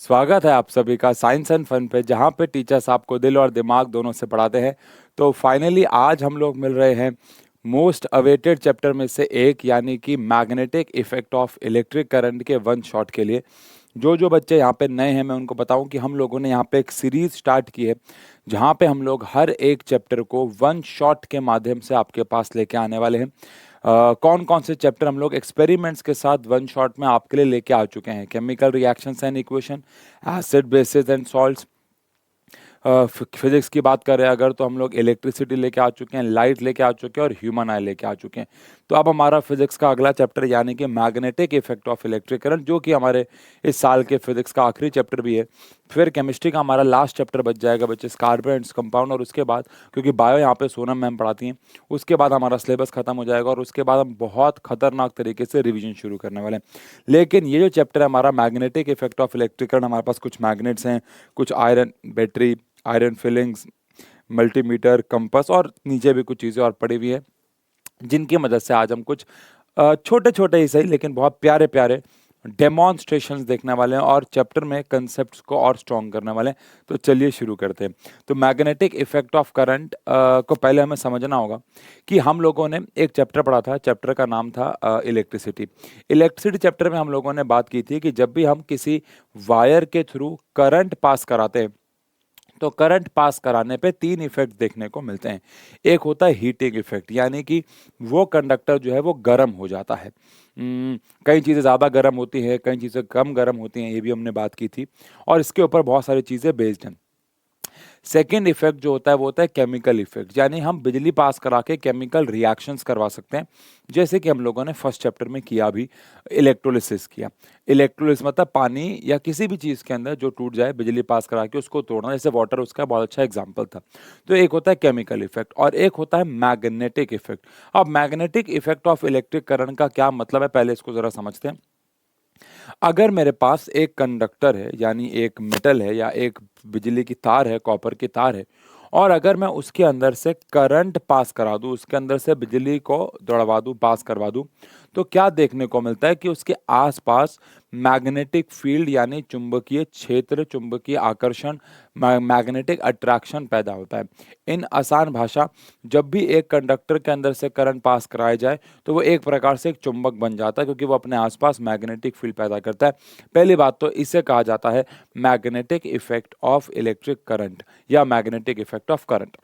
स्वागत है आप सभी का साइंस एंड फन पे, जहाँ पे टीचर्स आपको दिल और दिमाग दोनों से पढ़ाते हैं। तो फाइनली आज हम लोग मिल रहे हैं मोस्ट अवेटेड चैप्टर में से एक, यानी कि magnetic effect of electric current के वन शॉट के लिए। जो जो बच्चे यहाँ पे नए हैं, मैं उनको बताऊं कि हम लोगों ने यहाँ पे एक सीरीज स्टार्ट की है, जहाँ पे हम लोग हर एक चैप्टर को वन शॉट के माध्यम से आपके पास लेके आने वाले हैं। कौन कौन से चैप्टर हम लोग एक्सपेरिमेंट्स के साथ वन शॉट में आपके लिए लेके आ चुके हैं? Chemical reactions and equation, acid basis and salts. Physics की बात करें अगर, तो हम लोग इलेक्ट्रिसिटी लेके आ चुके हैं, लाइट लेके आ चुके हैं और ह्यूमन आई लेके आ चुके हैं। तो अब हमारा फिजिक्स का अगला चैप्टर यानी कि magnetic effect of electric current, जो कि हमारे इस साल के फिजिक्स का आखिरी चैप्टर भी है। फिर केमिस्ट्री का हमारा लास्ट चैप्टर बच जाएगा, बच्चे कार्बन कंपाउंड। और उसके बाद, क्योंकि बायो यहाँ पे सोनम मैम पढ़ाती हैं, उसके बाद हमारा सिलेबस खत्म हो जाएगा और उसके बाद हम बहुत खतरनाक तरीके से रिवीजन शुरू करने वाले हैं। लेकिन ये जो चैप्टर है हमारा magnetic effect of electric current, हमारे पास कुछ मैग्नेट्स हैं, कुछ iron battery, iron filings, multimeter, compass और नीचे भी कुछ चीज़ें और पड़ी हुई है, जिनकी मदद से आज हम कुछ छोटे छोटे ही सही लेकिन बहुत प्यारे प्यारे डेमोन्स्ट्रेशंस देखने वाले हैं और चैप्टर में कंसेप्ट्स को और स्ट्रॉन्ग करने वाले हैं। तो चलिए शुरू करते हैं। तो मैग्नेटिक इफेक्ट ऑफ करंट को पहले हमें समझना होगा कि हम लोगों ने एक चैप्टर पढ़ा था, चैप्टर का नाम था इलेक्ट्रिसिटी। इलेक्ट्रिसिटी चैप्टर में हम लोगों ने बात की थी कि जब भी हम किसी वायर के थ्रू करंट पास कराते हैं, तो करंट पास कराने पे तीन इफेक्ट देखने को मिलते हैं। एक होता है हीटिंग इफेक्ट, यानी कि वो कंडक्टर जो है वो गर्म हो जाता है। कई चीज़ें ज़्यादा गर्म होती हैं, कई चीज़ें कम गर्म होती हैं, ये भी हमने बात की थी और इसके ऊपर बहुत सारी चीज़ें बेस्ड हैं। सेकेंड इफेक्ट जो होता है वो होता है केमिकल इफेक्ट, यानी हम बिजली पास करा के केमिकल रिएक्शंस करवा सकते हैं, जैसे कि हम लोगों ने फर्स्ट चैप्टर में किया भी, इलेक्ट्रोलिसिस किया। इलेक्ट्रोलिसिस मतलब पानी या किसी भी चीज़ के अंदर जो टूट जाए, बिजली पास करा के उसको तोड़ना, जैसे वाटर उसका बहुत अच्छा एग्जाम्पल था। तो एक होता है केमिकल इफेक्ट और एक होता है मैग्नेटिक इफेक्ट। अब magnetic effect of electric current का क्या मतलब है, पहले इसको जरा समझते हैं। अगर मेरे पास एक कंडक्टर है, यानी एक मेटल है या एक बिजली की तार है, कॉपर की तार है, और अगर मैं उसके अंदर से करंट पास करा दूं, उसके अंदर से बिजली को दौड़वा दूं, पास करवा दूं, तो क्या देखने को मिलता है कि उसके आसपास मैग्नेटिक फील्ड यानी चुंबकीय क्षेत्र, चुंबकीय आकर्षण, मैग्नेटिक अट्रैक्शन पैदा होता है। इन आसान भाषा, जब भी एक कंडक्टर के अंदर से करंट पास कराया जाए तो वो एक प्रकार से एक चुंबक बन जाता है, क्योंकि वो अपने आसपास मैग्नेटिक फील्ड पैदा करता है। पहली बात तो इसे कहा जाता है magnetic effect of electric current या मैग्नेटिक इफेक्ट ऑफ करंट।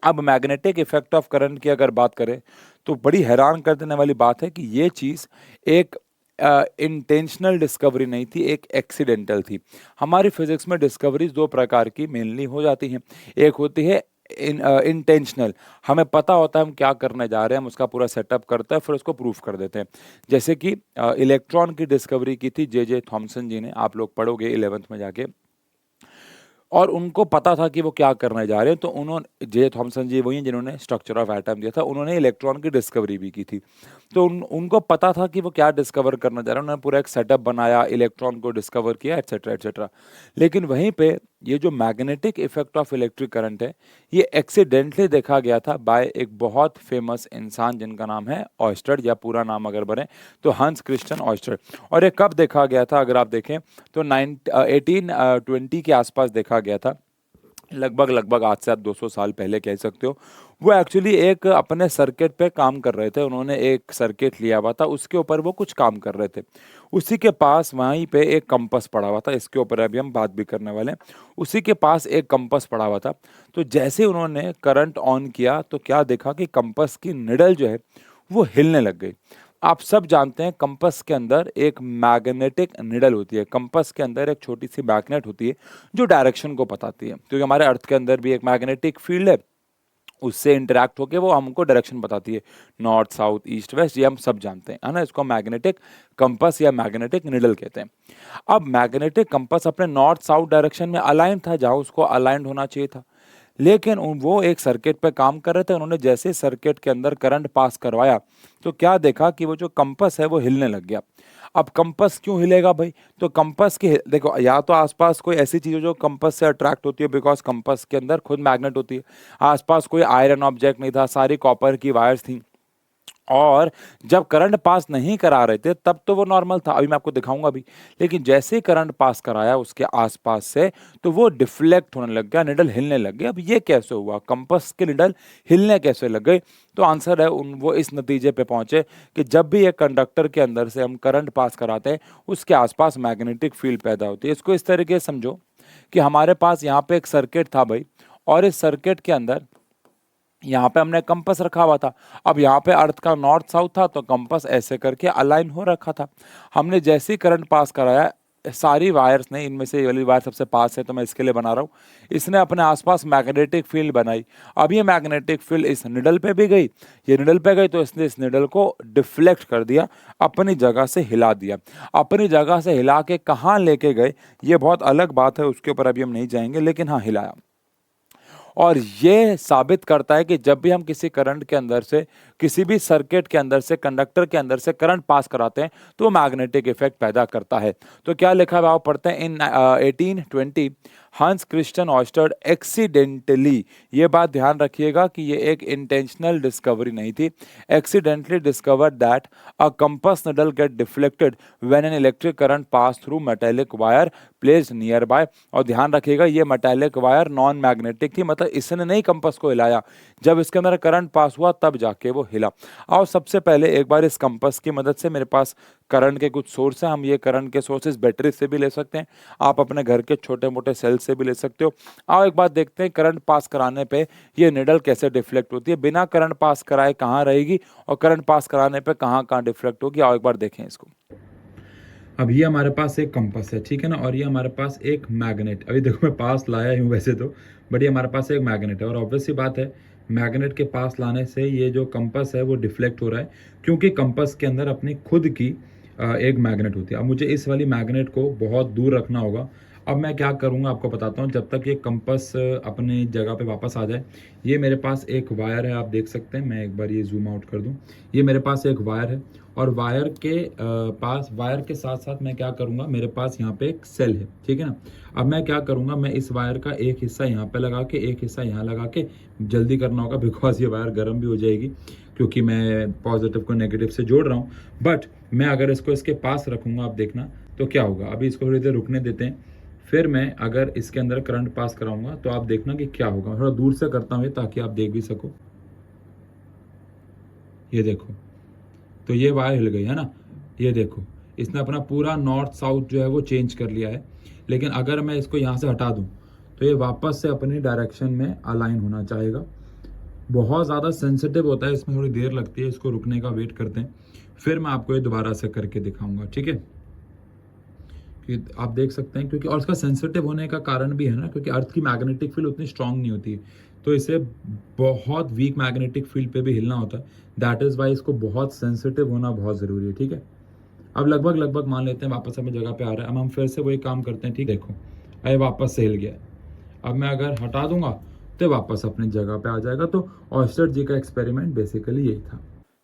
अब मैग्नेटिक इफेक्ट ऑफ करंट की अगर बात करें तो बड़ी हैरान कर देने वाली बात है कि ये चीज़ एक इंटेंशनल डिस्कवरी नहीं थी, एक एक्सीडेंटल थी। हमारी फिजिक्स में डिस्कवरीज दो प्रकार की मेनली हो जाती हैं। एक होती है इंटेंशनल, हमें पता होता है हम क्या करने जा रहे हैं, हम उसका पूरा सेटअप करते हैं, फिर उसको प्रूफ कर देते हैं। जैसे कि इलेक्ट्रॉन की डिस्कवरी की थी जे थॉमसन जी ने, आप लोग पढ़ोगे 11th में जाके, और उनको पता था कि वो क्या करने जा रहे हैं। तो उन्होंने, जे थॉमसन जी वही हैं जिन्होंने स्ट्रक्चर ऑफ एटम दिया था, उन्होंने इलेक्ट्रॉन की डिस्कवरी भी की थी। तो उनको पता था कि वो क्या डिस्कवर करना चाह रहे हैं, उन्होंने पूरा एक सेटअप बनाया, इलेक्ट्रॉन को डिस्कवर किया, एटसेट्रा एटसेट्रा। लेकिन वहीं पे ये जो magnetic effect of electric current है, ये एक्सीडेंटली देखा गया था बाय एक बहुत फेमस इंसान जिनका नाम है ऑयस्टर, या पूरा नाम अगर बने तो हंस क्रिश्चियन ऑयस्टर। और ये कब देखा गया था अगर आप देखें तो 1820 के आसपास देखा गया था, लगभग आज से आप 200 साल पहले कह सकते हो। वो एक्चुअली एक अपने सर्किट पे काम कर रहे थे, उन्होंने एक सर्किट लिया हुआ था, उसके ऊपर वो कुछ काम कर रहे थे। उसी के पास वहीं पे एक कंपास पड़ा हुआ था, इसके ऊपर अभी हम बात भी करने वाले हैं। उसी के पास एक कंपास पड़ा हुआ था। तो जैसे उन्होंने करंट ऑन किया तो क्या देखा कि कंपास की निडल जो है वो हिलने लग गई। आप सब जानते हैं कंपास के अंदर एक मैग्नेटिक निडल होती है, कंपास के अंदर एक छोटी सी मैग्नेट होती है जो डायरेक्शन को बताती है, क्योंकि हमारे अर्थ के अंदर भी एक मैग्नेटिक फील्ड है, उससे इंटरेक्ट होकर वो हमको डायरेक्शन बताती है, नॉर्थ साउथ ईस्ट वेस्ट, ये हम सब जानते हैं, है ना। इसको मैग्नेटिक कंपास या मैग्नेटिक निडल कहते हैं। अब मैग्नेटिक कंपास अपने नॉर्थ साउथ डायरेक्शन में अलाइन था, जहां उसको अलाइंड होना चाहिए था। लेकिन वो एक सर्किट पे काम कर रहे थे, उन्होंने जैसे सर्किट के अंदर करंट पास करवाया तो क्या देखा कि वो जो कंपास है वो हिलने लग गया। अब कंपास क्यों हिलेगा भाई? तो कंपास की, देखो, या तो आसपास कोई ऐसी चीज हो जो कंपास से अट्रैक्ट होती है, बिकॉज कंपास के अंदर खुद मैग्नेट होती है। आसपास कोई आयरन ऑब्जेक्ट नहीं था, सारी कॉपर की वायर्स थी, और जब करंट पास नहीं करा रहे थे तब तो वो नॉर्मल था, अभी मैं आपको दिखाऊंगा भी। लेकिन जैसे ही करंट पास कराया उसके आसपास से तो वो डिफ्लेक्ट होने लग गया, निडल हिलने लग गई। अब ये कैसे हुआ, कंपास के निडल हिलने कैसे लग गए? तो आंसर है वो इस नतीजे पे पहुंचे कि जब भी एक कंडक्टर के अंदर से हम करंट पास कराते हैं उसके आसपास मैग्नेटिक फील्ड पैदा होती है। इसको इस तरीके से समझो कि हमारे पास यहाँ पे एक सर्किट था भाई, और इस सर्किट के अंदर यहाँ पे हमने कंपास रखा हुआ था। अब यहाँ पे अर्थ का नॉर्थ साउथ था तो कंपास ऐसे करके अलाइन हो रखा था। हमने जैसे ही करंट पास कराया सारी वायर्स ने, इनमें से ये वाली वायर सबसे पास है तो मैं इसके लिए बना रहा हूँ, इसने अपने आसपास मैग्नेटिक फील्ड बनाई। अब ये मैग्नेटिक फील्ड इस निडल पे भी गई, ये निडल पे गई तो इसने इस निडल को डिफ्लेक्ट कर दिया, अपनी जगह से हिला दिया। अपनी जगह से हिला के कहाँ लेके गए ये बहुत अलग बात है, उसके ऊपर अभी हम नहीं जाएंगे, लेकिन हाँ हिलाया। और ये साबित करता है कि जब भी हम किसी करंट के अंदर से, किसी भी सर्किट के अंदर से, कंडक्टर के अंदर से करंट पास कराते हैं तो वो मैग्नेटिक इफेक्ट पैदा करता है। तो क्या लिखा है आप पढ़ते हैं, इन 1820 हंस क्रिस्टियन ऑयस्टर एक्सीडेंटली, ये बात ध्यान रखिएगा कि ये एक इंटेंशनल डिस्कवरी नहीं थी, accidentally discovered that a compass needle get deflected when an electric current pass through metallic wire placed nearby. और ध्यान रखिएगा ये मेटेलिक वायर नॉन मैग्नेटिक थी, मतलब इसने नहीं कंपास को हिलाया, जब इसके अंदर करंट पास हुआ तब जाके वो हिला। और सबसे पहले एक बार इस कंपास की मदद से, मेरे पास करंट के कुछ सोर्स हैं, हम ये करंट के सोर्सेज बैटरी से भी ले सकते हैं, आप अपने घर के छोटे मोटे सेल से भी ले सकते हो। आओ एक बात देखते हैं करंट पास कराने पे ये निडल कैसे डिफ्लेक्ट होती है, बिना करंट पास कराए कहाँ रहेगी और करंट पास कराने पे कहाँ कहाँ डिफ्लेक्ट होगी। आओ एक बार देखें इसको। अब ये हमारे पास एक कंपास है, ठीक है ना, और ये हमारे पास एक मैग्नेट, अभी देखो मैं पास लाया हूँ वैसे तो, बट ये हमारे पास एक मैग्नेट है। और ऑब्वियस सी बात है मैग्नेट के पास लाने से ये जो कंपास है वो डिफ्लेक्ट हो रहा है, क्योंकि कंपास के अंदर अपनी खुद की एक मैग्नेट होती है। अब मुझे इस वाली मैग्नेट को बहुत दूर रखना होगा। अब मैं क्या करूँगा आपको बताता हूँ, जब तक ये कंपास अपनी जगह पे वापस आ जाए। ये मेरे पास एक वायर है, आप देख सकते हैं, मैं एक बार ये जूम आउट कर दूँ, ये मेरे पास एक वायर है, और वायर के पास, वायर के साथ साथ मैं क्या करूँगा, मेरे पास यहाँ पे एक सेल है, ठीक है ना। अब मैं क्या करूँगा, मैं इस वायर का एक हिस्सा यहाँ पे लगा के, एक हिस्सा यहाँ लगा के, जल्दी करना होगा बिकॉज ये वायर गर्म भी हो जाएगी क्योंकि मैं पॉजिटिव को नेगेटिव से जोड़ रहा हूँ। बट मैं अगर इसको इसके पास रखूँगा, आप देखना तो क्या होगा। अभी इसको थोड़ी देर रुकने देते हैं, फिर मैं अगर इसके अंदर करंट पास कराऊंगा तो आप देखना कि क्या होगा। थोड़ा दूर से करता हूँ ताकि आप देख भी सको। ये देखो, तो ये वायर हिल गई है ना, ये देखो इसने अपना पूरा नॉर्थ साउथ जो है वो चेंज कर लिया है। लेकिन अगर मैं इसको यहाँ से हटा दूँ तो ये वापस से अपनी डायरेक्शन में अलाइन होना चाहेगा। बहुत ज़्यादा सेंसिटिव होता है, इसमें थोड़ी देर लगती है, इसको रुकने का वेट करते हैं, फिर मैं आपको ये दोबारा से करके दिखाऊंगा, ठीक है। कि आप देख सकते हैं, क्योंकि और इसका सेंसिटिव होने का कारण भी है ना, क्योंकि अर्थ की मैग्नेटिक फील्ड उतनी स्ट्रांग नहीं होती है, तो इसे बहुत वीक मैग्नेटिक फील्ड पे भी हिलना होता है। दैट इज़ वाई इसको बहुत सेंसिटिव होना बहुत ज़रूरी है, ठीक है। अब लगभग लगभग मान लेते हैं वापस अपनी जगह पे आ रहा है। अब हम फिर से वही काम करते हैं, ठीक, देखो अरे वापस से हिल गया है। अब मैं अगर हटा दूंगा तो वापस अपनी जगह पे आ जाएगा। तो ऑयस्टर जी का एक्सपेरिमेंट बेसिकली यही था।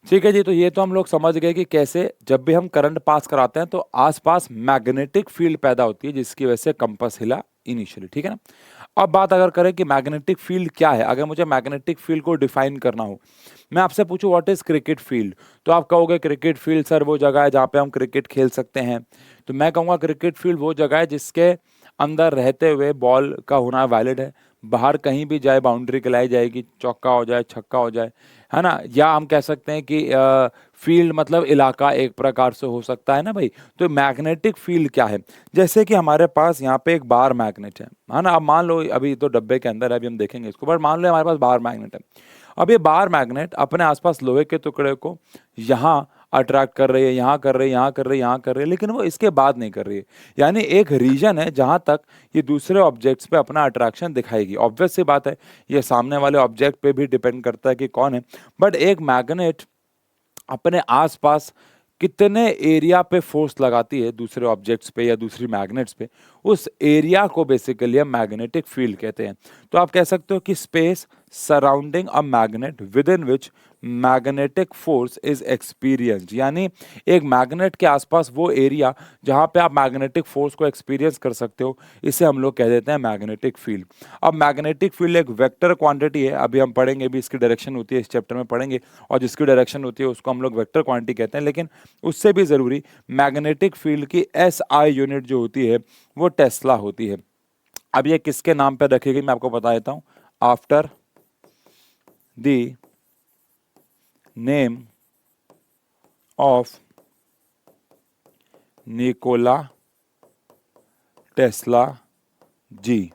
ठीक है जी, तो ये तो हम लोग समझ गए कि कैसे जब भी हम करंट पास कराते हैं तो आसपास मैग्नेटिक फील्ड पैदा होती है जिसकी वजह से कंपास हिला इनिशियली, ठीक है ना। अब बात अगर करें कि मैग्नेटिक फील्ड क्या है, अगर मुझे मैग्नेटिक फील्ड को डिफाइन करना हो, मैं आपसे पूछूं व्हाट इज क्रिकेट फील्ड, तो आप कहोगे क्रिकेट फील्ड सर वो जगह है जहाँ पे हम क्रिकेट खेल सकते हैं। तो मैं कहूँगा क्रिकेट फील्ड वो जगह है जिसके अंदर रहते हुए बॉल का होना वैलिड है, बाहर कहीं भी जाए बाउंड्री खिलाई जाएगी, चौका हो जाए छक्का हो जाए, है ना। या हम कह सकते हैं कि फील्ड मतलब इलाका एक प्रकार से हो सकता है ना भाई। तो मैग्नेटिक फील्ड क्या है, जैसे कि हमारे पास यहाँ पे एक बार मैग्नेट है ना। अब मान लो अभी तो डब्बे के अंदर है, अभी हम देखेंगे इसको, बट मान लो हमारे पास बार मैग्नेट है। अब ये बार मैग्नेट अपने आसपास लोहे के टुकड़े को यहाँ अट्रैक्ट कर रही है, यहाँ कर रही है, यहाँ कर रही है, यहाँ कर रही है, लेकिन वो इसके बाद नहीं कर रही है। यानी एक रीजन है जहां तक ये दूसरे ऑब्जेक्ट्स पे अपना अट्रैक्शन दिखाएगी। ऑब्वियस सी बात है ये सामने वाले ऑब्जेक्ट पे भी डिपेंड करता है कि कौन है। बट एक मैग्नेट अपने आसपास कितने एरिया पे फोर्स लगाती है दूसरे ऑब्जेक्ट्स पे या दूसरी मैग्नेट्स पे, उस एरिया को बेसिकली हम मैग्नेटिक फील्ड कहते हैं। तो आप कह सकते हो कि space surrounding a magnet with in which magnetic force is experienced. यानी एक मैग्नेट के आसपास वो एरिया जहां पे आप मैग्नेटिक फोर्स को एक्सपीरियंस कर सकते हो, इसे हम लोग कह देते हैं मैग्नेटिक फील्ड। अब मैग्नेटिक फील्ड एक वेक्टर क्वांटिटी है, अभी हम पढ़ेंगे भी, इसकी डायरेक्शन होती है, इस चैप्टर में पढ़ेंगे, और जिसकी डायरेक्शन होती है उसको हम लोग वेक्टर क्वांटिटी कहते हैं। लेकिन उससे भी जरूरी मैग्नेटिक फील्ड की SI यूनिट जो होती है वो टेस्ला होती है। अब ये किसके नाम पर रखी गई मैं आपको बता देता हूं। After the name of Nikola Tesla ji.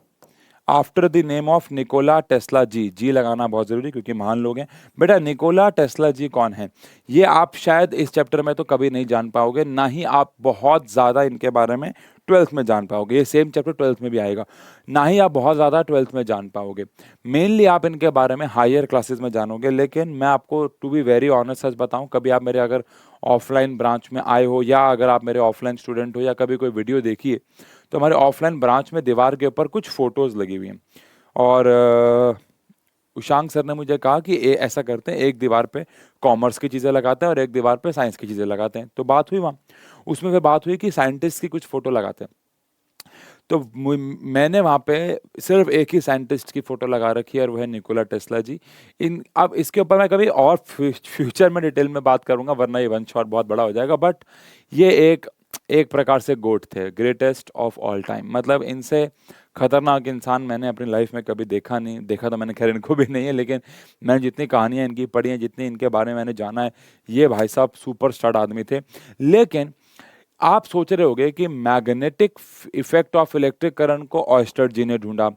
After the name of Nikola Tesla ji, ji लगाना बहुत जरूरी क्योंकि महान लोग हैं। बेटा निकोला टेस्ला जी कौन है, ये आप शायद इस चैप्टर में तो कभी नहीं जान पाओगे, ना ही आप बहुत ज्यादा इनके बारे में 12th में जान पाओगे। ये सेम चैप्टर 12th में भी आएगा, ना ही आप बहुत ज्यादा 12th में जान पाओगे। मेनली आप इनके बारे में हायर क्लासेस में जानोगे। लेकिन मैं आपको टू बी वेरी ऑनेस्ट सच बताऊं, कभी आप मेरे अगर ऑफलाइन ब्रांच में आए हो या अगर आप मेरे ऑफलाइन स्टूडेंट हो या कभी कोई वीडियो देखिए, तो हमारे ऑफलाइन ब्रांच में दीवार के ऊपर कुछ फोटोज लगी हुई हैं। और उशांक सर ने मुझे कहा कि ऐसा करते हैं, एक दीवार पे कॉमर्स की चीज़ें लगाते हैं और एक दीवार पे साइंस की चीज़ें लगाते हैं। तो बात हुई वहाँ, उसमें फिर बात हुई कि साइंटिस्ट की कुछ फोटो लगाते हैं। तो मैंने वहाँ पे सिर्फ एक ही साइंटिस्ट की फोटो लगा रखी है और वह है निकोला टेस्ला जी। इन अब इसके ऊपर मैं कभी और फ्यूचर में डिटेल में बात करूंगा, वरना ये वन शॉट बहुत बड़ा हो जाएगा। बट ये एक प्रकार से गोट थे, ग्रेटेस्ट ऑफ ऑल टाइम। मतलब इनसे खतरनाक इंसान मैंने अपनी लाइफ में कभी देखा नहीं। देखा तो मैंने खैर इनको भी नहीं है, लेकिन मैंने जितनी कहानियां इनकी पढ़ी हैं, जितनी इनके बारे में मैंने जाना है, ये भाई साहब सुपर स्टार आदमी थे। लेकिन आप सोच रहे होंगे कि magnetic effect of electric current को ऑयस्टर जी ने ढूंढा,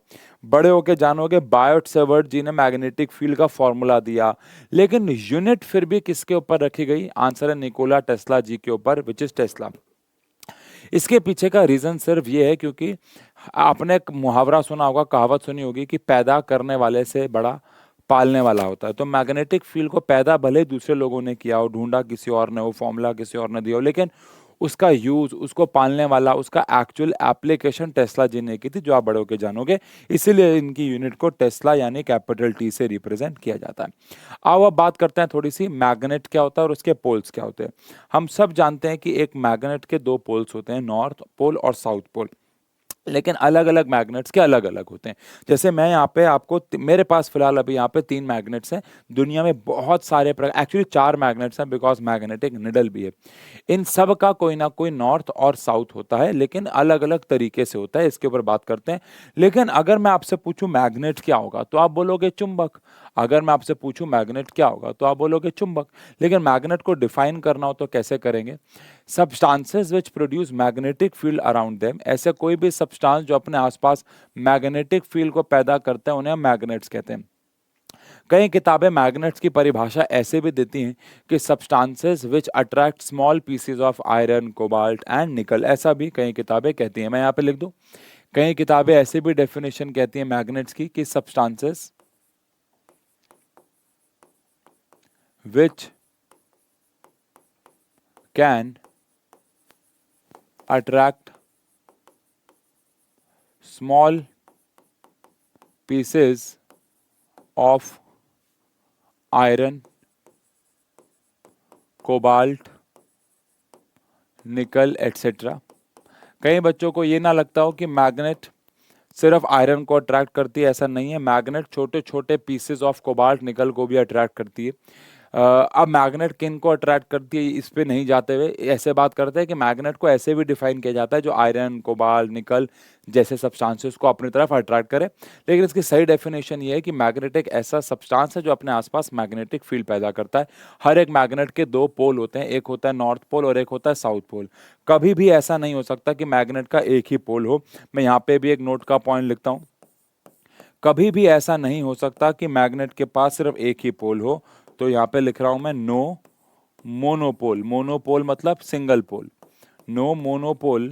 बड़े होके जानोगे बायोट सेवर्ट जी ने मैग्नेटिक फील्ड का फॉर्मूला दिया। लेकिन यूनिट फिर भी किसके ऊपर रखी गई, आंसर है निकोला टेस्ला जी के ऊपर, विच इज टेस्ला। इसके पीछे का रीजन सिर्फ ये है क्योंकि आपने एक मुहावरा सुना होगा, कहावत सुनी होगी कि पैदा करने वाले से बड़ा पालने वाला होता है। तो मैग्नेटिक फील्ड को पैदा भले दूसरे लोगों ने किया हो, ढूंढा किसी और ने हो, फॉर्मूला किसी और ने दिया हो, लेकिन उसका यूज, उसको पालने वाला, उसका एक्चुअल एप्लीकेशन टेस्ला जी ने की थी, जो आप बड़े होकर जानोगे। इसीलिए इनकी यूनिट को टेस्ला यानी कैपिटल टी से रिप्रेजेंट किया जाता है। अब बात करते हैं थोड़ी सी मैग्नेट क्या होता है और उसके पोल्स क्या होते हैं। हम सब जानते हैं कि एक मैग्नेट के दो पोल्स होते हैं, नॉर्थ पोल और साउथ पोल। लेकिन अलग अलग मैग्नेट्स के अलग अलग होते हैं। जैसे मैं यहाँ पे आपको, मेरे पास फिलहाल अभी यहाँ पे 3 मैग्नेट्स हैं। दुनिया में बहुत सारे एक्चुअली 4 मैग्नेट्स हैं, बिकॉज मैग्नेटिक निडल भी है। इन सब का कोई ना कोई नॉर्थ और साउथ होता है, लेकिन अलग अलग तरीके से होता है, इसके ऊपर बात करते हैं। लेकिन अगर मैं आपसे पूछूं मैग्नेट क्या होगा, तो आप बोलोगे चुंबक। अगर मैं आपसे पूछूं मैग्नेट क्या होगा, तो आप बोलोगे चुंबक। लेकिन मैग्नेट को डिफाइन करना हो तो कैसे करेंगे। Substances which produce magnetic field around them, ऐसे कोई भी सब्सटेंस जो अपने आसपास मैग्नेटिक फील्ड को पैदा करते हैं, उन्हें मैग्नेट्स कहते हैं। कई किताबें मैग्नेट्स की परिभाषा ऐसे भी देती हैं कि substances which attract small pieces of iron, cobalt and निकल, ऐसा भी कई किताबें कहती हैं। मैं यहाँ पे लिख दूं, कई किताबें ऐसे भी डेफिनेशन कहती हैं मैग्नेट्स की कि substances which can attract small pieces of iron, cobalt, निकल एटसेट्रा। कई बच्चों को ये ना लगता हो कि मैग्नेट सिर्फ आयरन को अट्रैक्ट करती है, ऐसा नहीं है। मैग्नेट छोटे छोटे पीसेस ऑफ कोबाल्ट, निकल को भी अट्रैक्ट करती है। अब मैग्नेट किन को अट्रैक्ट करती है इस पे नहीं जाते हुए ऐसे बात करते हैं कि मैग्नेट को ऐसे भी डिफाइन किया जाता है जो आयरन, कोबाल्ट, निकल जैसे सब्सटेंसेस को अपनी तरफ अट्रैक्ट करे। लेकिन इसकी सही डेफिनेशन ये है कि मैग्नेट एक ऐसा सब्सटेंस है जो अपने आसपास मैग्नेटिक फील्ड पैदा करता है। हर एक मैग्नेट के 2 पोल होते हैं, एक होता है नॉर्थ पोल और एक होता है साउथ पोल। कभी भी ऐसा नहीं हो सकता कि मैग्नेट का एक ही पोल हो। मैं यहाँ पे भी एक नोट का पॉइंट लिखता हूँ, कभी भी ऐसा नहीं हो सकता कि मैग्नेट के पास सिर्फ एक ही पोल हो। तो यहाँ पे लिख रहा हूं मैं, नो मोनोपोल। मोनोपोल मतलब single pole. No monopole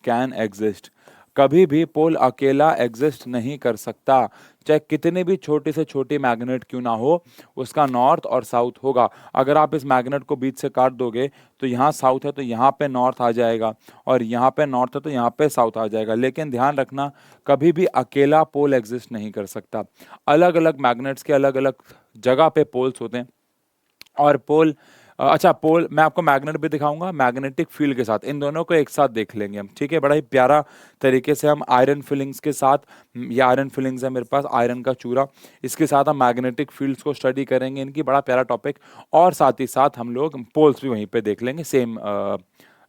can exist. कभी भी पोल अकेला एग्जिस्ट नहीं कर सकता, चाहे कितने भी छोटे से छोटी मैग्नेट क्यों ना हो, उसका नॉर्थ और साउथ होगा। अगर आप इस मैग्नेट को बीच से काट दोगे तो यहाँ साउथ है तो यहाँ पे नॉर्थ आ जाएगा, और यहाँ पे नॉर्थ है तो यहाँ पे साउथ आ जाएगा। लेकिन ध्यान रखना, कभी भी अकेला पोल एग्जिस्ट नहीं कर सकता। अलग अलग मैग्नेट्स के अलग अलग जगह पे पोल्स होते हैं, और पोल अच्छा, पोल मैं आपको मैग्नेट भी दिखाऊंगा मैग्नेटिक फील्ड के साथ, इन दोनों को एक साथ देख लेंगे हम, ठीक है। बड़ा ही प्यारा तरीके से हम आयरन फिलिंग्स के साथ, ये आयरन फिलिंग्स है मेरे पास, आयरन का चूरा, इसके साथ हम मैग्नेटिक फील्ड्स को स्टडी करेंगे, इनकी बड़ा प्यारा टॉपिक। और साथ ही साथ हम लोग पोल्स भी वहीं पे देख लेंगे सेम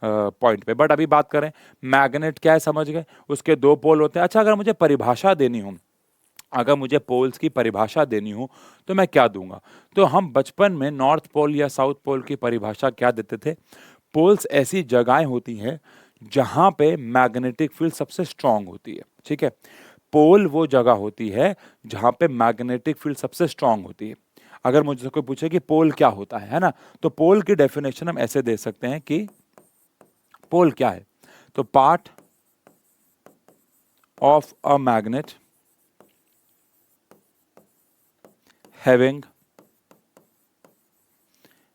पॉइंट पे। बट अभी बात करें मैग्नेट क्या है, समझ गए, उसके दो पोल होते हैं। अच्छा, अगर मुझे परिभाषा देनी हो, अगर मुझे पोल्स की परिभाषा देनी हो तो मैं क्या दूंगा? तो हम बचपन में नॉर्थ पोल या साउथ पोल की परिभाषा क्या देते थे? पोल्स ऐसी जगहें होती हैं जहां पे मैग्नेटिक फील्ड सबसे स्ट्रांग होती है, ठीक है। पोल वो जगह होती है जहां पे मैग्नेटिक फील्ड सबसे स्ट्रांग होती है। अगर मुझसे कोई पूछे कि पोल क्या होता है ना, तो पोल की डेफिनेशन हम ऐसे दे सकते हैं कि पोल क्या है, तो part of a magnet having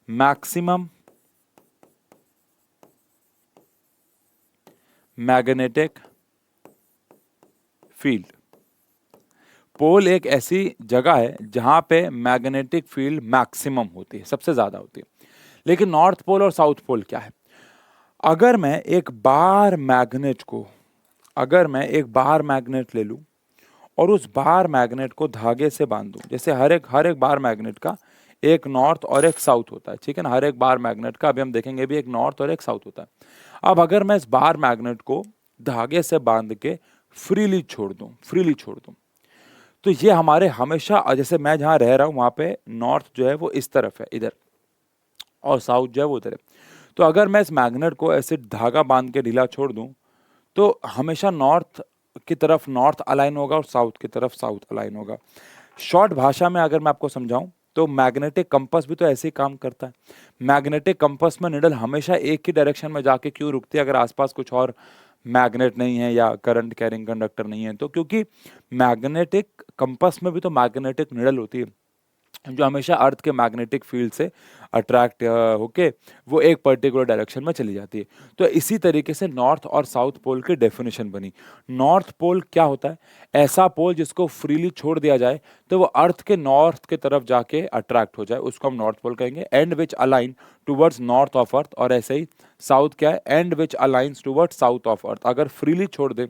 maximum magnetic field। पोल एक ऐसी जगह है जहां पे मैग्नेटिक फील्ड मैक्सिमम होती है, सबसे ज्यादा होती है। लेकिन नॉर्थ पोल और साउथ पोल क्या है? अगर मैं एक बार मैग्नेट को, अगर मैं एक बार मैग्नेट ले लूं और उस बार मैग्नेट को धागे से बांध दूं, जैसे हर एक बार मैग्नेट का एक नॉर्थ और एक साउथ होता है, ठीक है ना। हर एक बार मैग्नेट का, अभी हम देखेंगे भी, एक नॉर्थ और एक साउथ होता है। अब अगर मैं इस बार मैग्नेट को धागे से बांध के फ्रीली छोड़ दूं, तो ये हमारे हमेशा, जैसे मैं जहां रह रहा हूं वहां पे नॉर्थ जो है वो इस तरफ है इधर, और साउथ जो है वो उधर है। तो अगर मैं इस मैग्नेट को ऐसे धागा बांध के ढीला छोड़ दूं, तो हमेशा नॉर्थ की तरफ नॉर्थ अलाइन होगा और साउथ की तरफ साउथ अलाइन होगा। शॉर्ट भाषा में अगर मैं आपको समझाऊं तो मैग्नेटिक कंपास भी तो ऐसे ही काम करता है। मैग्नेटिक कंपास में निडल हमेशा एक ही डायरेक्शन में जाके क्यों रुकती है अगर आसपास कुछ और मैग्नेट नहीं है या करंट कैरिंग कंडक्टर नहीं है? तो क्योंकि मैग्नेटिक कंपास में भी तो मैग्नेटिक निडल होती है जो हमेशा अर्थ के मैग्नेटिक फील्ड से अट्रैक्ट होके वो एक पर्टिकुलर डायरेक्शन में चली जाती है। तो इसी तरीके से नॉर्थ और साउथ पोल की डेफिनेशन बनी। नॉर्थ पोल क्या होता है? ऐसा पोल जिसको फ्रीली छोड़ दिया जाए तो वो अर्थ के नॉर्थ के तरफ जाके अट्रैक्ट हो जाए, उसको हम नॉर्थ पोल कहेंगे। And which align towards north of earth, और ऐसे ही साउथ क्या है? And which aligns towards south of earth. अगर फ्रीली छोड़ दे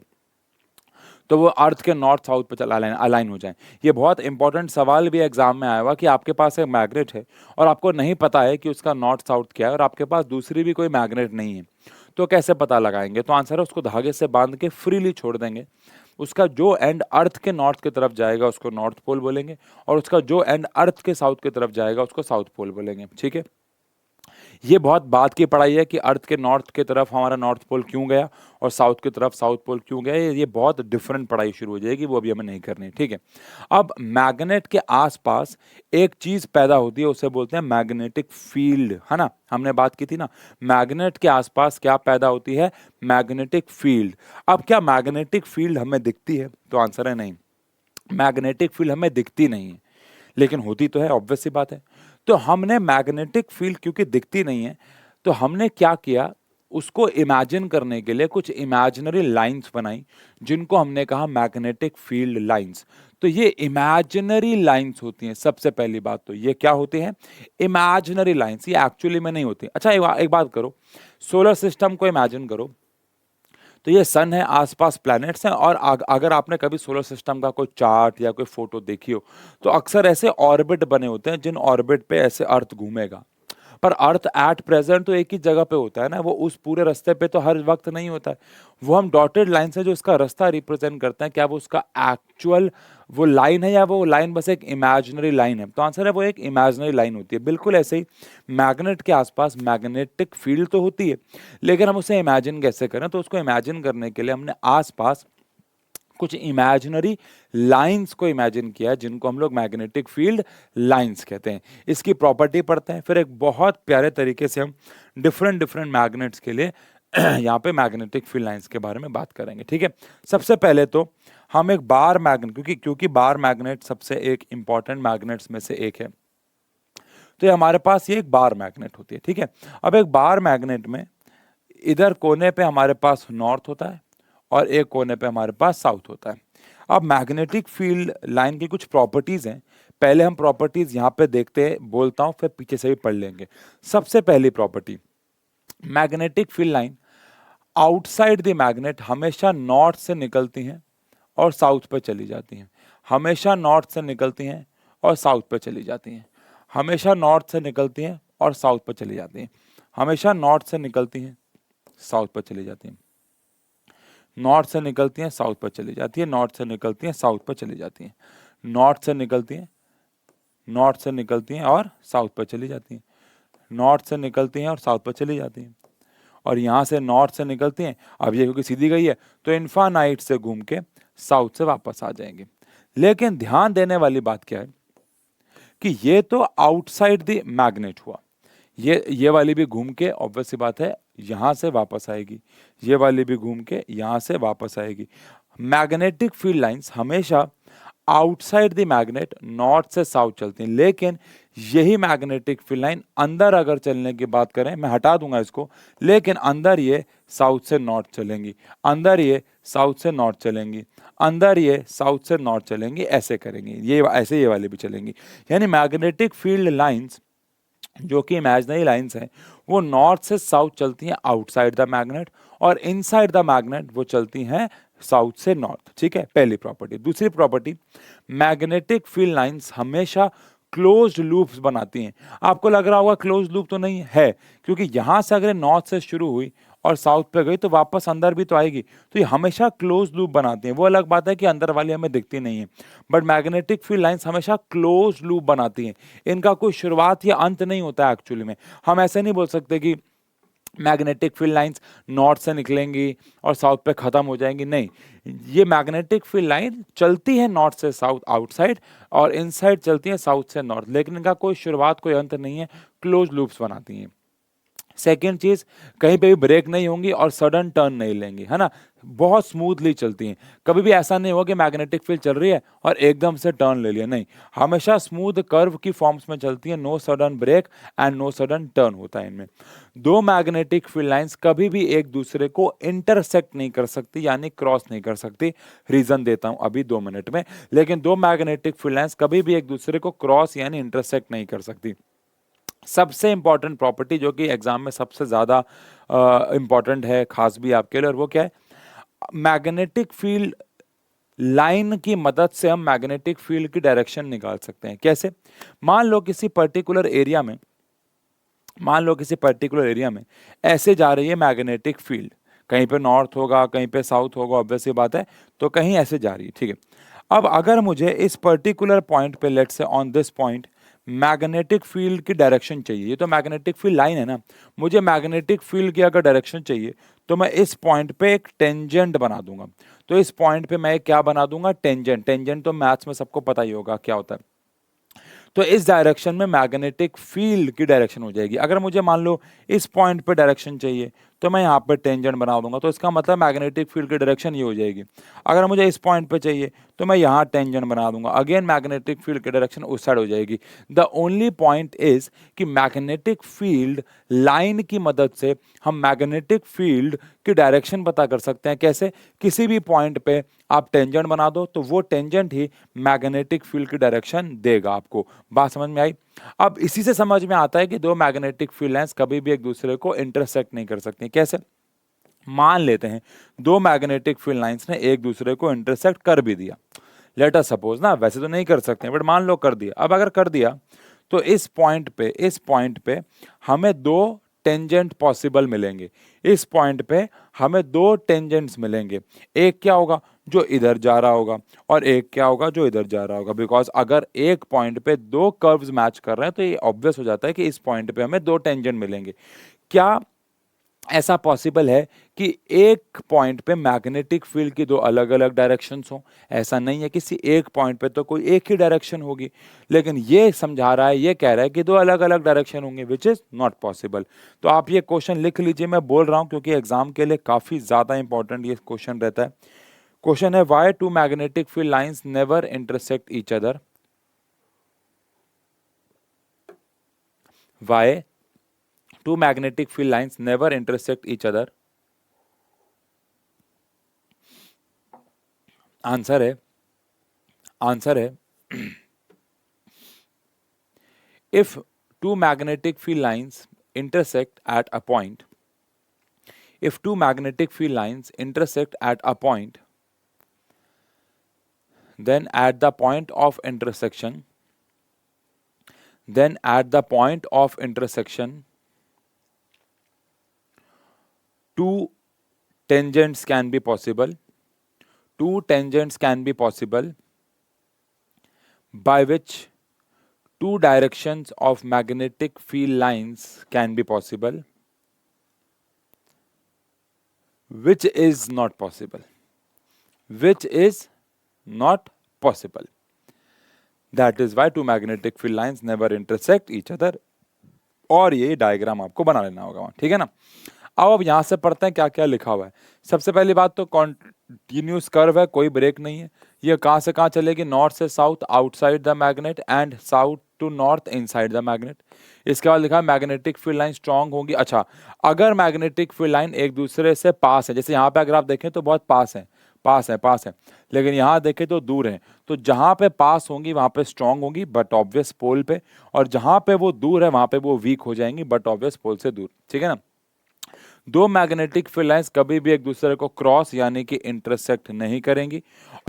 तो वो अर्थ के नॉर्थ साउथ पे चला अलाइन हो जाए। ये बहुत इंपॉर्टेंट सवाल भी एग्जाम में आया हुआ कि आपके पास एक मैग्नेट है और आपको नहीं पता है कि उसका नॉर्थ साउथ क्या है, और आपके पास दूसरी भी कोई मैग्नेट नहीं है, तो कैसे पता लगाएंगे? तो आंसर है उसको धागे से बांध के फ्रीली छोड़ देंगे। उसका जो एंड अर्थ के नॉर्थ की तरफ जाएगा उसको नॉर्थ पोल बोलेंगे, और उसका जो एंड अर्थ के साउथ की तरफ जाएगा उसको साउथ पोल बोलेंगे, ठीक है। ये बहुत बात की पढ़ाई है कि अर्थ के नॉर्थ की तरफ हमारा नॉर्थ पोल क्यों गया और साउथ की तरफ साउथ पोल क्यों गया। ये बहुत डिफरेंट पढ़ाई शुरू हो जाएगी, वो अभी हमें नहीं करनी, ठीक है। अब मैग्नेट के आसपास एक चीज पैदा होती है, उसे बोलते हैं मैग्नेटिक फील्ड, है ना। हमने बात की थी ना, मैग्नेट के आसपास क्या पैदा होती है? Magnetic field. अब क्या मैग्नेटिक फील्ड हमें दिखती है? तो आंसर है नहीं, मैग्नेटिक फील्ड हमें दिखती नहीं है, लेकिन होती तो है, ऑब्वियस सी बात है। तो हमने मैग्नेटिक फील्ड क्योंकि दिखती नहीं है, तो हमने क्या किया, उसको इमेजिन करने के लिए कुछ इमेजिनरी लाइंस बनाई जिनको हमने कहा मैग्नेटिक फील्ड लाइंस। तो ये इमेजिनरी लाइंस होती हैं। सबसे पहली बात तो ये क्या होती हैं? इमेजिनरी लाइंस, ये एक्चुअली में नहीं होती। अच्छा, एक बात करो, सोलर सिस्टम को इमेजिन करो, तो ये सन है, आसपास प्लैनेट्स हैं, और अगर आपने कभी सोलर सिस्टम का कोई चार्ट या कोई फोटो देखी हो तो अक्सर ऐसे ऑर्बिट बने होते हैं जिन ऑर्बिट पे ऐसे अर्थ घूमेगा। पर अर्थ एट प्रेजेंट तो एक ही जगह पे होता है ना, वो उस पूरे रास्ते पे तो हर वक्त नहीं होता है। वो हम डॉटेड लाइन से जो उसका रास्ता रिप्रेजेंट करते हैं, क्या वो उसका एक्चुअल वो लाइन है या वो लाइन बस एक इमेजिनरी लाइन है? तो आंसर है वो एक इमेजिनरी लाइन होती है। बिल्कुल ऐसे ही मैग्नेट के आसपास मैग्नेटिक फील्ड तो होती है, लेकिन हम उसे इमेजिन कैसे करें? तो उसको इमेजिन करने के लिए हमने आसपास कुछ इमेजिनरी लाइंस को इमेजिन किया जिनको हम लोग मैग्नेटिक फील्ड लाइंस कहते हैं। इसकी प्रॉपर्टी पढ़ते हैं, फिर एक बहुत प्यारे तरीके से हम डिफरेंट डिफरेंट मैग्नेट्स के लिए यहाँ पे मैग्नेटिक फील्ड लाइंस के बारे में बात करेंगे, ठीक है। सबसे पहले तो हम एक बार मैग्नेट, क्योंकि बार मैग्नेट सबसे एक इंपॉर्टेंट मैग्नेट्स में से एक है, तो ये हमारे पास ये एक बार मैग्नेट होती है, ठीक है। अब एक बार मैग्नेट में इधर कोने पे हमारे पास नॉर्थ होता है और एक कोने पे हमारे पास साउथ होता है। अब मैग्नेटिक फील्ड लाइन की कुछ प्रॉपर्टीज हैं, पहले हम प्रॉपर्टीज यहाँ पे देखते हैं, बोलता हूँ, फिर पीछे से भी पढ़ लेंगे। सबसे पहली property, magnetic field line outside the magnet हमेशा नॉर्थ से निकलती हैं और साउथ पे चली जाती हैं। हमेशा नॉर्थ से निकलती हैं और साउथ पे चली जाती हैं। हमेशा नॉर्थ से निकलती हैं और साउथ पे चली जाती हैं। हमेशा नॉर्थ से निकलती हैं, साउथ पर चली जाती हैं। नॉर्थ से निकलती हैं, साउथ पर चली जाती है। नॉर्थ से निकलती हैं, साउथ पर चली जाती हैं। नॉर्थ से निकलती हैं, नॉर्थ से निकलती हैं और साउथ पर चली जाती हैं। नॉर्थ से निकलती हैं और साउथ पर चली जाती हैं। और यहाँ से नॉर्थ से निकलती हैं, अब ये क्योंकि सीधी गई है तो इन्फानाइट से घूम के साउथ से वापस आ जाएंगे। लेकिन ध्यान देने वाली बात क्या है कि ये तो आउटसाइड द मैग्नेट हुआ, ये वाली भी घूम के ऑब्वियस सी बात है यहां से वापस आएगी, ये वाली भी घूम के यहां से वापस आएगी। मैग्नेटिक फील्ड लाइंस हमेशा आउटसाइड द मैग्नेट नॉर्थ से साउथ चलती हैं, लेकिन यही मैग्नेटिक फील्ड लाइन अंदर अगर चलने की बात करें, मैं हटा दूंगा इसको, लेकिन अंदर ये साउथ से नॉर्थ चलेंगी, अंदर ये साउथ से नॉर्थ चलेंगी, अंदर ये साउथ से नॉर्थ चलेंगी, ऐसे करेंगी, ये ऐसे ये वाली भी चलेंगी। यानी मैग्नेटिक फील्ड लाइंस जो कि इमेजिनरी लाइंस हैं वो नॉर्थ से साउथ चलती हैं आउटसाइड द मैग्नेट, और इनसाइड द मैग्नेट वो चलती हैं साउथ से नॉर्थ, ठीक है, पहली प्रॉपर्टी। दूसरी प्रॉपर्टी, मैग्नेटिक फील्ड लाइंस हमेशा क्लोज्ड लूप्स बनाती हैं। आपको लग रहा होगा क्लोज्ड लूप तो नहीं है, क्योंकि यहां से अगर नॉर्थ से शुरू हुई और साउथ पे गई तो वापस अंदर भी तो आएगी, तो ये हमेशा क्लोज लूप बनाते हैं। वो अलग बात है कि अंदर वाली हमें दिखती नहीं है, बट मैग्नेटिक फील्ड लाइंस हमेशा क्लोज लूप बनाती हैं। इनका कोई शुरुआत या अंत नहीं होता है एक्चुअली में। हम ऐसे नहीं बोल सकते कि मैग्नेटिक फील्ड लाइंस नॉर्थ से निकलेंगी और साउथ पे खत्म हो जाएंगी, नहीं, ये मैग्नेटिक फील्ड लाइन चलती है नॉर्थ से साउथ आउटसाइड और इनसाइड चलती है साउथ से नॉर्थ, लेकिन इनका कोई शुरुआत कोई अंत नहीं है, क्लोज लूप्स बनाती हैं। सेकेंड चीज, कहीं पे भी ब्रेक नहीं होंगी और सडन टर्न नहीं लेंगी, है ना, बहुत स्मूथली चलती हैं। कभी भी ऐसा नहीं होगा कि मैग्नेटिक फील्ड चल रही है और एकदम से टर्न ले लिया, नहीं, हमेशा स्मूथ कर्व की फॉर्म्स में चलती है, no sudden break and no sudden turn होता है इनमें। दो मैग्नेटिक फील्ड लाइंस कभी भी एक दूसरे को इंटरसेक्ट नहीं कर सकती, यानी क्रॉस नहीं कर सकती। रीजन देता हूं अभी 2 मिनट में, लेकिन दो मैग्नेटिक फील्ड लाइंस कभी भी एक दूसरे को क्रॉस यानी इंटरसेक्ट नहीं कर सकती। सबसे इंपॉर्टेंट प्रॉपर्टी जो कि एग्जाम में सबसे ज्यादा इंपॉर्टेंट है, खास भी आपके लिए, और वो क्या है, मैग्नेटिक फील्ड लाइन की मदद से हम मैग्नेटिक फील्ड की डायरेक्शन निकाल सकते हैं। कैसे? मान लो किसी पर्टिकुलर एरिया में, ऐसे जा रही है मैग्नेटिक फील्ड, कहीं पे नॉर्थ होगा, कहीं पे साउथ होगा, ऑब्वियस सी बात है, तो कहीं ऐसे जा रही है, ठीक है। अब अगर मुझे इस पर्टिकुलर पॉइंट पे, let's say on this point, magnetic field की डायरेक्शन चाहिए, ये तो मैग्नेटिक फील्ड लाइन है ना, मुझे मैग्नेटिक फील्ड की अगर डायरेक्शन चाहिए तो मैं इस पॉइंट पे एक टेंजेंट बना दूंगा। तो इस पॉइंट पे मैं क्या बना दूंगा? टेंजेंट। टेंजेंट तो मैथ्स में सबको पता ही होगा क्या होता है। तो इस डायरेक्शन में मैग्नेटिक फील्ड की डायरेक्शन हो जाएगी। अगर मुझे मान लो इस पॉइंट पे डायरेक्शन चाहिए तो मैं यहाँ पे टेंजेंट बना दूंगा, तो इसका मतलब मैग्नेटिक फील्ड की डायरेक्शन ये हो जाएगी। अगर मुझे इस पॉइंट पे चाहिए तो मैं यहाँ टेंजेंट बना दूंगा, अगेन मैग्नेटिक फील्ड की डायरेक्शन उस साइड हो जाएगी। द ओनली पॉइंट इज कि मैग्नेटिक फील्ड लाइन की मदद से हम मैग्नेटिक फील्ड की डायरेक्शन पता कर सकते हैं। कैसे? किसी भी पॉइंट पे आप टेंजेंट बना दो तो वो टेंजेंट ही मैग्नेटिक फील्ड की डायरेक्शन देगा आपको। बात समझ में आई? अब इसी से समझ में आता है कि दो मैग्नेटिक फील्ड लाइंस कभी भी एक दूसरे को इंटरसेक्ट नहीं कर सकती। कैसे? मान लेते हैं दो मैग्नेटिक फील्ड लाइंस ने एक दूसरे को इंटरसेक्ट कर भी दिया, लेट अस सपोज ना, वैसे तो नहीं कर सकते बट मान लो कर दिया। अब अगर कर दिया तो इस पॉइंट पे हमें दो टेंजेंट पॉसिबल मिलेंगे। इस पॉइंट पे हमें दो टेंजेंट्स मिलेंगे, एक क्या होगा जो इधर जा रहा होगा और एक क्या होगा जो इधर जा रहा होगा। बिकॉज अगर एक पॉइंट पे दो कर्व्स मैच कर रहे हैं तो ये ऑब्वियस हो जाता है कि इस पॉइंट पे हमें दो टेंजेंट मिलेंगे। क्या ऐसा पॉसिबल है कि एक पॉइंट पे मैग्नेटिक फील्ड की दो अलग अलग डायरेक्शंस हो, ऐसा नहीं है किसी एक पॉइंट पे तो कोई एक ही डायरेक्शन होगी, लेकिन ये समझा रहा है, ये कह रहा है कि दो अलग अलग डायरेक्शन होंगे, विच इज नॉट पॉसिबल। तो आप ये क्वेश्चन लिख लीजिए, मैं बोल रहा हूँ क्योंकि एग्जाम के लिए काफी ज्यादा इंपॉर्टेंट ये क्वेश्चन रहता है। क्वेश्चन है, why two magnetic field lines never intersect each other. Why two magnetic field lines never intersect each other? Answer है if two magnetic field lines intersect at a point, if two magnetic field lines intersect at a point, then at the point of intersection, two tangents can be possible, by which two directions of magnetic field lines can be possible, which is not possible, that is why two magnetic field lines never intersect each other। और ये diagram आपको बना लेना होगा वहां, ठीक है ना। अब यहां से पढ़ते हैं क्या क्या लिखा हुआ है। सबसे पहली बात तो कॉन्टिन्यूस कर्व है, कोई ब्रेक नहीं है। ये कहां से कहां चलेगी, नॉर्थ से south outside the magnet and south to north inside the magnet. इसके बाद लिखा है मैग्नेटिक फील्ड लाइन स्ट्रांग होगी। अच्छा, अगर मैग्नेटिक फील्ड लाइन एक दूसरे से पास है, जैसे यहाँ पे अगर आप देखें तो बहुत पास है, लेकिन यहाँ देखें तो दूर है, तो जहां पे पास होंगी वहां पे स्ट्रांग होंगी बट ऑब्वियस पोल पे, और जहां पे वो दूर है वहां पे वो वीक हो जाएंगी बट ऑब्वियस पोल से दूर, ठीक है ना। दो मैग्नेटिक फील्ड लाइंस कभी भी एक दूसरे को क्रॉस यानी कि इंटरसेक्ट नहीं करेंगी।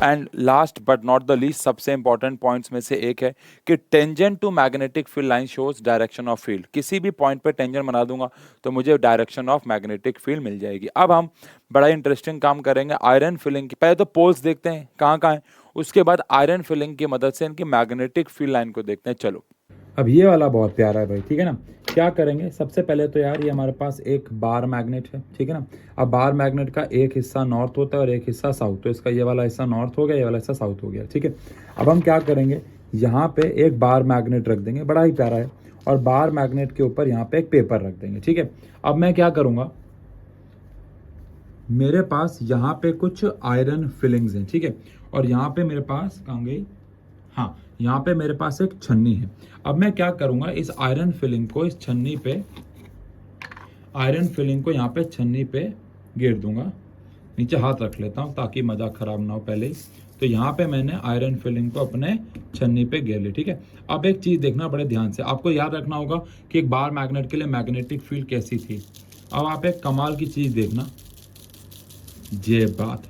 And last but not the least, सबसे इंपॉर्टेंट पॉइंट्स में से एक है कि tangent to magnetic field line shows direction of field. किसी भी पॉइंट पे टेंजेंट बना दूंगा तो मुझे डायरेक्शन ऑफ मैग्नेटिक फील्ड मिल जाएगी। अब हम बड़ा इंटरेस्टिंग काम करेंगे आयरन फिलिंग की। पहले तो पोल्स देखते हैं कहाँ कहाँ है, उसके बाद आयरन फिलिंग की मदद से इनकी मैग्नेटिक फील्ड लाइन को देखते हैं। चलो, अब ये वाला बहुत प्यारा है भाई, ठीक है ना। क्या करेंगे, सबसे पहले तो यार ये हमारे पास एक बार मैग्नेट है, ठीक है ना। अब बार मैग्नेट का एक हिस्सा नॉर्थ होता है और एक हिस्सा साउथ, तो इसका ये वाला हिस्सा नॉर्थ हो गया, ये वाला हिस्सा साउथ हो गया, ठीक है। अब हम क्या करेंगे, यहाँ पे एक बार मैग्नेट रख देंगे, बड़ा ही प्यारा है, और बार मैग्नेट के ऊपर यहाँ पे एक पेपर रख देंगे, ठीक है। अब मैं क्या करूँगा, मेरे पास यहाँ पे कुछ आयरन फिलिंग्स हैं, ठीक है, और यहाँ पे मेरे पास कहाँ गई, हाँ, यहाँ पे मेरे पास एक छन्नी है। अब मैं क्या करूंगा, इस आयरन फिलिंग को इस छन्नी पे, यहाँ पे छन्नी पे गिर दूंगा। नीचे हाथ रख लेता हूँ ताकि मजाक खराब ना हो पहले ही। तो यहाँ पे मैंने आयरन फिलिंग को अपने छन्नी पे गिर ली, ठीक है। अब एक चीज देखना बड़े ध्यान से, आपको याद रखना होगा कि एक बार मैग्नेट के लिए मैग्नेटिक फील्ड कैसी थी। अब आप एक कमाल की चीज देखना, ये बात।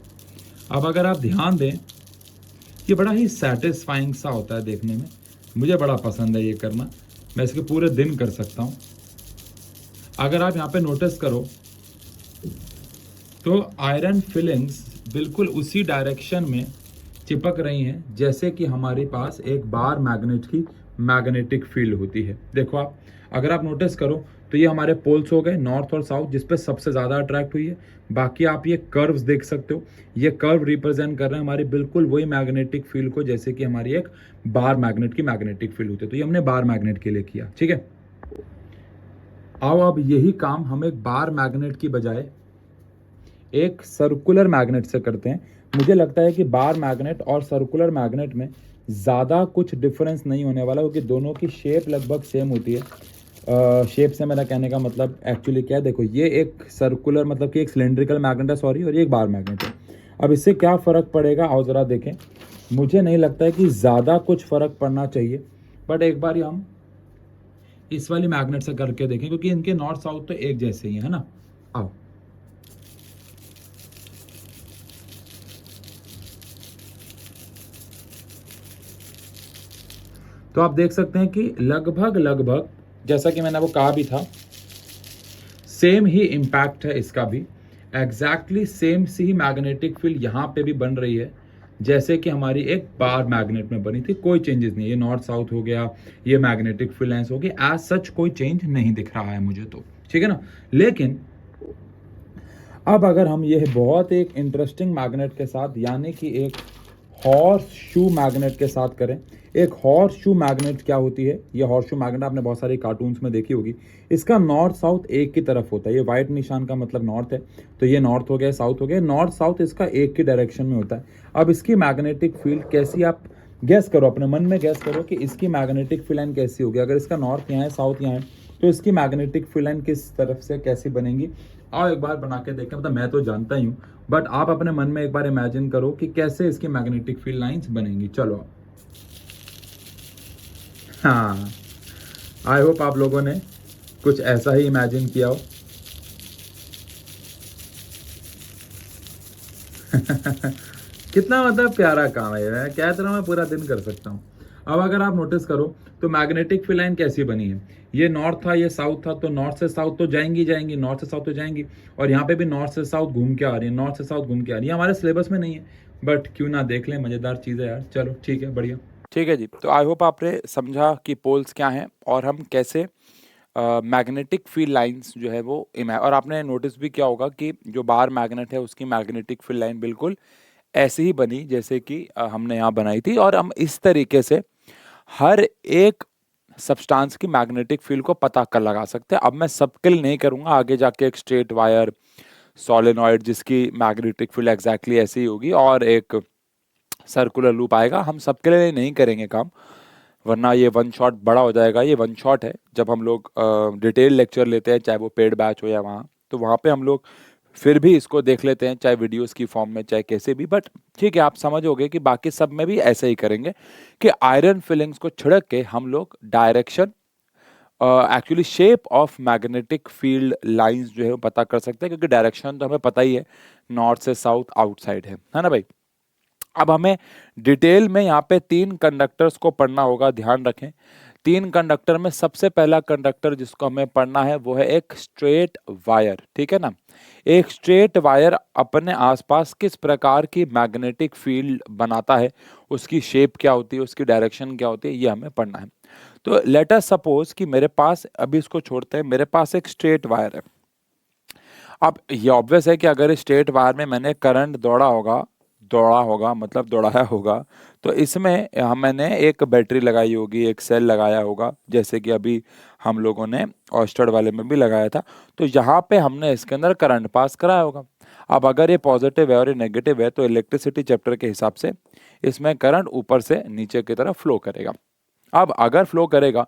अब अगर आप ध्यान दें, ये बड़ा ही सेटिस्फाइंग सा होता है देखने में, मुझे बड़ा पसंद है ये करना, मैं इसके पूरे दिन कर सकता हूँ। अगर आप यहाँ पे नोटिस करो तो आयरन फिलिंग्स बिल्कुल उसी डायरेक्शन में चिपक रही हैं जैसे कि हमारे पास एक बार मैग्नेट की मैग्नेटिक फील्ड होती है। देखो आप, अगर आप नोटिस करो तो ये हमारे पोल्स हो गए नॉर्थ और साउथ, जिस पे सबसे ज़्यादा अट्रैक्ट हुई है। बाकी आप ये कर्व्स देख सकते हो, ये कर्व रिप्रेजेंट कर रहे हैं हमारी बिल्कुल वही मैग्नेटिक फील्ड को जैसे कि हमारी एक बार मैग्नेट की मैग्नेटिक फील्ड होती है। तो ये हमने बार मैग्नेट के लिए किया, ठीक है। आओ अब यही काम हम एक बार मैग्नेट की बजाय एक सर्कुलर मैग्नेट से करते हैं। मुझे लगता है कि बार मैग्नेट और सर्कुलर मैग्नेट में ज़्यादा कुछ डिफरेंस नहीं होने वाला, क्योंकि दोनों की शेप लगभग सेम होती है। शेप से मेरा कहने का मतलब एक्चुअली क्या है, देखो ये एक सर्कुलर मतलब कि एक सिलेंड्रिकल मैग्नेट है, सॉरी, और ये एक बार मैग्नेट है। अब इससे क्या फ़र्क पड़ेगा, आओ ज़रा देखें। मुझे नहीं लगता है कि ज़्यादा कुछ फ़र्क पड़ना चाहिए, बट एक बार हम इस वाली मैग्नेट से करके देखें, क्योंकि इनके नॉर्थ साउथ तो एक जैसे ही है ना। आओ, तो आप देख सकते हैं कि लगभग जैसा कि मैंने वो कहा भी था, सेम ही इम्पैक्ट है इसका भी। एग्जैक्टली सेम सी ही मैग्नेटिक फील्ड यहाँ पे भी बन रही है जैसे कि हमारी एक बार मैग्नेट में बनी थी। कोई चेंजेस नहीं, ये नॉर्थ साउथ हो गया, ये मैग्नेटिक फील्ड लाइंस हो गई, एज सच कोई चेंज नहीं दिख रहा है मुझे तो, ठीक है ना। लेकिन अब अगर हम ये बहुत एक इंटरेस्टिंग मैग्नेट के साथ यानी कि एक हॉर्स शू मैग्नेट के साथ करें। एक हॉर्स शू मैग्नेट क्या होती है? ये हॉर्स शू मैग्नेट आपने बहुत सारे कार्टून्स में देखी होगी। इसका नॉर्थ साउथ एक की तरफ होता है। ये वाइट निशान का मतलब नॉर्थ है, तो ये नॉर्थ हो गया, साउथ हो गया। नॉर्थ साउथ इसका एक की डायरेक्शन में होता है। अब इसकी मैग्नेटिक फील्ड कैसी, आप गैस करो, अपने मन में गैस करो कि इसकी मैग्नेटिक फील्ड लाइन कैसी होगी। अगर इसका नॉर्थ यहाँ है, साउथ यहाँ है, तो इसकी मैग्नेटिक फील्ड लाइन किस तरफ से कैसी बनेगी? आओ एक बार बना के देखें। मतलब मैं तो जानता ही हूँ, बट आप अपने मन में एक बार इमेजिन करो कि कैसे इसकी मैग्नेटिक फील्ड लाइंस बनेंगी। चलो, हाँ, आई होप आप लोगों ने कुछ ऐसा ही इमेजिन किया हो। कितना मतलब प्यारा काम है ये, मैं कहता रहा हूँ, मैं पूरा दिन कर सकता हूँ। अब अगर आप नोटिस करो तो मैग्नेटिक फील्ड लाइन कैसी बनी है। ये नॉर्थ था, ये साउथ था, तो नॉर्थ से साउथ तो जाएंगी जाएंगी, नॉर्थ से साउथ तो जाएंगी। और यहाँ पे भी नॉर्थ से साउथ घूम के आ रही है, नॉर्थ से साउथ घूम के आ रही है। हमारे सिलेबस में नहीं है, बट क्यों ना देख लें, मज़ेदार चीज़ है यार। चलो ठीक है, बढ़िया। ठीक है जी, तो आई होप आपने समझा कि पोल्स क्या हैं और हम कैसे मैग्नेटिक फील्ड लाइंस जो है वो और आपने नोटिस भी किया होगा कि जो बाहर मैग्नेट है उसकी मैग्नेटिक फील्ड लाइन बिल्कुल ऐसे ही बनी जैसे कि हमने यहाँ बनाई थी। और हम इस तरीके से हर एक सब्सटेंस की मैग्नेटिक फील्ड को पता कर लगा सकते हैं। अब मैं सबके लिए नहीं करूँगा, आगे जाके एक स्ट्रेट वायर, सोलेनॉइड जिसकी मैग्नेटिक फील्ड एग्जैक्टली ऐसी ही होगी, और एक सर्कुलर लूप आएगा, हम सबके लिए नहीं करेंगे काम, वरना ये वन शॉट बड़ा हो जाएगा। ये वन शॉट है, जब हम लोग डिटेल लेक्चर लेते हैं, चाहे वो पेड बैच हो या वहाँ, तो वहाँ पे हम लोग फिर भी इसको देख लेते हैं, चाहे वीडियोस की फॉर्म में, चाहे कैसे भी। बट ठीक है, आप समझोगे कि बाकी सब में भी ऐसे ही करेंगे कि आयरन फिलिंग्स को छिड़क के हम लोग direction, actually shape of magnetic field lines जो है वो पता कर सकते हैं, क्योंकि डायरेक्शन तो हमें पता ही है, नॉर्थ से साउथ आउटसाइड है ना भाई। अब हमें डिटेल में यहाँ पे 3 कंडक्टर्स को पढ़ना होगा, ध्यान रखें। 3 कंडक्टर में सबसे पहला कंडक्टर जिसको हमें पढ़ना है वो है एक स्ट्रेट वायर, ठीक है ना। एक स्ट्रेट वायर अपने आसपास किस प्रकार की मैग्नेटिक फील्ड बनाता है, उसकी शेप क्या होती है, उसकी डायरेक्शन क्या होती है, ये हमें पढ़ना है। तो लेट अस सपोज कि मेरे पास, अभी इसको छोड़ते हैं, मेरे पास एक स्ट्रेट वायर है। अब ये ऑब्वियस है कि अगर इस स्ट्रेट वायर में मैंने करंट दौड़ा होगा मतलब दौड़ाया होगा, तो इसमें मैंने एक बैटरी लगाई होगी, एक सेल लगाया होगा, जैसे कि अभी हम लोगों ने ऑस्टर्ड वाले में भी लगाया था। तो यहाँ पे हमने इसके अंदर करंट पास कराया होगा। अब अगर ये पॉजिटिव है और ये नेगेटिव है, तो इलेक्ट्रिसिटी चैप्टर के हिसाब से इसमें करंट ऊपर से नीचे की तरफ फ्लो करेगा। अब अगर फ्लो करेगा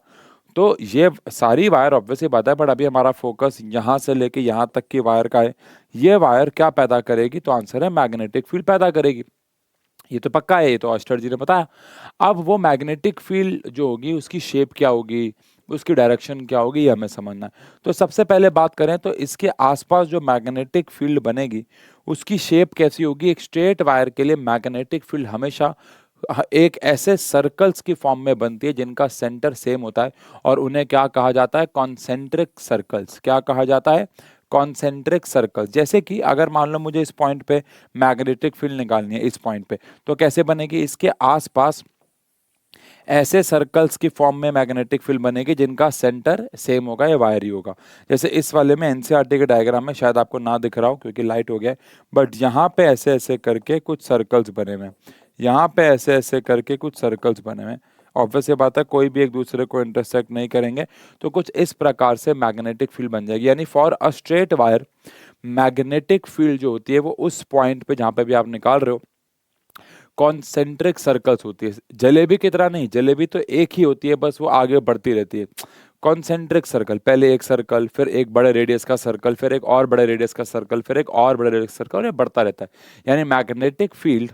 तो ये सारी वायर ऑब्वियसली बात है, बट अभी हमारा फोकस यहाँ से लेके यहाँ तक की वायर का है। ये वायर क्या पैदा करेगी? तो आंसर है मैग्नेटिक फील्ड पैदा करेगी। ये तो पक्का है, ये तो ऑस्टर जी ने बताया। अब वो मैग्नेटिक फील्ड जो होगी उसकी शेप क्या होगी, उसकी डायरेक्शन क्या होगी, ये हमें समझना है। तो सबसे पहले बात करें तो इसके आसपास जो मैग्नेटिक फील्ड बनेगी उसकी शेप कैसी होगी? एक स्ट्रेट वायर के लिए मैग्नेटिक फील्ड हमेशा एक ऐसे सर्कल्स की फॉर्म में बनती है जिनका सेंटर सेम होता है, और उन्हें क्या कहा जाता है? Concentric circles. क्या कहा जाता है? Concentric circles. जैसे कि अगर मान लो मुझे इस पॉइंट पे मैग्नेटिक फील्ड निकालनी है, इस पॉइंट पे, तो कैसे बनेगी? इसके आसपास ऐसे सर्कल्स की फॉर्म में मैग्नेटिक फील्ड बनेगी जिनका सेंटर सेम होगा या वायर ही होगा। जैसे इस वाले में एनसीईआरटी के डायग्राम में शायद आपको ना दिख रहा हो क्योंकि लाइट हो गया है, बट यहाँ पे ऐसे ऐसे करके कुछ सर्कल्स बने हुए हैं, यहाँ पे ऐसे ऐसे करके कुछ सर्कल्स बने हुए हैं। ऑब्वियस ये बात है, कोई भी एक दूसरे को इंटरसेक्ट नहीं करेंगे, तो कुछ इस प्रकार से मैग्नेटिक फील्ड बन जाएगी। यानी for a straight wire magnetic field जो होती है वो उस पॉइंट पे जहाँ पे भी आप निकाल रहे हो कॉन्सेंट्रिक सर्कल्स होती है। जलेबी की तरह नहीं, जलेबी तो एक ही होती है, बस वो आगे बढ़ती रहती है। कॉन्सेंट्रिक सर्कल, पहले एक सर्कल, फिर एक बड़े रेडियस का सर्कल, फिर एक और बड़े रेडियस का सर्कल, फिर एक और बड़े रेडियस सर्कल, और ये बढ़ता रहता है। यानी मैग्नेटिक फील्ड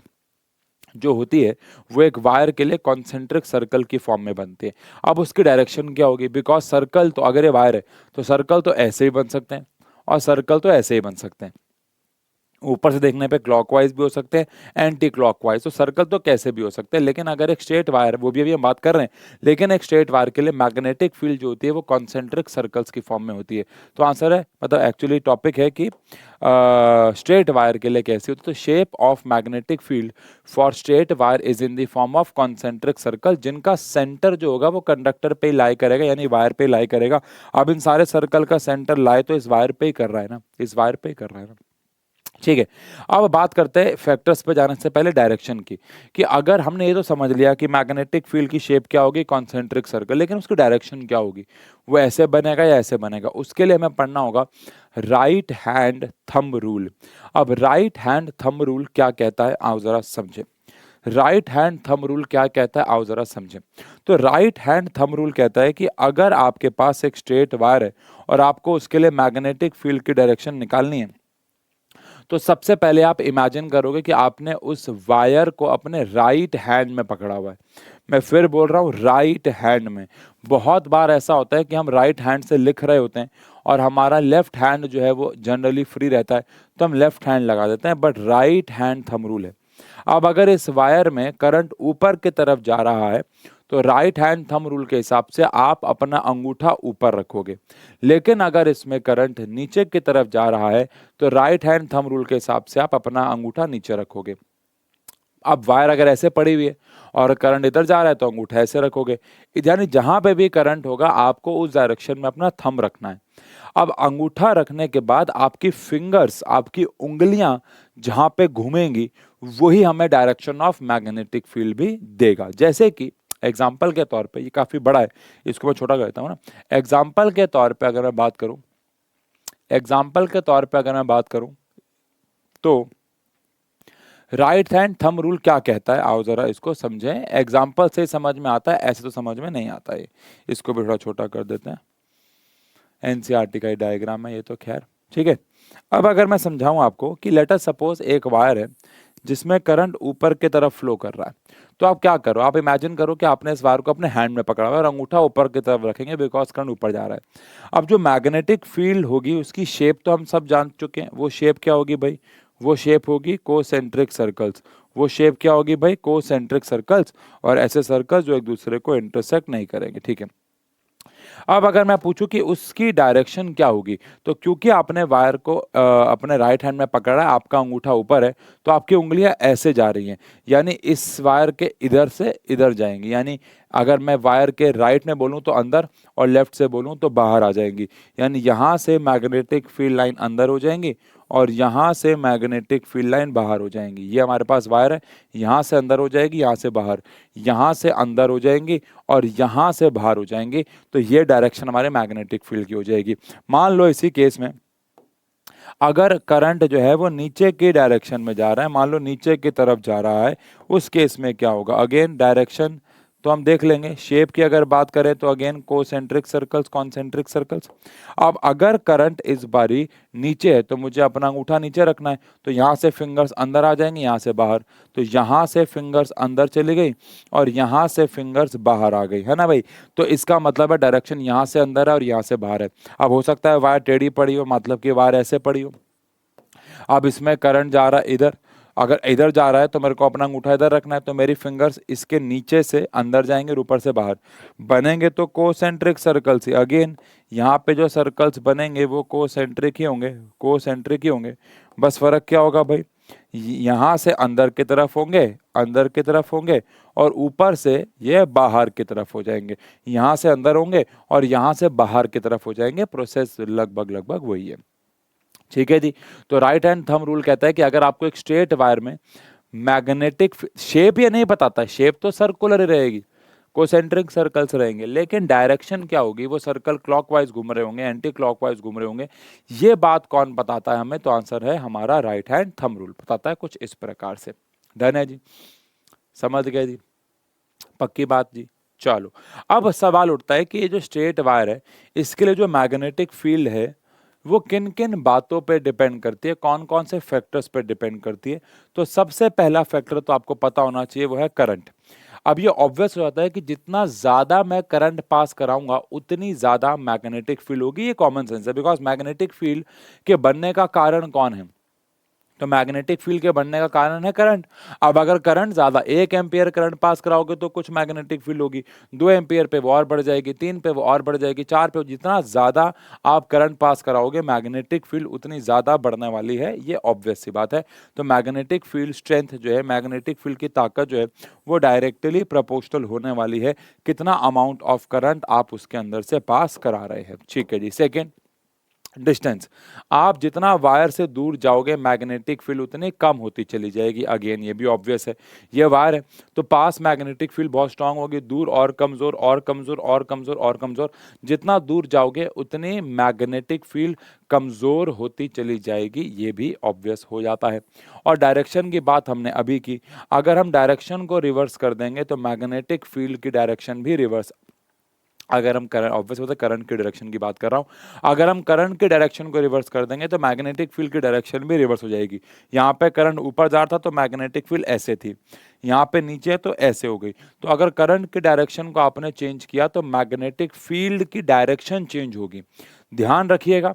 जो होती है वो एक वायर के लिए कॉन्सेंट्रिक सर्कल की फॉर्म में बनती है। अब उसकी डायरेक्शन क्या होगी? बिकॉज सर्कल तो, अगर ये वायर है तो सर्कल तो ऐसे ही बन सकते हैं और सर्कल तो ऐसे ही बन सकते हैं। ऊपर से देखने पे क्लॉकवाइज भी हो सकते हैं, एंटी क्लॉकवाइज, तो सर्कल तो कैसे भी हो सकते हैं। लेकिन अगर एक स्ट्रेट वायर, वो भी अभी हम बात कर रहे हैं, लेकिन एक स्ट्रेट वायर के लिए मैग्नेटिक फील्ड जो होती है वो कॉन्सेंट्रिक सर्कल्स की फॉर्म में होती है। तो आंसर है, मतलब एक्चुअली टॉपिक है कि स्ट्रेट वायर के लिए कैसी होती है। तो shape of magnetic field for straight wire is in the form of concentric circle, जिनका सेंटर जो होगा वो कंडक्टर पे ही लाई करेगा, यानी वायर पे लाई करेगा। अब इन सारे सर्कल का सेंटर लाई तो इस वायर पे ही कर रहा है ना, इस वायर पे ही कर रहा है ना। ठीक है। अब बात करते हैं फैक्टर्स पे जाने से पहले डायरेक्शन की, कि अगर हमने ये तो समझ लिया कि मैग्नेटिक फील्ड की शेप क्या होगी, कॉन्सेंट्रिक सर्कल, लेकिन उसकी डायरेक्शन क्या होगी, वो ऐसे बनेगा या ऐसे बनेगा, उसके लिए हमें पढ़ना होगा राइट हैंड थंब रूल। अब राइट हैंड थंब रूल क्या कहता है, आओ जरा समझे। राइट हैंड थंब रूल क्या कहता है, आओ जरा समझे। तो राइट हैंड थंब रूल कहता है कि अगर आपके पास एक स्ट्रेट वायर है और आपको उसके लिए मैग्नेटिक फील्ड की डायरेक्शन निकालनी है, तो सबसे पहले आप इमेजिन करोगे कि आपने उस वायर को अपने राइट हैंड में पकड़ा हुआ है। मैं फिर बोल रहा हूँ, राइट हैंड में। बहुत बार ऐसा होता है कि हम राइट हैंड से लिख रहे होते हैं और हमारा लेफ्ट हैंड जो है वो जनरली फ्री रहता है, तो हम लेफ्ट हैंड लगा देते हैं, but right hand thumb rule है। अब अगर इस वायर में करंट ऊपर की तरफ जा रहा है, तो राइट हैंड थंब रूल के हिसाब से आप अपना अंगूठा ऊपर रखोगे। लेकिन अगर इसमें करंट नीचे की तरफ जा रहा है, तो राइट हैंड थंब रूल के हिसाब से आप अपना अंगूठा नीचे रखोगे। अब वायर अगर ऐसे पड़ी हुई है और करंट इधर जा रहा है, तो अंगूठा ऐसे रखोगे। यानी जहां पे भी करंट होगा, आपको उस डायरेक्शन में अपना थंब रखना है। अब अंगूठा रखने के बाद आपकी फिंगर्स, आपकी उंगलियां जहां पे घूमेंगी, वही हमें डायरेक्शन ऑफ मैग्नेटिक फील्ड भी देगा। जैसे कि एग्जाम्पल के तौर पे, ये काफी बड़ा है, इसको मैं छोटा कर देता हूँ ना। एग्जाम्पल के तौर पे अगर मैं बात करूं, एग्जाम्पल के तौर पे अगर मैं बात करूं, तो राइट हैंड थंब रूल क्या कहता है, आओ जरा इसको समझें। एग्जाम्पल से समझ में आता है, ऐसे तो समझ में नहीं आता है। इसको भी थोड़ा छोटा कर देते हैं। एनसीईआरटी का डायग्राम है ये तो, खैर ठीक है। अब अगर मैं समझाऊं आपको कि लेट अस सपोज एक वायर है जिसमें करंट ऊपर की तरफ फ्लो कर रहा है, तो आप क्या करो, आप इमेजिन करो कि आपने इस वायर को अपने हैंड में पकड़ा हुआ है और अंगूठा ऊपर की तरफ रखेंगे, बिकॉज करंट ऊपर जा रहा है। अब जो मैग्नेटिक फील्ड होगी, उसकी शेप तो हम सब जान चुके हैं। वो शेप क्या होगी भाई, वो शेप होगी कोसेंट्रिक सर्कल्स। वो शेप क्या होगी भाई, कोसेंट्रिक सर्कल्स, और ऐसे सर्कल्स जो एक दूसरे को इंटरसेक्ट नहीं करेंगे, ठीक है। अब अगर मैं पूछूं कि उसकी डायरेक्शन क्या होगी, तो क्योंकि आपने वायर को अपने राइट हैंड में पकड़ा है, आपका अंगूठा ऊपर है, तो आपकी उंगलियां ऐसे जा रही हैं, यानी इस वायर के इधर से इधर जाएंगी। यानी अगर मैं वायर के राइट में बोलूं तो अंदर, और लेफ्ट से बोलूं तो बाहर आ जाएंगी। यानी यहां से मैग्नेटिक फील्ड लाइन अंदर हो जाएंगी और यहां से मैग्नेटिक फील्ड लाइन बाहर हो जाएंगी। ये हमारे पास वायर है, यहां से अंदर हो जाएगी, यहां से बाहर, यहां से अंदर हो जाएंगी और यहां से बाहर हो जाएंगी। तो ये डायरेक्शन हमारे मैग्नेटिक फील्ड की हो जाएगी। मान लो इसी केस में अगर करंट जो है वो नीचे की डायरेक्शन में जा रहा है, मान लो नीचे की तरफ जा रहा है, उस केस में क्या होगा। अगेन डायरेक्शन तो हम देख लेंगे। शेप की अगर बात करें तो again concentric circles, concentric circles. अब अगर करंट इस बारी नीचे है, तो मुझे अपना अंगूठा नीचे रखना है, तो यहाँ से फिंगर्स अंदर आ जाएंगे, यहाँ से बाहर। तो यहाँ से फिंगर्स अंदर चली गई और यहाँ से फिंगर्स बाहर आ गई, है ना भाई। तो इसका मतलब है डायरेक्शन यहाँ से अंदर है और यहाँ से बाहर है। अब हो सकता है वायर टेढ़ी पड़ी हो, मतलब कि वायर ऐसे पड़ी हो। अब इसमें करंट जा रहा है इधर, अगर इधर जा रहा है तो मेरे को अपना अंगूठा इधर रखना है, तो मेरी फिंगर्स इसके नीचे से अंदर जाएंगे और ऊपर से बाहर बनेंगे, तो कोसेंट्रिक सर्कल्स ही। अगेन यहाँ पे जो सर्कल्स बनेंगे वो कोसेंट्रिक ही होंगे, कोसेंट्रिक ही होंगे। बस फर्क क्या होगा भाई, यहाँ से अंदर की तरफ होंगे, अंदर की तरफ होंगे, और ऊपर से ये बाहर की तरफ हो जाएंगे। यहाँ से अंदर होंगे और यहाँ से बाहर की तरफ हो जाएंगे। प्रोसेस लगभग लगभग वही है, ठीक है जी। तो राइट हैंड थंब रूल कहता है कि अगर आपको एक स्ट्रेट वायर में मैग्नेटिक शेप, ये नहीं बताता है, शेप तो सर्कुलर ही रहेगी, कोसेंट्रिक सर्कल्स रहेंगे, लेकिन डायरेक्शन क्या होगी, वो सर्कल क्लॉकवाइज घूम रहे होंगे, एंटी क्लॉकवाइज घूम रहे होंगे। ये बात कौन बताता है हमें, तो आंसर है हमारा राइट हैंड थंब रूल बताता है कुछ इस प्रकार से। डन है जी, समझ गए जी, पक्की बात जी। चलो, अब सवाल उठता है कि ये जो स्ट्रेट वायर है, इसके लिए जो मैग्नेटिक फील्ड है वो किन किन बातों पे डिपेंड करती है, कौन कौन से फैक्टर्स पे डिपेंड करती है। तो सबसे पहला फैक्टर तो आपको पता होना चाहिए, वो है करंट। अब ये ऑब्वियस हो जाता है कि जितना ज्यादा मैं करंट पास कराऊंगा, उतनी ज्यादा मैग्नेटिक फील्ड होगी। ये कॉमन सेंस है, बिकॉज मैग्नेटिक फील्ड के बनने का कारण कौन है, तो मैग्नेटिक फील्ड के बनने का कारण है करंट। अब अगर करंट ज्यादा, 1 एम्पियर करंट पास कराओगे तो कुछ मैग्नेटिक फील्ड होगी, 2 एम्पियर पे वो और बढ़ जाएगी, 3 पे वो और बढ़ जाएगी, 4 पे। जितना ज्यादा आप करंट पास कराओगे, मैग्नेटिक फील्ड उतनी ज्यादा बढ़ने वाली है। ये ऑब्वियस सी बात है। तो मैग्नेटिक फील्ड स्ट्रेंथ जो है, मैग्नेटिक फील्ड की ताकत जो है, वो डायरेक्टली प्रोपोर्शनल होने वाली है कितना अमाउंट ऑफ करंट आप उसके अंदर से पास करा रहे हैं, ठीक है जी। सेकेंड, डिस्टेंस, आप जितना वायर से दूर जाओगे मैग्नेटिक फील्ड उतनी कम होती चली जाएगी। अगेन ये भी ऑब्वियस है, ये वायर है तो पास मैग्नेटिक फील्ड बहुत स्ट्रांग होगी, दूर और कमजोर और कमजोर और कमजोर और कमजोर, जितना दूर जाओगे उतनी मैग्नेटिक फील्ड कमजोर होती चली जाएगी, ये भी ऑब्वियस हो जाता है। और डायरेक्शन की बात हमने अभी की, अगर हम डायरेक्शन को रिवर्स कर देंगे तो मैग्नेटिक फील्ड की डायरेक्शन भी रिवर्स, अगर हम करंट, ऑब्वियस होता है करंट की डायरेक्शन की बात कर रहा हूं, अगर हम करंट की डायरेक्शन को रिवर्स कर देंगे तो मैग्नेटिक फील्ड की डायरेक्शन भी रिवर्स हो जाएगी। यहाँ पे करंट ऊपर जा रहा था तो मैग्नेटिक फील्ड ऐसे थी, यहाँ पे नीचे तो ऐसे हो गई। तो अगर करंट की डायरेक्शन को आपने चेंज किया तो मैग्नेटिक फील्ड की डायरेक्शन चेंज होगी। ध्यान रखिएगा,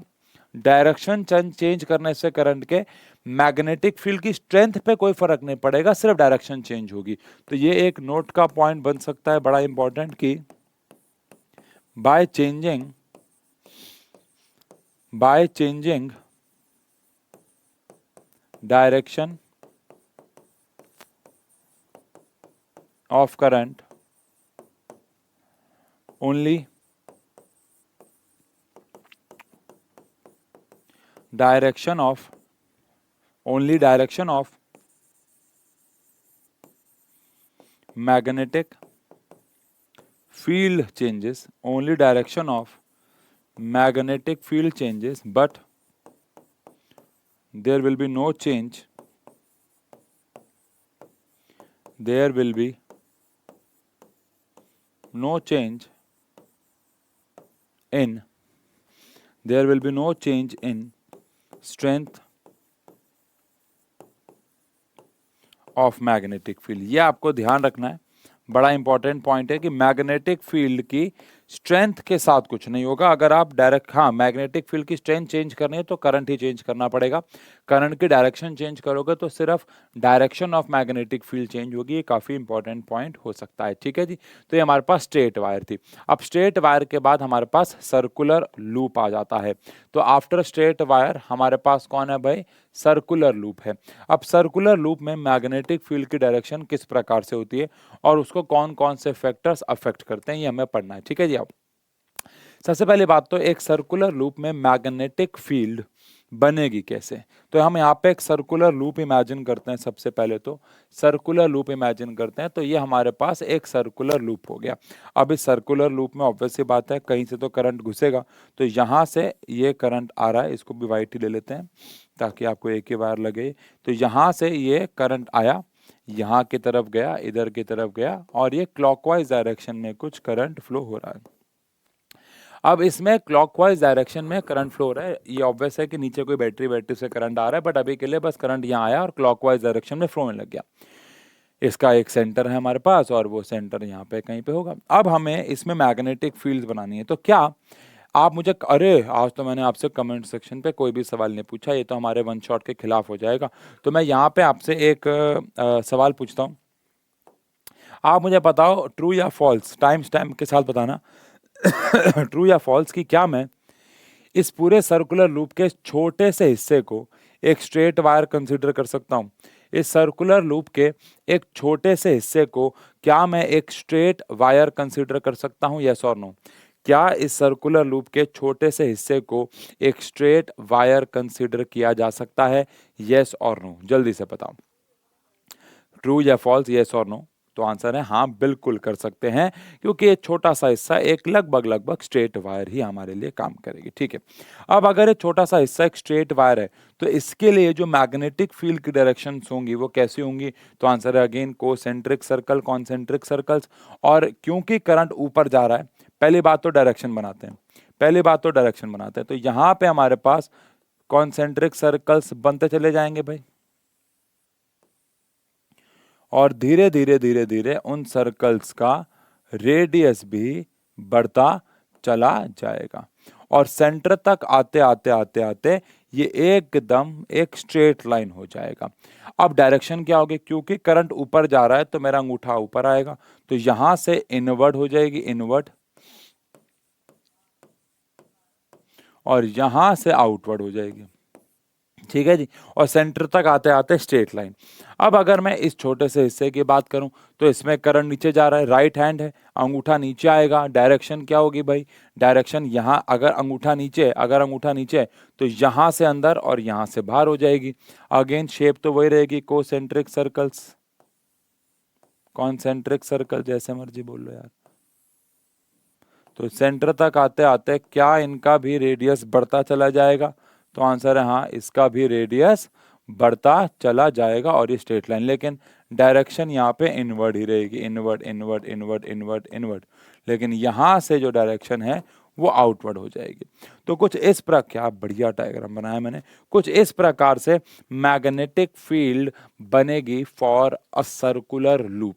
डायरेक्शन चेंज करने से करंट के मैग्नेटिक फील्ड की स्ट्रेंथ पे कोई फर्क नहीं पड़ेगा, सिर्फ डायरेक्शन चेंज होगी। तो ये एक नोट का पॉइंट बन सकता है बड़ा इंपॉर्टेंट कि by changing direction of current only direction of magnetic field changes, only direction of magnetic field changes, but there will be no change, there will be no change in, there will be no change in strength of magnetic field. ये आपको ध्यान रखना है, बड़ा important point है कि magnetic field की strength के साथ कुछ नहीं होगा। अगर आप डायरेक्ट, हाँ मैग्नेटिक फील्ड की स्ट्रेंथ चेंज करनी है तो करंट ही चेंज करना पड़ेगा, करंट की डायरेक्शन चेंज करोगे तो सिर्फ direction of magnetic field change होगी। ये काफी इंपॉर्टेंट पॉइंट हो सकता है, ठीक है जी। तो ये हमारे पास स्ट्रेट वायर थी। अब स्ट्रेट वायर के बाद हमारे पास सर्कुलर लूप आ जाता है। तो आफ्टर स्ट्रेट वायर हमारे पास कौन है भाई, सर्कुलर लूप है। अब सर्कुलर लूप में मैग्नेटिक फील्ड की डायरेक्शन किस प्रकार से होती है और उसको कौन कौन से फैक्टर्स अफेक्ट करते हैं ये हमें पढ़ना है, ठीक है जी। अब सबसे पहली बात तो एक सर्कुलर लूप में मैग्नेटिक फील्ड बनेगी कैसे, तो हम यहाँ पे एक सर्कुलर लूप इमेजिन करते हैं। सबसे पहले तो सर्कुलर लूप इमेजिन करते हैं, तो ये हमारे पास एक सर्कुलर लूप हो गया। अब इस सर्कुलर लूप में ऑब्वियस सी बात है कहीं से तो करंट घुसेगा, तो यहाँ से ये करंट आ रहा है, इसको भी वाइट ही ले लेते हैं ताकि आपको एक ही बार लगे। तो यहाँ से ये करंट आया, यहाँ की तरफ गया, इधर की तरफ गया और ये क्लॉकवाइज डायरेक्शन में कुछ करंट फ्लो हो रहा है। अब इसमें क्लॉकवाइज डायरेक्शन में करंट फ्लो हो रहा है, ये ऑब्वियस है कि नीचे कोई बैटरी से करंट आ रहा है, बट अभी के लिए बस करंट यहाँ आया और क्लॉकवाइज डायरेक्शन में फ्लो होने लग गया। इसका एक सेंटर है हमारे पास और वो सेंटर यहाँ पे कहीं पे होगा। अब हमें इसमें मैग्नेटिक फील्ड बनानी है, तो क्या आप मुझे, अरे आज तो मैंने आपसे कमेंट सेक्शन पे कोई भी सवाल नहीं पूछा, ये तो हमारे वन शॉट के खिलाफ हो जाएगा। तो मैं यहाँ पे आपसे एक सवाल पूछता हूँ, आप मुझे बताओ ट्रू या फॉल्स, टाइम स्टैम्प के साथ बताना ट्रू या फॉल्स की क्या मैं इस पूरे सर्कुलर लूप के छोटे से हिस्से को एक स्ट्रेट वायर कंसीडर कर सकता हूं। इस सर्कुलर लूप के एक छोटे से हिस्से को क्या मैं एक स्ट्रेट वायर कंसीडर कर सकता हूं, यस और नो। क्या इस सर्कुलर लूप के छोटे से हिस्से को एक स्ट्रेट वायर कंसीडर किया जा सकता है, यस और नो, जल्दी से बताओ ट्रू या फॉल्स, यस और नो। तो आंसर है हाँ, बिल्कुल कर सकते हैं, क्योंकि ये छोटा सा हिस्सा एक लगभग स्ट्रेट वायर ही हमारे लिए काम करेगी, ठीक है। अब अगर ये छोटा सा हिस्सा एक स्ट्रेट वायर है तो इसके लिए जो मैग्नेटिक फील्ड की डायरेक्शन होंगी वो कैसी होंगी, तो आंसर है again concentric circle, concentric circles. और क्योंकि करंट ऊपर जा रहा है, पहली बात तो डायरेक्शन बनाते हैं, तो यहाँ पे हमारे पास कॉन्सेंट्रिक सर्कल्स बनते चले जाएंगे भाई, और धीरे धीरे उन सर्कल्स का रेडियस भी बढ़ता चला जाएगा और सेंटर तक आते ये एकदम एक स्ट्रेट लाइन हो जाएगा। अब डायरेक्शन क्या होगी, क्योंकि करंट ऊपर जा रहा है तो मेरा अंगूठा ऊपर आएगा, तो यहां से इनवर्ड हो जाएगी, इनवर्ड, और यहां से आउटवर्ड हो जाएगी। ठीक है जी। और सेंटर तक आते आते स्ट्रेट लाइन। अब अगर मैं इस छोटे से हिस्से की बात करूं तो इसमें करंट नीचे जा रहा है, राइट हैंड है, अंगूठा नीचे आएगा, डायरेक्शन क्या होगी भाई, डायरेक्शन यहाँ, अगर अंगूठा नीचे है, तो यहाँ से अंदर और यहाँ से बाहर हो जाएगी। अगेन शेप तो वही रहेगी, कोसेंट्रिक सर्कल्स, कॉन्सेंट्रिक सर्कल, जैसे मर्जी बोल लो यार। तो सेंटर तक आते आते क्या इनका भी रेडियस बढ़ता चला जाएगा, तो आंसर है हाँ, इसका भी रेडियस बढ़ता चला जाएगा और ये स्ट्रेट लाइन, लेकिन डायरेक्शन यहाँ पे इनवर्ड ही रहेगी, inward inward inward inward inward, लेकिन यहाँ से जो डायरेक्शन है वो आउटवर्ड हो जाएगी। तो कुछ इस प्रकार, क्या बढ़िया डायग्राम बनाया मैंने, कुछ इस प्रकार से मैग्नेटिक फील्ड बनेगी फॉर अ सर्कुलर लूप,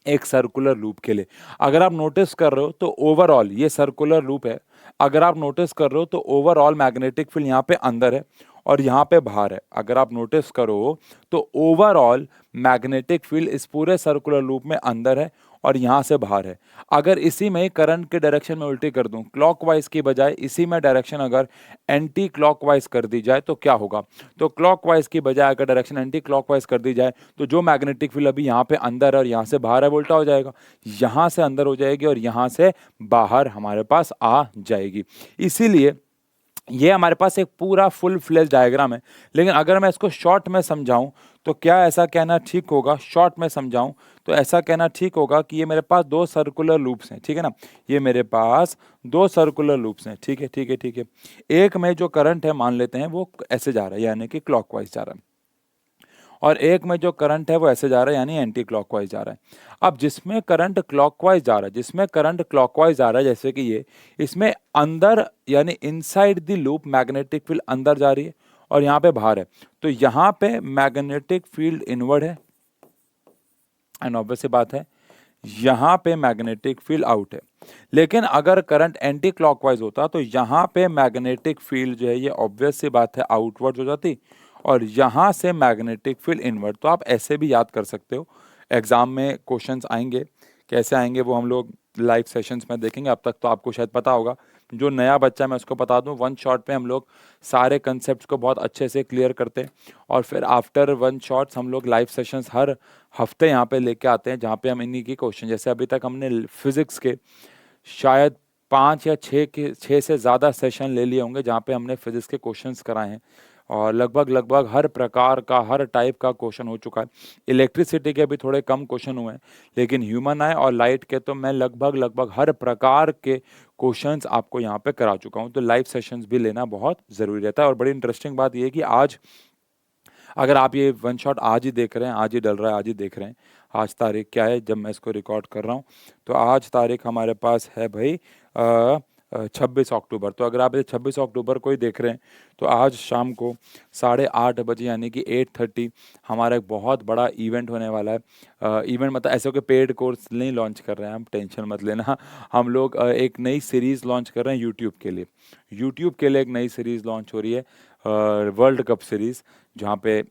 एक सर्कुलर लूप के लिए। अगर आप नोटिस कर रहे हो तो ओवरऑल ये सर्कुलर लूप है, अगर आप नोटिस कर रहे हो तो ओवरऑल मैग्नेटिक फील्ड यहाँ पे अंदर है और यहाँ पे बाहर है। अगर आप नोटिस करो तो ओवरऑल मैग्नेटिक फील्ड इस पूरे सर्कुलर लूप में अंदर है और यहाँ से बाहर है। अगर इसी में करंट के डायरेक्शन में उल्टी कर दूं, क्लॉकवाइज की बजाय इसी में डायरेक्शन अगर एंटी क्लॉकवाइज कर दी जाए तो क्या होगा, तो क्लॉकवाइज की बजाय अगर डायरेक्शन एंटी क्लॉकवाइज कर दी जाए तो जो मैग्नेटिक फील्ड अभी यहाँ पे अंदर है और यहाँ से बाहर है वो उल्टा हो जाएगा, यहाँ से अंदर हो जाएगी और यहाँ से बाहर हमारे पास आ जाएगी। इसीलिए ये हमारे पास एक पूरा फुल फ्लेज डायग्राम है। लेकिन अगर मैं इसको शॉर्ट में समझाऊं तो क्या ऐसा कहना ठीक होगा, शॉर्ट में समझाऊं तो ऐसा कहना ठीक होगा कि ये मेरे पास दो सर्कुलर लूप्स हैं, ठीक है ना, ये मेरे पास दो सर्कुलर लूप्स हैं, ठीक है ठीक है ठीक है। एक में जो करंट है मान लेते हैं वो ऐसे जा रहा है यानी कि क्लॉकवाइज जा रहा है, और एक में जो करंट है वो ऐसे जा रहा है यानी एंटी क्लॉकवाइज जा रहा है। अब जिसमें करंट क्लॉकवाइज जा रहा है, जिसमें करंट क्लॉकवाइज जा रहा है जैसे कि ये, इसमें अंदर यानी inside the loop magnetic field अंदर जा रही है और यहाँ पे बाहर है, तो यहाँ पे मैग्नेटिक फील्ड इनवर्ड है एंड ऑब्वियस सी बात है यहाँ पे मैग्नेटिक फील्ड आउट है। लेकिन अगर करंट एंटी क्लॉकवाइज होता तो यहाँ पे मैग्नेटिक फील्ड जो है ये ऑब्वियस सी बात है आउटवर्ड हो जाती और यहाँ से मैग्नेटिक फील्ड इनवर्ड। तो आप ऐसे भी याद कर सकते हो, एग्जाम में क्वेश्चंस आएंगे, कैसे आएंगे वो हम लोग लाइव सेशंस में देखेंगे। अब तक तो आपको शायद पता होगा, जो नया बच्चा मैं उसको बता दूं, वन शॉट पे हम लोग सारे कंसेप्ट को बहुत अच्छे से क्लियर करते हैं और फिर आफ्टर वन शॉट्स हम लोग लाइव सेशंस हर हफ्ते यहाँ पे लेके आते हैं, जहाँ पे हम इन्हीं की क्वेश्चन, जैसे अभी तक हमने फिजिक्स के शायद 5 या 6 से ज़्यादा सेशन ले लिए होंगे जहाँ पे हमने फिजिक्स के क्वेश्चंस कराए हैं और लगभग लगभग हर प्रकार का, हर टाइप का क्वेश्चन हो चुका है। इलेक्ट्रिसिटी के अभी थोड़े कम क्वेश्चन हुए हैं, लेकिन ह्यूमन आई और लाइट के तो मैं लगभग लगभग हर प्रकार के क्वेश्चंस आपको यहाँ पे करा चुका हूँ। तो लाइव सेशंस भी लेना बहुत ज़रूरी रहता है। और बड़ी इंटरेस्टिंग बात यह है कि आज अगर आप ये वन शॉट आज ही देख रहे हैं, आज ही डल रहा है, आज ही देख रहे हैं, आज तारीख क्या है जब मैं इसको रिकॉर्ड कर रहा हूँ, तो आज तारीख हमारे पास है भाई 26 अक्टूबर। तो अगर आप ये 26 अक्टूबर को ही देख रहे हैं तो आज शाम को 8:30 यानी कि 8:30 हमारा एक बहुत बड़ा इवेंट होने वाला है। इवेंट मतलब ऐसे हो कि पेड कोर्स नहीं लॉन्च कर रहे हैं हम, टेंशन मत लेना। हम लोग एक नई सीरीज़ लॉन्च कर रहे हैं यूट्यूब के लिए। यूट्यूब के लिए एक नई सीरीज़ लॉन्च हो रही है, वर्ल्ड कप सीरीज़, जहाँ पे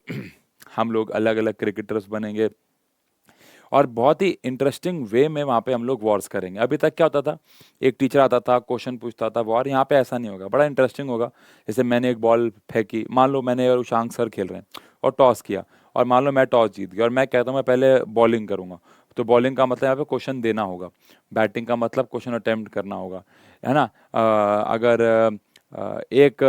हम लोग अलग अलग क्रिकेटर्स बनेंगे और बहुत ही इंटरेस्टिंग वे में वहाँ पे हम लोग वॉर्स करेंगे। अभी तक क्या होता था, एक टीचर आता था, क्वेश्चन पूछता था, वॉर। यहाँ पे ऐसा नहीं होगा, बड़ा इंटरेस्टिंग होगा। जैसे मैंने एक बॉल फेंकी, मान लो मैंने और उशांक सर खेल रहे हैं और टॉस किया, और मान लो मैं टॉस जीत गया और मैं कहता हूँ मैं पहले बॉलिंग करूँगा, तो बॉलिंग का मतलब यहाँ पे क्वेश्चन देना होगा, बैटिंग का मतलब क्वेश्चन अटेम्प्ट करना होगा, है ना। अगर एक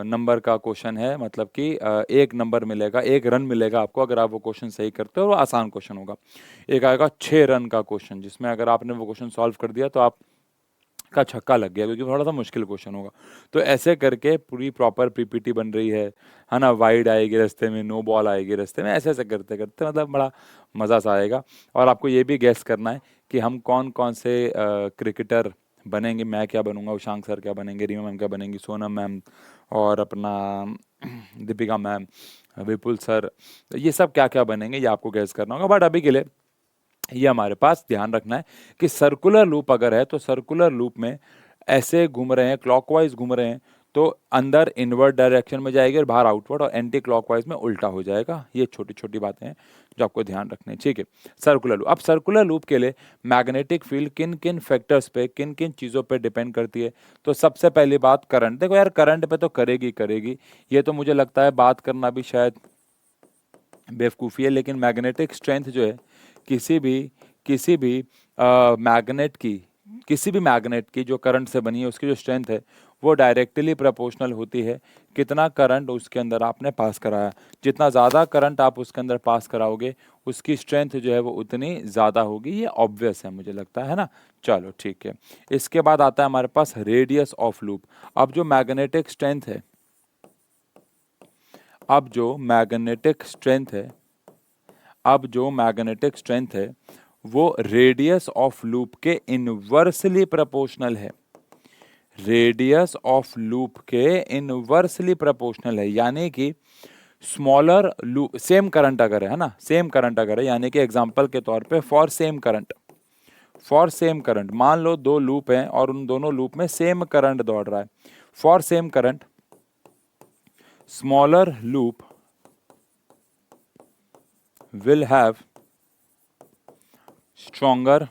नंबर का क्वेश्चन है, मतलब कि एक नंबर मिलेगा, एक रन मिलेगा आपको अगर आप वो क्वेश्चन सही करते हो, वो आसान क्वेश्चन होगा। एक आएगा 6 रन का क्वेश्चन, जिसमें अगर आपने वो क्वेश्चन सॉल्व कर दिया तो आप का छक्का लग गया, क्योंकि थोड़ा सा मुश्किल क्वेश्चन होगा। तो ऐसे करके पूरी प्रॉपर पीपीटी बन रही है ना। वाइड आएगी रास्ते में, नो बॉल आएगी रास्ते में, ऐसे ऐसे करते करते मतलब बड़ा मज़ा सा आएगा। और आपको ये भी गैस करना है कि हम कौन कौन से क्रिकेटर बनेंगे। मैं क्या बनूंगा, उशांक सर क्या बनेंगे, रीमा मैम क्या बनेंगी, सोनम मैम और अपना दीपिका मैम, विपुल सर, ये सब क्या क्या बनेंगे ये आपको गैस करना होगा। बट अभी के लिए ये हमारे पास ध्यान रखना है कि सर्कुलर लूप अगर है तो सर्कुलर लूप में ऐसे घूम रहे हैं, क्लॉकवाइज घूम रहे हैं, तो अंदर इनवर्ड डायरेक्शन में जाएगी और बाहर आउटवर्ड, और एंटी क्लॉकवाइज में उल्टा हो जाएगा। ये छोटी छोटी बातें हैं जो आपको ध्यान रखनी है, ठीक है। सर्कुलर लूप, अब सर्कुलर लूप के लिए मैग्नेटिक फील्ड किन किन फैक्टर्स पे, किन किन चीज़ों पे डिपेंड करती है। तो सबसे पहली बात करंट। देखो यार, करंट पे तो करेगी करेगी, ये तो मुझे लगता है बात करना भी शायद बेवकूफ़ी है, लेकिन मैग्नेटिक स्ट्रेंथ जो है किसी भी मैग्नेट की, किसी भी मैग्नेट की जो करंट से बनी है उसकी जो स्ट्रेंथ है वो डायरेक्टली प्रोपोर्शनल होती है कितना करंट उसके अंदर आपने पास कराया। जितना ज़्यादा करंट आप उसके अंदर पास कराओगे उसकी स्ट्रेंथ जो है वो उतनी ज़्यादा होगी। ये ऑब्वियस है मुझे लगता है ना। चलो ठीक है, इसके बाद आता है हमारे पास रेडियस ऑफ लूप। अब जो मैग्नेटिक स्ट्रेंथ है, अब जो मैग्नेटिक स्ट्रेंथ है वो रेडियस ऑफ लूप के इनवर्सली प्रोपोर्शनल है। रेडियस ऑफ लूप के इनवर्सली प्रोपोर्शनल है, यानी कि स्मॉलर लूप, सेम करंट अगर है ना, सेम करंट अगर है, यानी कि एग्जांपल के तौर पे फॉर सेम करंट मान लो दो लूप हैं और उन दोनों लूप में सेम करंट दौड़ रहा है। For same current smaller loop will have stronger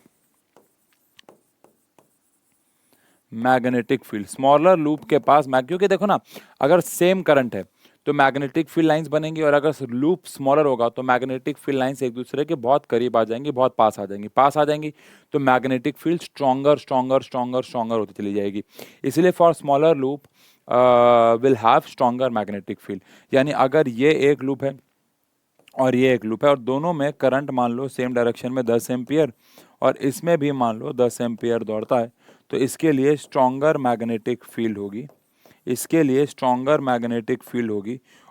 magnetic field. Smaller loop के पास क्योंकि देखो ना, अगर सेम करंट है तो मैग्नेटिक फील्ड लाइंस बनेंगी, और अगर लूप स्मॉलर होगा तो मैग्नेटिक फील्ड लाइंस एक दूसरे के बहुत करीब आ जाएंगी, बहुत पास आ जाएंगी तो मैग्नेटिक फील्ड स्ट्रॉन्गर होती चली जाएगी। इसलिए for smaller loop will have stronger magnetic field. यानी अगर ये एक लूप है और ये एक लूप है और दोनों में करंट मान लो सेम डायरेक्शन में 10 एम्पियर और इसमें भी मान लो 10 एम्पियर दौड़ता है, तो इसके लिए स्ट्रॉन्गर मैग्नेटिक फील्ड होगी,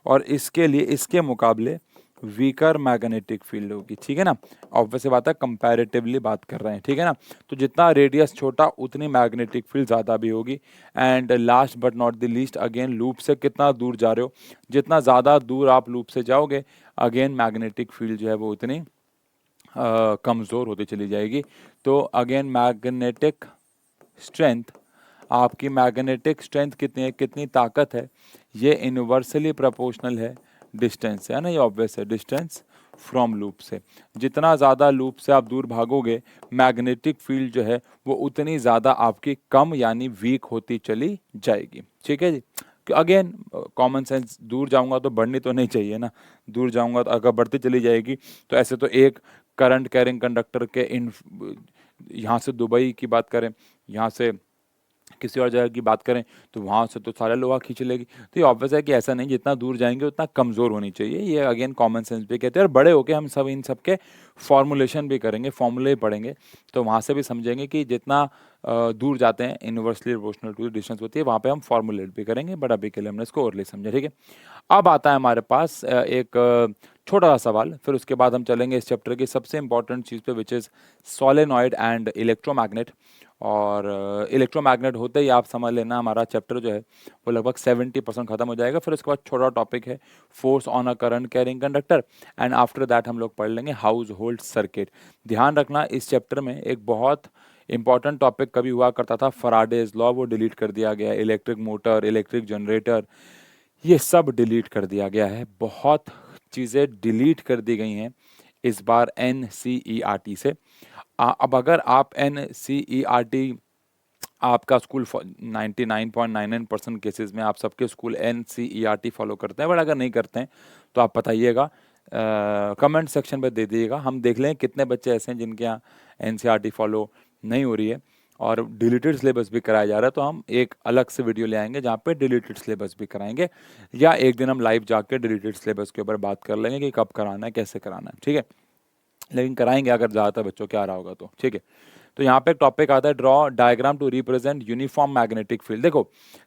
और इसके लिए इसके मुकाबले वीकर मैग्नेटिक फील्ड होगी। ठीक है ना, ऑब्वियस बात है, कंपैरेटिवली बात कर रहे हैं, ठीक है ना। तो जितना रेडियस छोटा उतनी मैग्नेटिक फील्ड ज़्यादा भी होगी। And last but not the least, again loop से कितना दूर जा रहे हो, जितना ज़्यादा दूर आप लूप से जाओगे अगेन मैग्नेटिक फील्ड जो है वो उतनी कमज़ोर होती चली जाएगी। तो अगेन मैग्नेटिक स्ट्रेंथ, आपकी मैग्नेटिक स्ट्रेंथ कितनी है, कितनी ताकत है, ये इनवर्सली प्रोपोर्शनल है डिस्टेंस से, है ना। ये ऑब्वियस है, डिस्टेंस फ्रॉम लूप से। जितना ज़्यादा लूप से आप दूर भागोगे मैग्नेटिक फील्ड जो है वो उतनी ज़्यादा आपकी कम यानी वीक होती चली जाएगी। ठीक है जी। अगेन कॉमन सेंस, दूर जाऊंगा तो बढ़नी तो नहीं चाहिए ना, दूर जाऊंगा तो अगर बढ़ती चली जाएगी तो ऐसे तो एक करंट कैरिंग कंडक्टर के यहाँ से दुबई की बात करें, यहाँ से किसी और जगह की बात करें तो वहाँ से तो सारा लोहा खींच लेगी। तो ये ऑब्वियस है कि ऐसा नहीं, जितना दूर जाएंगे उतना कमज़ोर होनी चाहिए। ये अगेन कॉमन सेंस भी कहते हैं, और बड़े होके हम सब इन सब के फॉर्मुलेशन भी करेंगे, फॉर्मूले पढ़ेंगे तो वहाँ से भी समझेंगे कि जितना दूर जाते हैं इनवर्सली प्रोपोर्शनल टू डिस्टेंस होती है, वहाँ पे हम फॉर्मुलेट भी करेंगे, बट अभी के लिए हमने इसको ओरली समझा। ठीक है, अब आता है हमारे पास एक छोटा सा सवाल, फिर उसके बाद हम चलेंगे इस चैप्टर की सबसे इंपॉर्टेंट चीज़ पे, which is solenoid and electromagnet. और इलेक्ट्रोमैग्नेट होते ही आप समझ लेना हमारा चैप्टर जो है वो लगभग 70% खत्म हो जाएगा। फिर उसके बाद छोटा टॉपिक है force on a current carrying conductor, and after that हम लोग पढ़ लेंगे हाउस होल्ड सर्किट। ध्यान रखना इस चैप्टर में एक बहुत इंपॉर्टेंट टॉपिक कभी हुआ करता था, फराडेज लॉ, वो डिलीट कर दिया गया। इलेक्ट्रिक मोटर, इलेक्ट्रिक जनरेटर, ये सब डिलीट कर दिया गया है। बहुत चीज़ें डिलीट कर दी गई हैं इस बार NCERT से। अब अगर आप NCERT, आपका स्कूल 99.99% केसेस में आप सबके स्कूल NCERT फॉलो करते हैं, बट अगर नहीं करते हैं तो आप बताइएगा, कमेंट सेक्शन पे दे दीजिएगा, हम देख लें कितने बच्चे ऐसे हैं जिनके यहाँ NCERT फॉलो नहीं हो रही है और डिलीटेड सिलेबस भी कराया जा रहा है। तो हम एक अलग से वीडियो ले आएंगे जहाँ पे डिलीटेड सिलेबस भी कराएंगे, या एक दिन हम लाइव जाके डिलीटेड सिलेबस के ऊपर बात कर लेंगे कि कब कराना है, कैसे कराना है। ठीक है, लेकिन कराएंगे अगर ज़्यादातर बच्चों के आ रहा होगा तो। ठीक है, तो यहाँ पे एक टॉपिक आता है, draw diagram to represent uniform magnetic field. देखो,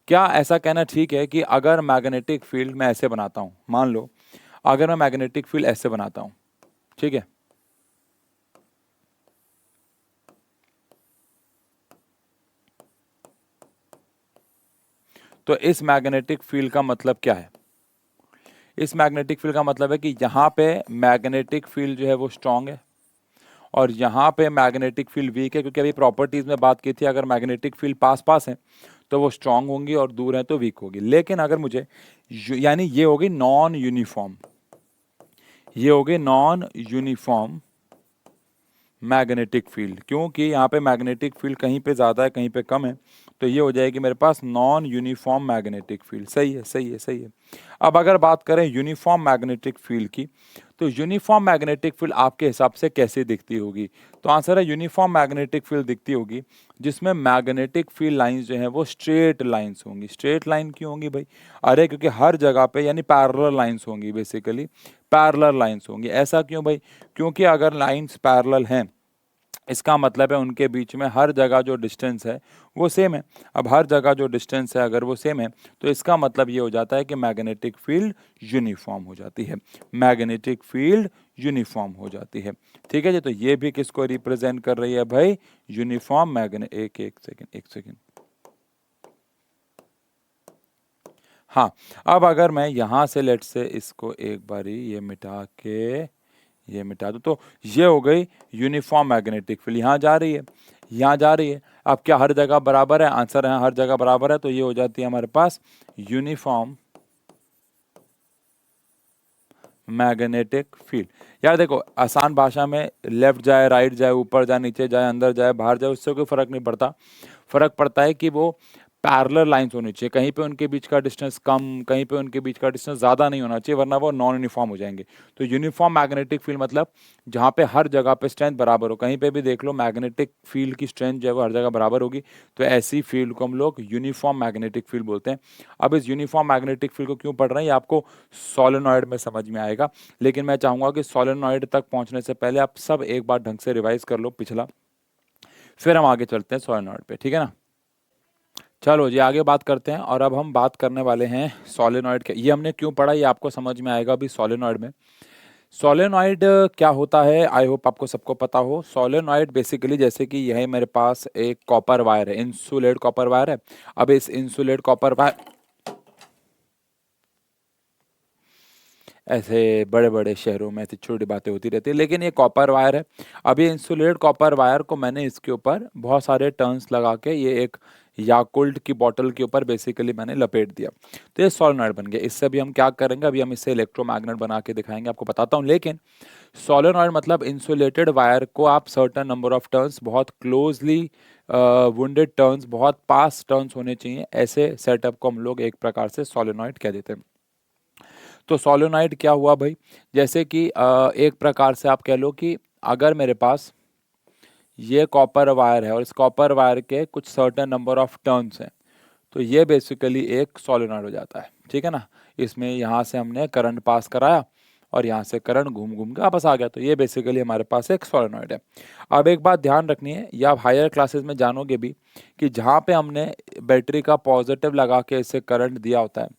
क्या ऐसा कहना ठीक है कि अगर मैग्नेटिक फील्ड मैं ऐसे बनाता हूँ, मान लो अगर मैं मैग्नेटिक फील्ड ऐसे बनाता हूँ, ठीक है, तो इस मैग्नेटिक फील्ड का मतलब क्या है? इस मैग्नेटिक फील्ड का मतलब है कि यहाँ पे मैग्नेटिक फील्ड जो है वो स्ट्रांग है और यहाँ पे मैग्नेटिक फील्ड वीक है, क्योंकि अभी प्रॉपर्टीज में बात की थी, अगर मैग्नेटिक फील्ड पास पास है तो तो वो स्ट्रांग होंगी और दूर है तो वीक होगी। लेकिन अगर मुझे यानी ये होगी नॉन यूनिफॉर्म, ये होगी नॉन यूनिफॉर्म मैग्नेटिक फील्ड, क्योंकि यहाँ पे मैग्नेटिक फील्ड कहीं पे ज़्यादा है कहीं पे कम है, तो ये हो जाएगी मेरे पास नॉन यूनिफॉर्म मैग्नेटिक फील्ड। सही है, सही है, सही है। अब अगर बात करें यूनिफॉर्म मैग्नेटिक फील्ड की, तो यूनिफॉर्म मैग्नेटिक फील्ड आपके हिसाब से कैसे दिखती होगी? तो आंसर है यूनिफॉर्म मैग्नेटिक फील्ड दिखती होगी जिसमें मैग्नेटिक फील्ड लाइंस जो है वो स्ट्रेट लाइंस होंगी। स्ट्रेट लाइन क्यों होंगी भाई? अरे क्योंकि हर जगह पे यानी पैरेलल लाइंस होंगी, बेसिकली पैरेलल लाइंस होंगी। ऐसा क्यों भाई? क्योंकि अगर लाइंस पैरेलल हैं, इसका मतलब है उनके बीच में हर जगह जो डिस्टेंस है वो सेम है। अब हर जगह जो डिस्टेंस है अगर वो सेम है, तो इसका मतलब ये हो जाता है कि मैग्नेटिक फील्ड यूनिफॉर्म हो जाती है, मैग्नेटिक फील्ड यूनिफॉर्म हो जाती है। ठीक है जी, तो ये भी किसको रिप्रेजेंट कर रही है भाई? यूनिफॉर्म मैग्ने एक सेकेंड। हाँ, अब अगर मैं यहाँ से लेट से इसको एक बारी ये मिटा के ये मिटा दूँ, तो ये हो गई यूनिफॉर्म मैग्नेटिक फील्ड। यहाँ जा रही है, यहाँ जा रही है। अब क्या हर जगह बराबर है? आंसर है हर जगह बराबर है, तो ये हो जाती है हमारे पास यूनिफॉर्म मैग्नेटिक फील्ड। यार देखो, आसान भाषा में लेफ्ट जाए, राइट जाए, ऊपर जाए, नीचे जाए, अंदर जाए, बाहर जाए, उससे कोई फर्क नहीं पड़ता। फर्क पड़ता है कि वो पैरेलल लाइंस होनी चाहिए, कहीं पे उनके बीच का डिस्टेंस कम, कहीं पे उनके बीच का डिस्टेंस ज़्यादा नहीं होना चाहिए, वरना वो नॉन यूनिफॉर्म हो जाएंगे। तो यूनिफॉर्म मैग्नेटिक फील्ड मतलब जहाँ पे हर जगह पे स्ट्रेंथ बराबर हो, कहीं पे भी देख लो मैग्नेटिक फील्ड की स्ट्रेंथ जो है वो हर जगह बराबर होगी, तो ऐसी फील्ड को हम लोग यूनिफॉर्म मैग्नेटिक फील्ड बोलते हैं। अब इस यूनिफॉर्म मैग्नेटिक फील्ड को क्यों पढ़ रहे हैं, ये आपको सोलेनॉइड में समझ में आएगा। लेकिन मैं चाहूँगा कि सोलेनॉइड तक पहुँचने से पहले आप सब एक बार ढंग से रिवाइज कर लो पिछला, फिर हम आगे चलते हैं सोलेनॉइड पे, ठीक है ना? चलो जी, आगे बात करते हैं। और अब हम बात करने वाले हैं सोलेनॉइड के। ये हमने क्यों पढ़ा ये आपको समझ में आएगा अभी सोलेनॉइड में। सोलेनॉइड क्या होता है, आई होप आपको सबको पता हो। सोलेनॉइड बेसिकली जैसे कि यह मेरे पास एक कॉपर वायर है, इंसुलेट कॉपर वायर है। अब इस इंसुलेट कॉपर वायर, ऐसे बड़े बड़े शहरों में ऐसी छोटी बातें होती रहती है, लेकिन ये कॉपर वायर है। अब ये इंसुलेट कॉपर वायर को मैंने इसके ऊपर बहुत सारे टर्न्स लगा के ये एक याकुल्ट की बोतल के ऊपर बेसिकली मैंने लपेट दिया, तो ये सोलेनॉइड बन गया। इससे भी हम क्या करेंगे, अभी हम इससे इलेक्ट्रोमैग्नेट बना के दिखाएंगे, आपको बताता हूँ। लेकिन सोलेनॉइड मतलब इंसुलेटेड वायर को आप सर्टेन नंबर ऑफ टर्न्स, बहुत क्लोजली वुंडेड टर्न्स, बहुत पास टर्न्स होने चाहिए, ऐसे सेटअप को हम लोग एक प्रकार से सोलेनॉइड कह देते हैं। तो सोलेनॉइड क्या हुआ भाई? जैसे कि एक प्रकार से आप कह लो कि अगर मेरे पास ये कॉपर वायर है और इस कॉपर वायर के कुछ सर्टेन नंबर ऑफ टर्न्स हैं, तो ये बेसिकली एक सोलेनॉइड हो जाता है, ठीक है ना? इसमें यहाँ से हमने करंट पास कराया और यहाँ से करंट घूम घूम के वापस आ गया, तो ये बेसिकली हमारे पास एक सोलेनॉइड है। अब एक बात ध्यान रखनी है, या आप हायर क्लासेस में जानोगे भी, कि जहाँ पे हमने बैटरी का पॉजिटिव लगा के इसे करंट दिया होता है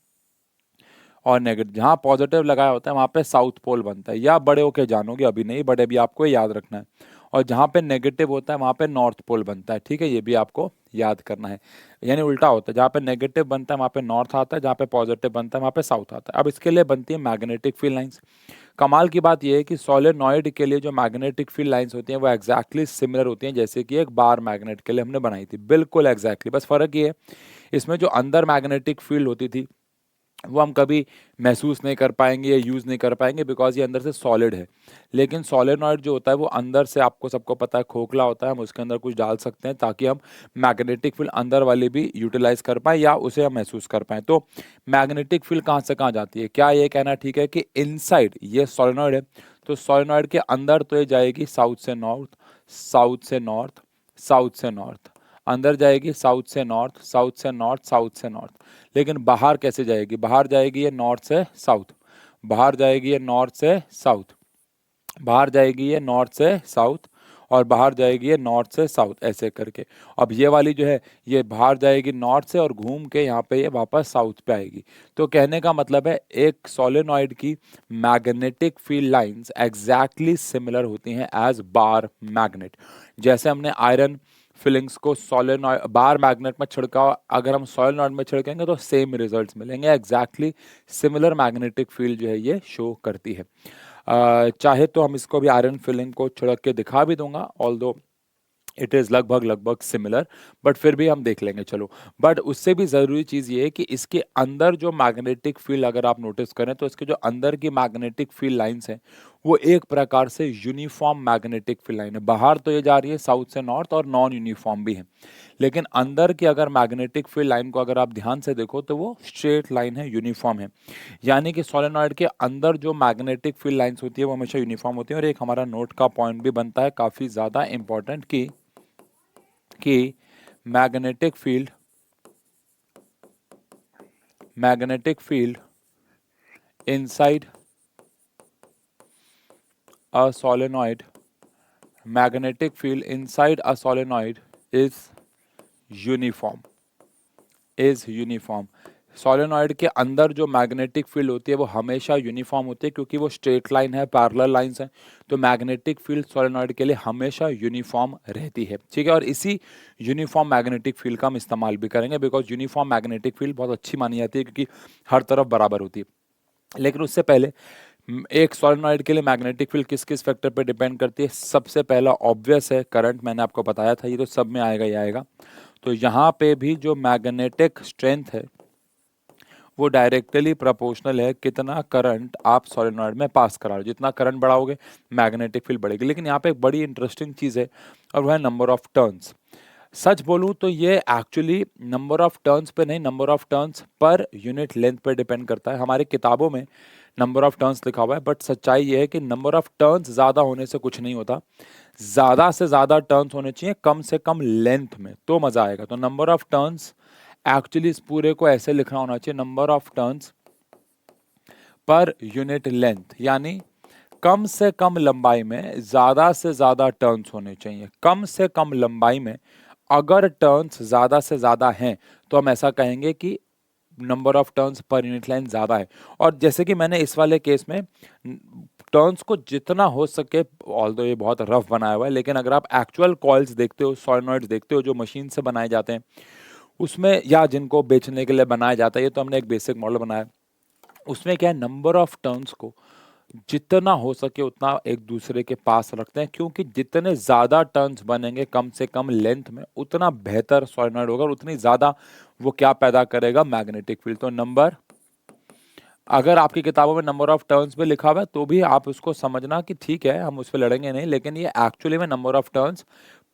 और नेगेटिव, जहाँ पॉजिटिव लगाया होता है वहाँ पे साउथ पोल बनता है, या बड़े होके जानोगे, अभी नहीं, बड़े भी आपको याद रखना है। और जहाँ पे नेगेटिव होता है वहाँ पे नॉर्थ पोल बनता है, ठीक है? ये भी आपको याद करना है। यानी उल्टा होता है, जहाँ पे नेगेटिव बनता है वहाँ पे नॉर्थ आता है, जहाँ पे पॉजिटिव बनता है वहाँ पे साउथ आता है। अब इसके लिए बनती है मैग्नेटिक फील्ड लाइंस। कमाल की बात यह है कि सोलेनॉइड के लिए जो मैग्नेटिक फील्ड लाइंस होती हैं वो एग्जैक्टली सिमिलर होती हैं जैसे कि एक बार मैग्नेट के लिए हमने बनाई थी, बिल्कुल एग्जैक्टली। बस फर्क ये है, इसमें जो अंदर मैग्नेटिक फील्ड होती थी वो हम कभी महसूस नहीं कर पाएंगे या यूज़ नहीं कर पाएंगे, बिकॉज ये अंदर से सॉलिड है। लेकिन सोलेनॉइड जो होता है वो अंदर से, आपको सबको पता है, खोखला होता है, हम उसके अंदर कुछ डाल सकते हैं ताकि हम मैग्नेटिक फील्ड अंदर वाली भी यूटिलाइज कर पाएँ या उसे हम महसूस कर पाएँ। तो मैग्नेटिक फील्ड कहाँ से कहाँ जाती है, क्या ये कहना ठीक है कि इनसाइड ये सोलेनॉइड है, तो सोलेनॉइड के अंदर तो ये जाएगी साउथ से नॉर्थ, साउथ से नॉर्थ, साउथ से नॉर्थ, अंदर जाएगी साउथ से नॉर्थ, साउथ से नॉर्थ, साउथ से नॉर्थ। लेकिन बाहर कैसे जाएगी? बाहर जाएगी ये नॉर्थ से साउथ, बाहर जाएगी ये नॉर्थ से साउथ, बाहर जाएगी ये नॉर्थ से साउथ, और बाहर जाएगी ये नॉर्थ से साउथ, ऐसे करके। अब ये वाली जो है ये बाहर जाएगी नॉर्थ से और घूम के यहाँ पे ये वापस साउथ पे आएगी। तो कहने का मतलब है एक सोलेनॉइड की magnetic field lines exactly similar होती हैं एज बार मैग्नेट। जैसे हमने आयरन फिलिंग्स को सोलेनॉइड बार मैग्नेट में छिड़का, अगर हम सोलेनॉइड में छिड़केंगे तो सेम रिजल्ट्स मिलेंगे, एग्जैक्टली सिमिलर मैग्नेटिक फील्ड जो है ये शो करती है। चाहे तो हम इसको भी आयरन फिलिंग को छिड़क के दिखा भी दूंगा, ऑल्दो इट इज़ लगभग लगभग सिमिलर, बट फिर भी हम देख लेंगे चलो। बट उससे भी ज़रूरी चीज़ ये है कि इसके अंदर जो मैग्नेटिक फील्ड अगर आप नोटिस करें तो इसके जो अंदर की मैग्नेटिक फील्ड लाइंस हैं वो एक प्रकार से यूनिफॉर्म मैग्नेटिक फील्ड लाइन है। बाहर तो ये जा रही है साउथ से नॉर्थ और नॉन यूनिफॉर्म भी है, लेकिन अंदर की अगर मैग्नेटिक फील्ड लाइन को अगर आप ध्यान से देखो तो वो स्ट्रेट लाइन है, यूनिफॉर्म है। यानी कि सोलेनॉइड के अंदर जो मैग्नेटिक फील्ड लाइंस होती है वो हमेशा यूनिफॉर्म होती है। और एक हमारा नोट का पॉइंट भी बनता है काफ़ी ज़्यादा इंपॉर्टेंट कि magnetic field inside a solenoid magnetic field inside a solenoid is uniform. Solenoid के अंदर जो मैग्नेटिक फील्ड होती है वो हमेशा यूनिफॉर्म होती है, क्योंकि वो स्ट्रेट लाइन है, पैरेलल लाइंस हैं, तो मैग्नेटिक फील्ड सोलेनॉइड के लिए हमेशा यूनिफॉर्म रहती है। ठीक है, और इसी यूनिफॉर्म मैग्नेटिक फील्ड का हम इस्तेमाल भी करेंगे, बिकॉज यूनिफॉर्म मैग्नेटिक फील्ड बहुत अच्छी मानी जाती है क्योंकि हर तरफ बराबर होती है। लेकिन उससे पहले एक सोलेनॉइड के लिए मैग्नेटिक फील्ड किस किस फैक्टर पे डिपेंड करती है? सबसे पहला ऑब्वियस है करंट, मैंने आपको बताया था, ये तो सब में आएगा ही आएगा। तो यहाँ पे भी जो मैग्नेटिक स्ट्रेंथ है वो डायरेक्टली प्रोपोर्शनल है कितना करंट आप सोलेनॉइड में पास करा रहे हो। जितना करंट बढ़ाओगे मैग्नेटिक फील्ड बढ़ेगी। लेकिन यहाँ पे एक बड़ी इंटरेस्टिंग चीज़ है और वो है नंबर ऑफ टर्न्स। सच बोलूँ तो ये एक्चुअली नंबर ऑफ टर्न्स पे नहीं, number of turns per unit length पे डिपेंड करता है। हमारी किताबों में नंबर ऑफ टर्न्स लिखा हुआ है, बट सच्चाई ये है कि नंबर ऑफ टर्न्स ज़्यादा होने से कुछ नहीं होता। ज़्यादा से ज़्यादा टर्न्स होने चाहिए कम से कम लेंथ में, तो मज़ा आएगा। तो नंबर ऑफ टर्न्स एक्चुअली इस पूरे को ऐसे लिखना होना चाहिए, number of turns per unit length, यानी कम से कम लंबाई में ज़्यादा से ज़्यादा टर्न्स होने चाहिए। कम से कम लंबाई में अगर टर्न्स ज़्यादा से ज़्यादा हैं तो हम ऐसा कहेंगे कि number of turns per unit length ज़्यादा है। और जैसे कि मैंने इस वाले केस में टर्न्स को जितना हो सके, ऑल्दो ये बहुत रफ बनाया हुआ है, लेकिन अगर आप एक्चुअल कॉइल्स देखते हो, सोलेनॉइड्स देखते हो जो मशीन से बनाए जाते हैं, उसमें या जिनको बेचने के लिए बनाया जाता है, ये तो हमने एक बेसिक मॉडल बनाया, उसमें क्या है, नंबर ऑफ टर्न्स को जितना हो सके उतना एक दूसरे के पास रखते हैं, क्योंकि जितने ज़्यादा टर्न्स बनेंगे कम से कम लेंथ में उतना बेहतर सोलेनॉइड होगा और उतनी ज़्यादा वो क्या पैदा करेगा, मैग्नेटिक फील्ड। तो नंबर, अगर आपकी किताबों में नंबर ऑफ टर्न्स पे लिखा हुआ है तो भी आप उसको समझना कि ठीक है हम उस पर लड़ेंगे नहीं, लेकिन ये एक्चुअली में number of turns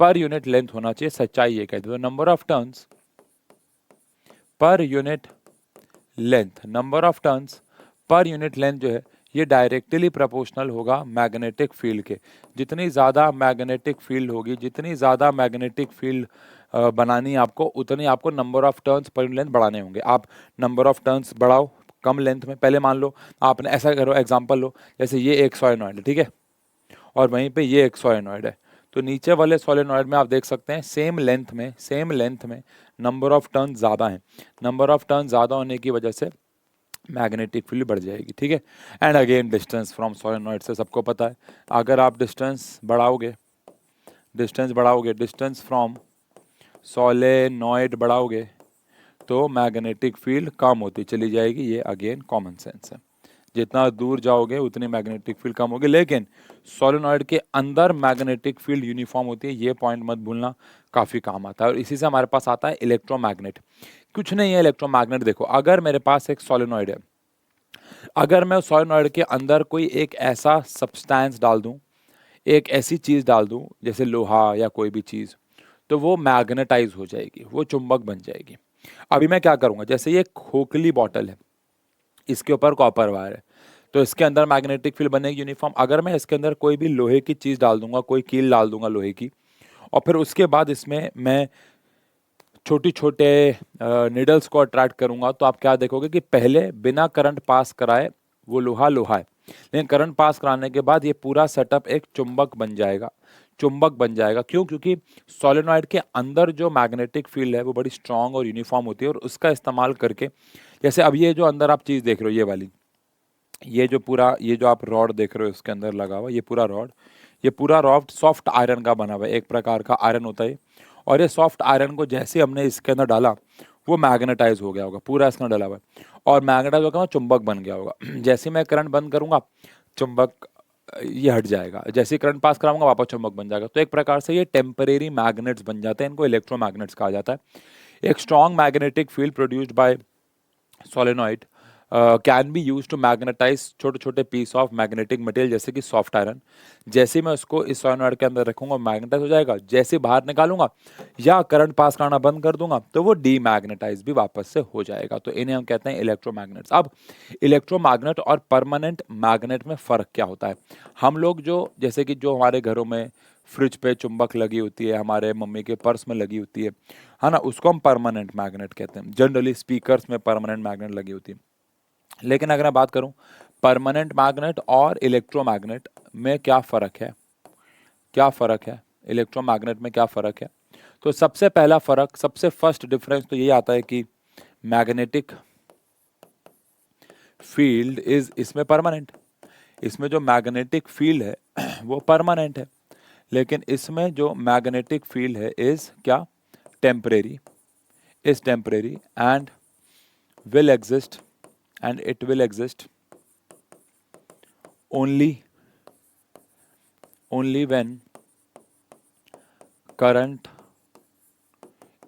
per unit length होना चाहिए। सच्चाई ये कहती है। तो number of turns per unit length, number of turns per unit length जो है ये डायरेक्टली प्रोपोर्शनल होगा मैग्नेटिक फील्ड के। जितनी ज़्यादा मैग्नेटिक फील्ड होगी, जितनी ज़्यादा मैग्नेटिक फील्ड बनानी आपको, उतनी आपको number of turns per unit length बढ़ाने होंगे। आप नंबर ऑफ टर्न्स बढ़ाओ कम लेंथ में। पहले मान लो आपने ऐसा करो, एग्जांपल लो, जैसे ये एक सोलेनॉइड है, ठीक है, और वहीं पे ये एक सोलेनॉइड है। तो नीचे वाले सोलेनॉइड में आप देख सकते हैं सेम लेंथ में नंबर ऑफ टर्न ज़्यादा है। नंबर ऑफ टर्न ज़्यादा होने की वजह से मैग्नेटिक फील्ड बढ़ जाएगी। ठीक है, and again distance from solenoid से सबको पता है, अगर आप डिस्टेंस डिस्टेंस फ्रॉम सोलेनॉइड बढ़ाओगे तो मैग्नेटिक फील्ड कम होती चली जाएगी। ये अगेन कॉमन सेंस है, जितना दूर जाओगे उतनी मैग्नेटिक फील्ड कम होगी। लेकिन सोलेनॉइड के अंदर मैग्नेटिक फील्ड यूनिफॉर्म होती है, ये पॉइंट मत भूलना, काफ़ी काम आता है। और इसी से हमारे पास आता है इलेक्ट्रोमैग्नेट। कुछ नहीं है इलेक्ट्रोमैग्नेट, देखो अगर मेरे पास एक सोलेनॉइड है, अगर मैं सोलेनॉइड के अंदर कोई एक ऐसा सब्सटेंस डाल दूं, एक ऐसी चीज़ डाल दूं जैसे लोहा या कोई भी चीज़, तो वो मैग्नेटाइज हो जाएगी, वो चुंबक बन जाएगी। अभी मैं क्या करूंगा, जैसे ये खोखली बॉटल है, इसके ऊपर कॉपर वायर है, तो इसके अंदर मैग्नेटिक फील्ड बनेगी यूनिफॉर्म। अगर मैं इसके अंदर कोई भी लोहे की चीज़ डाल दूंगा, कोई कील डाल दूंगा लोहे की, और फिर उसके बाद इसमें मैं छोटी छोटे निडल्स को अट्रैक्ट करूंगा, तो आप क्या देखोगे कि पहले बिना करंट पास कराए वो लोहा लोहा है, लेकिन करंट पास कराने के बाद ये पूरा सेटअप एक चुंबक बन जाएगा। क्यों? क्योंकि सोलेनॉइड के अंदर जो मैग्नेटिक फील्ड है वो बड़ी स्ट्रांग और यूनिफॉर्म होती है, और उसका इस्तेमाल करके, जैसे अब ये जो अंदर आप चीज़ देख रहे हो, ये वाली, ये जो आप रॉड देख रहे हो इसके अंदर लगा हुआ, ये पूरा रॉड सॉफ्ट आयरन का बना हुआ है, एक प्रकार का आयरन होता है। और ये सॉफ्ट आयरन को जैसे हमने इसके अंदर डाला, वो मैग्नेटाइज हो गया होगा, पूरा इसके अंदर डला हुआ है, और मैग्नेटाइज होकर चुंबक बन गया होगा। जैसे मैं करंट बंद करूंगा, चुंबक ये हट जाएगा, जैसे करंट पास कराऊंगा वापस चुंबक बन जाएगा। तो एक प्रकार से ये टेम्परेरी मैग्नेट्स बन जाते हैं, इनको इलेक्ट्रोमैग्नेट्स कहा जाता है। एक strong magnetic field produced by solenoid can be use to magnetise छोटे छोटे पीस ऑफ मैग्नेटिक मटेरियल जैसे कि सॉफ्ट आयरन। जैसे ही मैं उसको इस सोलेनॉइड के अंदर रखूंगा मैग्नेटाइज हो जाएगा, जैसे बाहर निकालूंगा या करंट पास कराना बंद कर दूंगा तो वो डीमैग्नेटाइज भी वापस से हो जाएगा। तो इन्हें हम कहते हैं इलेक्ट्रोमैग्नेट्स। अब इलेक्ट्रोमैग्नेट और परमानेंट मैग्नेट में फ़र्क क्या होता है? हम लोग जो जैसे कि जो हमारे घरों में फ्रिज पे चुंबक लगी होती है, हमारे मम्मी के पर्स में लगी होती है ना, उसको हम परमानेंट मैग्नेट कहते हैं। जनरली स्पीकर्स में परमानेंट मैग्नेट लगी होती है। लेकिन अगर मैं बात करूं परमानेंट मैग्नेट और इलेक्ट्रोमैग्नेट में क्या फ़र्क है, क्या फ़र्क है इलेक्ट्रोमैग्नेट में क्या फ़र्क है? तो सबसे पहला फ़र्क, सबसे फर्स्ट डिफरेंस तो ये आता है कि मैग्नेटिक फील्ड इज इसमें परमानेंट, इसमें जो मैग्नेटिक फील्ड है वो परमानेंट है। लेकिन इसमें जो मैग्नेटिक फील्ड है इज क्या? Temporary, is temporary and will exist and it will exist only when current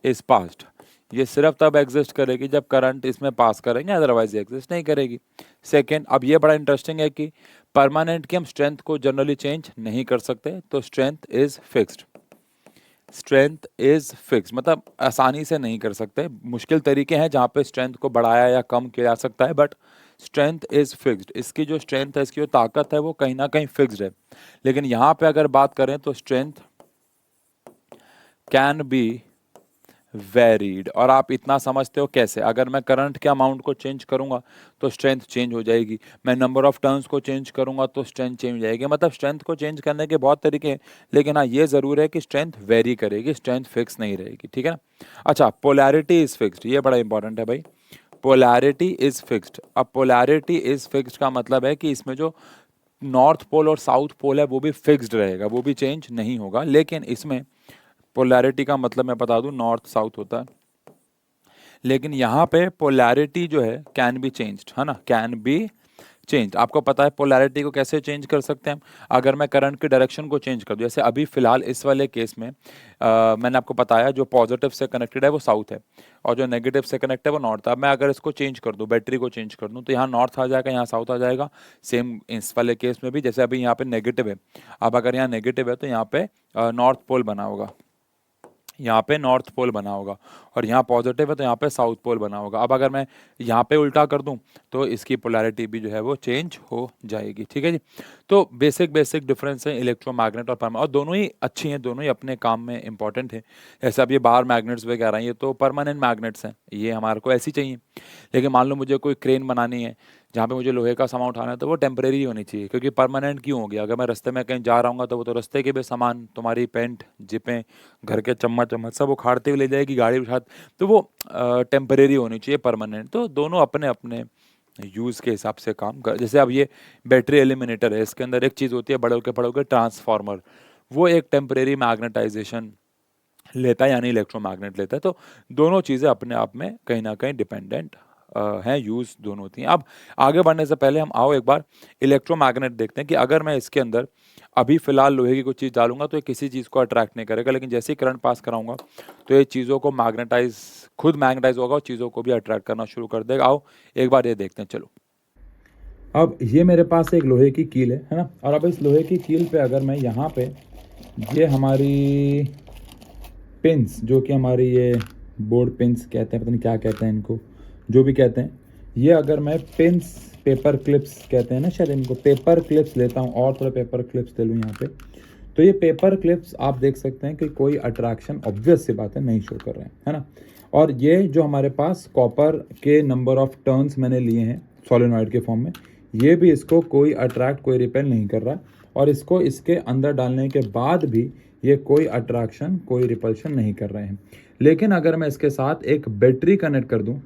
is passed। ये सिर्फ तब एग्जिस्ट करेगी जब करंट इसमें पास करेंगे, अदरवाइज एग्जिस्ट नहीं करेगी। सेकेंड, अब ये बड़ा इंटरेस्टिंग है कि परमानेंट की हम स्ट्रेंथ को जनरली चेंज नहीं कर सकते, तो strength is fixed. Strength is fix मतलब आसानी से नहीं कर सकते, मुश्किल तरीके हैं जहाँ पे स्ट्रेंथ को बढ़ाया या कम किया जा सकता है, बट स्ट्रेंथ इज फिक्स्ड। इसकी जो स्ट्रेंथ है, इसकी जो ताकत है वो कहीं ना कहीं फिक्स्ड है। लेकिन यहाँ पे अगर बात करें तो स्ट्रेंथ कैन बी वेरीड। और आप इतना समझते हो कैसे? अगर मैं करंट के अमाउंट को चेंज करूंगा तो स्ट्रेंथ चेंज हो जाएगी, मैं नंबर ऑफ टर्न्स को चेंज करूंगा तो स्ट्रेंथ चेंज हो जाएगी। मतलब स्ट्रेंथ को चेंज करने के बहुत तरीके हैं, लेकिन हाँ ये जरूर है कि स्ट्रेंथ वेरी करेगी, स्ट्रेंथ फिक्स नहीं रहेगी, ठीक है ना। अच्छा, पोलैरिटी इज फिक्स्ड, ये बड़ा इंपॉर्टेंट है भाई। Polarity is fixed. अब पोलैरिटी इज फिक्स्ड का मतलब है कि इसमें जो नॉर्थ पोल और साउथ पोल है वो भी फिक्स्ड रहेगा, वो भी चेंज नहीं होगा। लेकिन इसमें पोलैरिटी का मतलब मैं बता दूं नॉर्थ साउथ होता है, लेकिन यहाँ पे पोलैरिटी जो है कैन बी चेंज्ड, है ना, कैन बी चेंज। आपको पता है पोलैरिटी को कैसे चेंज कर सकते हैं? अगर मैं करंट की डायरेक्शन को चेंज कर दूं, जैसे अभी फिलहाल इस वाले केस में मैंने आपको बताया जो पॉजिटिव से कनेक्टेड है वो साउथ है और जो नेगेटिव से कनेक्ट है वो नॉर्थ है। अब मैं अगर इसको चेंज कर दूं, बैटरी को चेंज कर दूं, तो यहाँ नॉर्थ आ जाएगा, यहाँ साउथ आ जाएगा। सेम इस वाले केस में भी, जैसे अभी यहाँ पे नेगेटिव है, अब अगर यहाँ नेगेटिव है तो यहाँ पे नॉर्थ पोल बना होगा, यहाँ पे नॉर्थ पोल बना होगा, और यहाँ पॉजिटिव है तो यहाँ पे साउथ पोल बना होगा। अब अगर मैं यहाँ पे उल्टा कर दूं तो इसकी पोलैरिटी भी जो है वो चेंज हो जाएगी, ठीक है जी। तो बेसिक डिफरेंस है इलेक्ट्रोमैग्नेट और परमानेंट, और दोनों ही अच्छी हैं, दोनों ही अपने काम में इंपॉर्टेंट है। जैसे अब ये बाहर मैग्नेट्स वगैरह हैं, ये तो परमानेंट मैग्नेट्स हैं, ये हमारे को ऐसी चाहिए। लेकिन मान लो मुझे कोई क्रेन बनानी है जहाँ पे मुझे लोहे का सामान उठाना है, तो वो टेम्परेरी होनी चाहिए, क्योंकि परमानेंट क्यों हो गया? अगर मैं रास्ते में कहीं जा रहा हूँ तो वो तो रास्ते के भी सामान, तुम्हारी पेंट, जिपें, घर के चम्मच सब उखाड़ते हुए ले जाएगी गाड़ी के साथ, तो वो टेम्परेरी होनी चाहिए, परमानेंट। तो दोनों अपने अपने यूज़ के हिसाब से काम कर। जैसे अब ये बैटरी एलिमिनेटर है, इसके अंदर एक चीज़ होती है बड़े के ट्रांसफार्मर, वो एक टेम्परेरी मैग्नेटाइजेशन लेता है, यानी इलेक्ट्रोमैग्नेट लेता है। तो दोनों चीज़ें अपने आप में कहीं ना कहीं डिपेंडेंट हैं, यूज़ दोनों होती हैं। अब आगे बढ़ने से पहले हम आओ एक बार इलेक्ट्रोमैग्नेट देखते हैं कि अगर मैं इसके अंदर अभी फिलहाल लोहे की कुछ चीज़ डालूंगा तो ये किसी चीज़ को अट्रैक्ट नहीं करेगा, लेकिन जैसे ही करंट पास कराऊंगा तो ये चीज़ों को मैग्नेटाइज, खुद मैग्नेटाइज होगा और चीज़ों को भी अट्रैक्ट करना शुरू कर देगा। आओ एक बार ये देखते हैं, चलो। अब ये मेरे पास एक लोहे की कील है ना, और अब इस लोहे की कील पे अगर मैं यहाँ पे ये हमारी पिंस, जो कि हमारी ये बोर्ड पिंस कहते हैं, पता नहीं क्या कहते हैं इनको, जो भी कहते हैं, ये अगर मैं पिंस, पेपर क्लिप्स कहते हैं ना शायद इनको, पेपर क्लिप्स लेता हूँ और थोड़ा पेपर क्लिप्स ले लूँ यहाँ पे, तो ये पेपर क्लिप्स आप देख सकते हैं कि कोई अट्रैक्शन, ऑब्वियस सी बात है, नहीं शो कर रहे हैं, है ना। और ये जो हमारे पास कॉपर के नंबर ऑफ टर्न्स मैंने लिए हैं सोलेनॉइड के फॉर्म में, ये भी इसको कोई अट्रैक्ट, कोई रिपेल नहीं कर रहा, और इसको इसके अंदर डालने के बाद भी ये कोई अट्रैक्शन, कोई रिपल्शन नहीं कर रहे हैं। लेकिन अगर मैं इसके साथ एक बैटरी कनेक्ट कर दूं,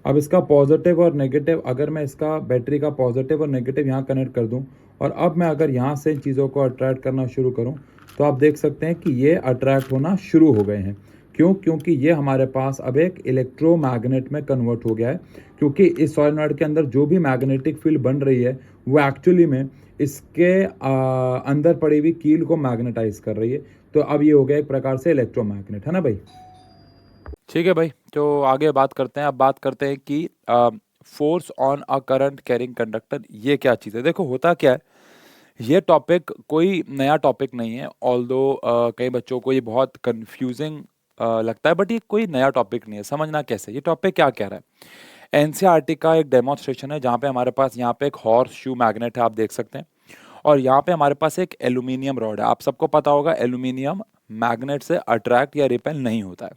अब इसका पॉजिटिव और नेगेटिव, अगर मैं इसका बैटरी का पॉजिटिव और नेगेटिव यहाँ कनेक्ट कर दूं, और अब मैं अगर यहाँ से चीज़ों को अट्रैक्ट करना शुरू करूं, तो आप देख सकते हैं कि ये अट्रैक्ट होना शुरू हो गए हैं। क्यों? क्योंकि ये हमारे पास अब एक इलेक्ट्रोमैग्नेट में कन्वर्ट हो गया है, क्योंकि इस सॉलिनॉइड के अंदर जो भी मैग्नेटिक फील्ड बन रही है वो एक्चुअली में इसके अंदर पड़ी हुई कील को मैग्नेटाइज कर रही है। तो अब ये हो गया एक प्रकार से इलेक्ट्रोमैग्नेट, है ना भाई? ठीक है भाई, तो आगे बात करते हैं। अब बात करते हैं कि force on a current carrying conductor ये क्या चीज़ है। देखो होता क्या है, ये टॉपिक कोई नया टॉपिक नहीं है, ऑल्दो कई बच्चों को ये बहुत कंफ्यूजिंग लगता है, बट ये कोई नया टॉपिक नहीं है। समझना कैसे, ये टॉपिक क्या कह रहा है। एनसीईआरटी का एक डेमोन्स्ट्रेशन है जहाँ पे हमारे पास यहाँ पे एक हॉर्स शू मैग्नेट है, आप देख सकते हैं, और यहाँ पे हमारे पास एक एल्यूमिनियम रॉड है। आप सबको पता होगा एल्यूमिनियम मैग्नेट से अट्रैक्ट या रिपेल नहीं होता है।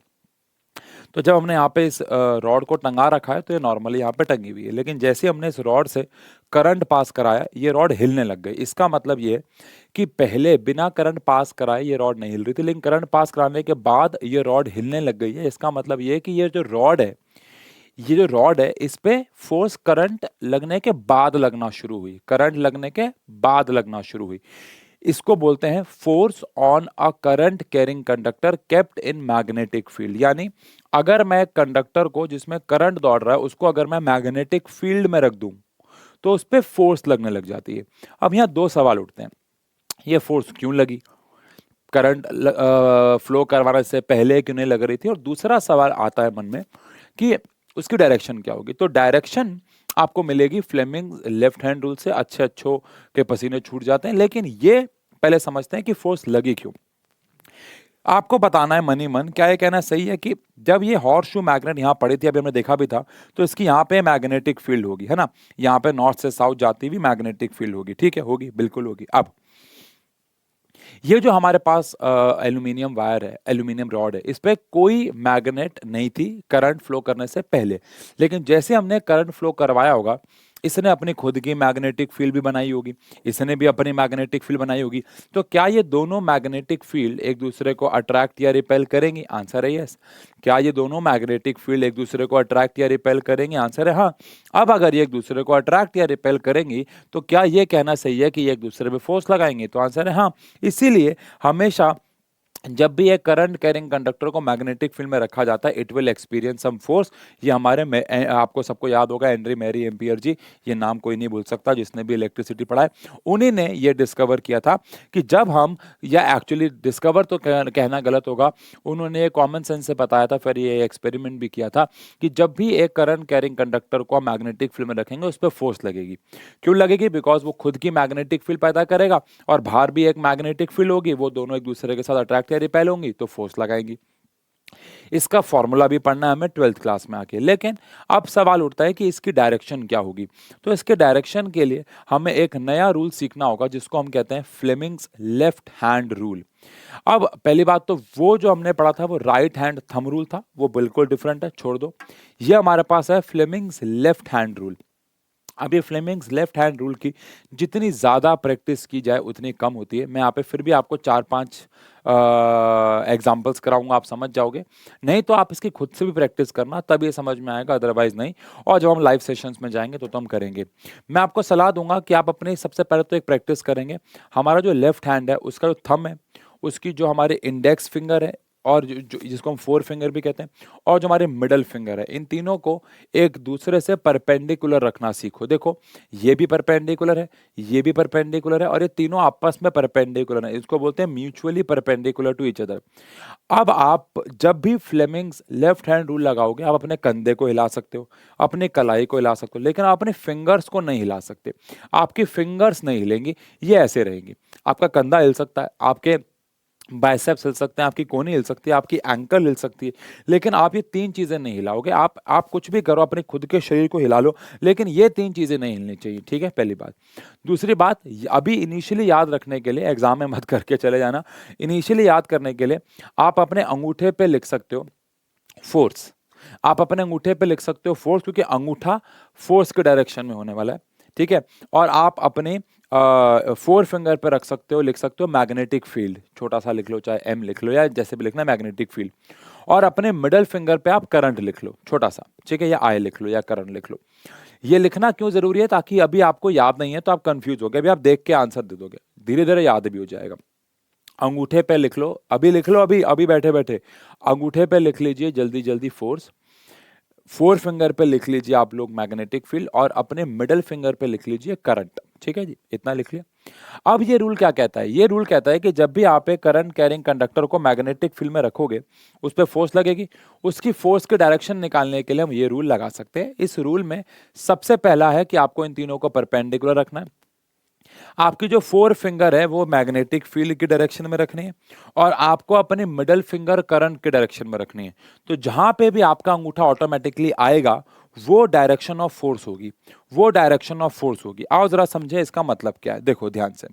तो जब हमने यहाँ पे इस रॉड को टंगा रखा है तो ये नॉर्मली यहाँ पे टंगी हुई है, लेकिन जैसे हमने इस रॉड से करंट पास कराया ये रॉड हिलने लग गई। इसका मतलब ये है कि पहले बिना करंट पास कराए ये रॉड नहीं हिल रही थी, लेकिन करंट पास कराने के बाद ये रॉड हिलने लग गई है। इसका मतलब ये है कि ये जो रॉड है इस पे फोर्स करंट लगने के बाद लगना शुरू हुई, करंट लगने के बाद लगना शुरू हुई। इसको बोलते हैं force on a current carrying conductor kept in magnetic field. यानी अगर मैं कंडक्टर को जिसमें करंट दौड़ रहा है उसको अगर मैं मैग्नेटिक फील्ड में रख दूं तो उस पर फोर्स लगने लग जाती है। अब यहाँ दो सवाल उठते हैं, ये फोर्स क्यों लगी, करंट फ्लो करवाने से पहले क्यों नहीं लग रही थी, और दूसरा सवाल आता है मन में कि उसकी डायरेक्शन क्या होगी। तो डायरेक्शन आपको मिलेगी फ्लेमिंग लेफ्ट हैंड रूल से, अच्छे अच्छों के पसीने छूट जाते हैं, लेकिन ये पहले समझते हैं कि फोर्स लगी क्यों। आपको बताना है मनी मन, क्या ये कहना सही है कि जब ये हॉर्स शू मैग्नेट यहाँ पड़ी थी, अभी हमने देखा भी था, तो इसकी यहाँ पे मैग्नेटिक फील्ड होगी, है ना, यहाँ पे नॉर्थ से साउथ जाती हुई मैग्नेटिक फील्ड होगी, ठीक है, होगी, बिल्कुल होगी। अब ये जो हमारे पास एल्यूमिनियम वायर है, एल्यूमिनियम रॉड है, इस पे कोई मैग्नेट नहीं थी करंट फ्लो करने से पहले, लेकिन जैसे हमने करंट फ्लो करवाया होगा इसने अपनी खुद की मैग्नेटिक फील्ड भी बनाई होगी, इसने भी अपनी मैग्नेटिक फील्ड बनाई होगी। तो क्या ये दोनों मैग्नेटिक फील्ड एक दूसरे को अट्रैक्ट या रिपेल करेंगी? आंसर है यस। क्या ये दोनों मैग्नेटिक फील्ड एक दूसरे को अट्रैक्ट या रिपेल करेंगे? आंसर है हाँ। अब अगर ये एक दूसरे को अट्रैक्ट या रिपेल करेंगी तो क्या ये कहना सही है कि ये एक दूसरे पे फोर्स लगाएंगे? तो आंसर है हाँ। इसीलिए हमेशा जब भी एक करंट कैरिंग कंडक्टर को मैग्नेटिक फील्ड में रखा जाता है it will experience some force. ये हमारे आपको सबको याद होगा हेनरी मैरी एम्पियर जी, ये नाम कोई नहीं भूल सकता जिसने भी इलेक्ट्रिसिटी पढ़ा है, उन्हीं ने ये डिस्कवर किया था कि जब हम, या एक्चुअली डिस्कवर तो कहना गलत होगा, उन्होंने कॉमन सेंस से बताया था, फिर ये एक्सपेरिमेंट भी किया था कि जब भी एक करंट कैरिंग कंडक्टर को मैग्नेटिक फील्ड में रखेंगे उस पर फोर्स लगेगी। क्यों लगेगी? बिकॉज वो खुद की मैग्नेटिक फील्ड पैदा करेगा और बाहर भी एक मैग्नेटिक फील्ड होगी, वो दोनों एक दूसरे के साथ अट्रैक्ट या रिपेल होंगी तो फोर्स लगाएंगी। इसका फॉर्मूला भी पढ़ना है हमें 12th क्लास में आके, लेकिन अब सवाल उठता है कि इसकी डायरेक्शन क्या होगी। तो इसके डायरेक्शन के लिए हमें एक नया रूल सीखना होगा जिसको हम कहते हैं फ्लेमिंग्स लेफ्ट हैंड रूल। अब पहली बात तो वो जो हमने पढ़ा था वो राइट हैंड थंब रूल था, वो बिल्कुल डिफरेंट है, छोड़ दो। ये हमारे पास है फ्लेमिंग्स लेफ्ट हैंड रूल। अब ये फ्लेमिंग्स लेफ्ट हैंड रूल की जितनी ज़्यादा प्रैक्टिस की जाए उतनी कम होती है। मैं यहाँ पे फिर भी आपको 4-5 एग्जाम्पल्स कराऊंगा, आप समझ जाओगे, नहीं तो आप इसकी खुद से भी प्रैक्टिस करना तब ये समझ में आएगा, अदरवाइज नहीं। और जब हम लाइव सेशंस में जाएंगे तो हम करेंगे। मैं आपको सलाह दूंगा कि आप अपने सबसे पहले तो एक प्रैक्टिस करेंगे, हमारा जो लेफ्ट हैंड है उसका जो थंब है उसकी जो हमारे इंडेक्स फिंगर है और जो जिसको हम 4 फिंगर भी कहते हैं, और जो हमारे मिडल फिंगर है, इन तीनों को एक दूसरे से परपेंडिकुलर रखना सीखो। देखो ये भी परपेंडिकुलर है, ये भी परपेंडिकुलर है, और ये तीनों आपस में परपेंडिकुलर है, इसको बोलते हैं mutually perpendicular to each other. अब आप जब भी फ्लेमिंग्स लेफ्ट हैंड रूल लगाओगे आप अपने कंधे को हिला सकते हो, अपने कलाई को हिला सकते हो, लेकिन आप अपने फिंगर्स को नहीं हिला सकते। आपकी फिंगर्स नहीं हिलेंगी, ये ऐसे रहेंगी। आपका कंधा हिल सकता है, आपके बाइसेप्स हिल सकते हैं, आपकी कोहनी हिल सकती है, आपकी एंकल हिल सकती है, लेकिन आप ये 3 चीजें नहीं हिलाओगे। आप कुछ भी करो, अपने खुद के शरीर को हिला लो, लेकिन ये 3 चीजें नहीं हिलनी चाहिए, ठीक है, पहली बात। दूसरी बात, अभी इनिशियली याद रखने के लिए, एग्जाम में मत करके चले जाना, इनिशियली याद करने के लिए आप अपने अंगूठे पे लिख सकते हो फोर्स। आप अपने अंगूठे पे लिख सकते हो फोर्स, क्योंकि अंगूठा फोर्स के डायरेक्शन में होने वाला है, ठीक है। और आप अपने 4 फिंगर पे रख सकते हो, लिख सकते हो मैग्नेटिक फील्ड, छोटा सा लिख लो, चाहे एम लिख लो या जैसे भी लिखना, मैग्नेटिक फील्ड। और अपने मिडल फिंगर पे आप करंट लिख लो, छोटा सा, ठीक है, या आई लिख लो या करंट लिख लो। ये लिखना क्यों जरूरी है? ताकि अभी आपको याद नहीं है तो आप कंफ्यूज हो गए, अभी आप देख के आंसर दे दोगे, धीरे धीरे याद भी हो जाएगा। अंगूठे पे लिख लो, अभी लिख लो, अभी अभी बैठे बैठे अंगूठे पे लिख लीजिए जल्दी जल्दी फोर्स, फोर फिंगर पे लिख लीजिए आप लोग मैग्नेटिक फील्ड, और अपने मिडल फिंगर पे लिख लीजिए करंट। ठीक है जी, इतना लिख लिया। अब ये रूल क्या कहता है? ये रूल कहता है कि जब भी आप एक करंट कैरिंग कंडक्टर को मैग्नेटिक फील्ड में रखोगे, उस पर फोर्स लगेगी, उसकी फोर्स के डायरेक्शन निकालने के लिए हम ये रूल लगा सकते हैं। इस रूल में सबसे पहला है कि आपको इन तीनों को परपेंडिकुलर रखना है। आपकी जो फोर फिंगर है वो मैग्नेटिक फील्ड की डायरेक्शन में रखनी है, और आपको अपनी मिडल फिंगर करंट के डायरेक्शन में रखनी है। तो जहां पे भी आपका अंगूठा ऑटोमेटिकली आएगा वो डायरेक्शन ऑफ फोर्स होगी, वो डायरेक्शन ऑफ फोर्स होगी। आओ जरा समझे इसका मतलब क्या है। देखो ध्यान से,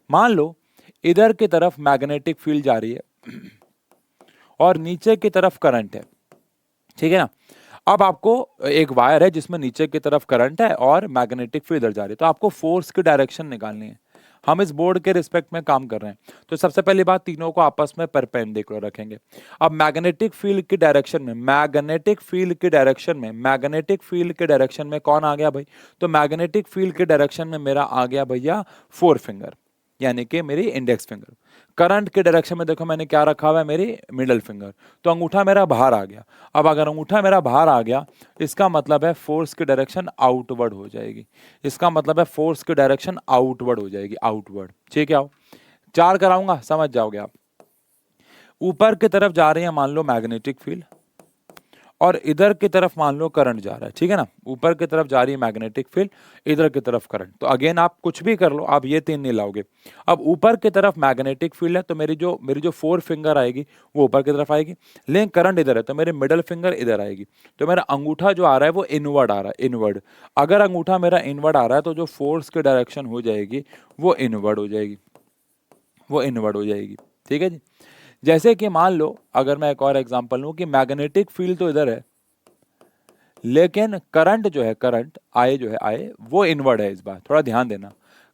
मान लो इधर की तरफ मैग्नेटिक फील्ड जा रही है और नीचे की तरफ करंट है, ठीक है ना। अब आपको एक वायर है जिसमें नीचे की तरफ करंट है और मैग्नेटिक फील्ड इधर जा रही है, तो आपको फोर्स की डायरेक्शन निकालनी है। हम इस बोर्ड के रिस्पेक्ट में काम कर रहे हैं, तो सबसे पहली बात तीनों को आपस में परपेंडिकुलर रखेंगे। अब मैग्नेटिक फील्ड की डायरेक्शन में, मैग्नेटिक फील्ड की डायरेक्शन में, मैग्नेटिक फील्ड के डायरेक्शन में कौन आ गया भाई? तो मैग्नेटिक फील्ड के डायरेक्शन में मेरा आ गया भैया फोर फिंगर, यानी कि मेरी इंडेक्स फिंगर। करंट के डायरेक्शन में देखो मैंने क्या रखा हुआ है, मेरी मिडल फिंगर। तो अंगूठा मेरा बाहर आ गया। अब अगर अंगूठा मेरा बाहर आ गया, इसका मतलब है फोर्स की डायरेक्शन आउटवर्ड हो जाएगी। इसका मतलब है फोर्स की डायरेक्शन आउटवर्ड हो जाएगी, आउटवर्ड। ठीक है, आओ चार कराऊंगा, समझ जाओगे आप। ऊपर की तरफ जा रही है मान लो मैग्नेटिक फील्ड, और इधर की तरफ मान लो करंट जा रहा है, ठीक है ना। ऊपर की तरफ जा रही है मैग्नेटिक फील्ड, इधर की तरफ करंट। तो अगेन आप कुछ भी कर लो, आप ये तीन नहीं लाओगे। अब ऊपर की तरफ मैग्नेटिक फील्ड है, तो मेरी जो फोर फिंगर आएगी वो ऊपर की तरफ आएगी, लेकिन करंट इधर है तो मेरी मिडल फिंगर इधर आएगी। तो मेरा अंगूठा जो आ रहा है वो इनवर्ड आ रहा है, इनवर्ड। अगर अंगूठा मेरा इनवर्ड आ रहा है तो जो फोर्स की डायरेक्शन हो जाएगी वो इनवर्ड हो जाएगी, वो इनवर्ड हो जाएगी। ठीक है जी। जैसे कि मान लो अगर मैं एक और एग्जांपल लूं कि मैग्नेटिक फील्ड तो इधर है, लेकिन करंट जो है, करंट आई जो है, आई वो इनवर्ड है। इस बार थोड़ा ध्यान देना,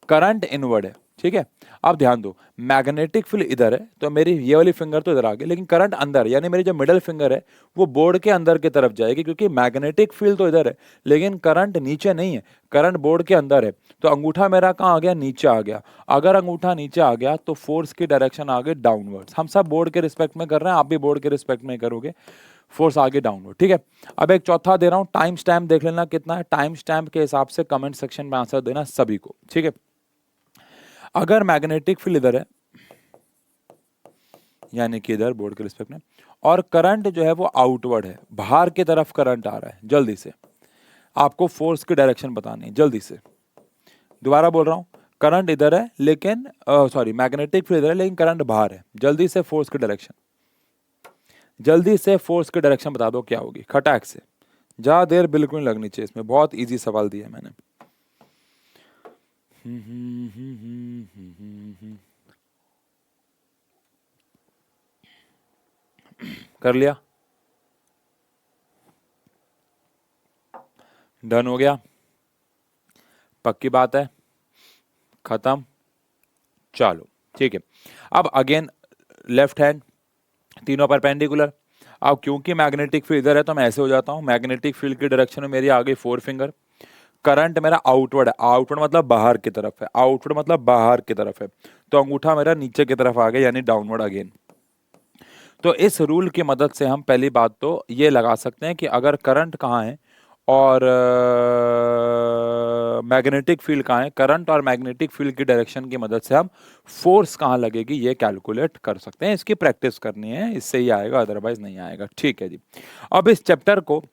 करंट इनवर्ड है, ठीक है। अब ध्यान दो, मैग्नेटिक फील्ड इधर है तो मेरी ये वाली फिंगर तो इधर आ गई, लेकिन करंट अंदर, यानी मेरी जो मिडल फिंगर है वो बोर्ड के अंदर की तरफ जाएगी, क्योंकि मैग्नेटिक फील्ड तो इधर है लेकिन करंट नीचे नहीं है, करंट बोर्ड के अंदर है। तो अंगूठा मेरा कहाँ आ गया? नीचे आ गया। अगर अंगूठा नीचे आ गया तो फोर्स की डायरेक्शन आ गई डाउनवर्ड्स। हम सब बोर्ड के रिस्पेक्ट में कर रहे हैं, आप भी बोर्ड के रिस्पेक्ट में करोगे, फोर्स आगे डाउनवर्ड। ठीक है। अब एक चौथा दे रहा हूं, टाइम स्टैम्प देख लेना कितना है। टाइम स्टैम्प के हिसाब से कमेंट सेक्शन में आंसर देना सभी को, ठीक है। अगर मैग्नेटिक फील्ड इधर है, यानी कि इधर बोर्ड के रिस्पेक्ट में, और करंट जो है वो आउटवर्ड है, बाहर की तरफ करंट आ रहा है, जल्दी से आपको फोर्स की डायरेक्शन बतानी है, जल्दी से। दोबारा बोल रहा हूं, करंट इधर है लेकिन सॉरी मैग्नेटिक फील्ड इधर है लेकिन करंट बाहर है, जल्दी से फोर्स की डायरेक्शन, जल्दी से फोर्स की डायरेक्शन बता दो क्या होगी, खटाक से। ज्यादा देर बिल्कुल नहीं लगनी चाहिए इसमें, बहुत इजी सवाल दिया है मैंने। कर लिया? डन हो गया? पक्की बात है? खत्म? चलो ठीक है। अब अगेन लेफ्ट हैंड, तीनों परपेंडिकुलर। अब क्योंकि मैग्नेटिक फील्ड इधर है तो मैं ऐसे हो जाता हूं, मैग्नेटिक फील्ड की डायरेक्शन में मेरी आ गई फोर फिंगर। करंट मेरा आउटवर्ड है, आउटवर्ड मतलब बाहर की तरफ है, आउटवर्ड मतलब बाहर की तरफ है, तो अंगूठा मेरा नीचे की तरफ आ गया, यानी डाउनवर्ड अगेन। तो इस रूल की मदद से हम पहली बात तो ये लगा सकते हैं कि अगर करंट कहाँ है और मैग्नेटिक फील्ड कहाँ है, करंट और मैग्नेटिक फील्ड की डायरेक्शन की मदद से हम फोर्स कहाँ लगेगी ये कैलकुलेट कर सकते हैं। इसकी प्रैक्टिस करनी है, इससे ही आएगा, अदरवाइज नहीं आएगा। ठीक है जी। अब इस चैप्टर को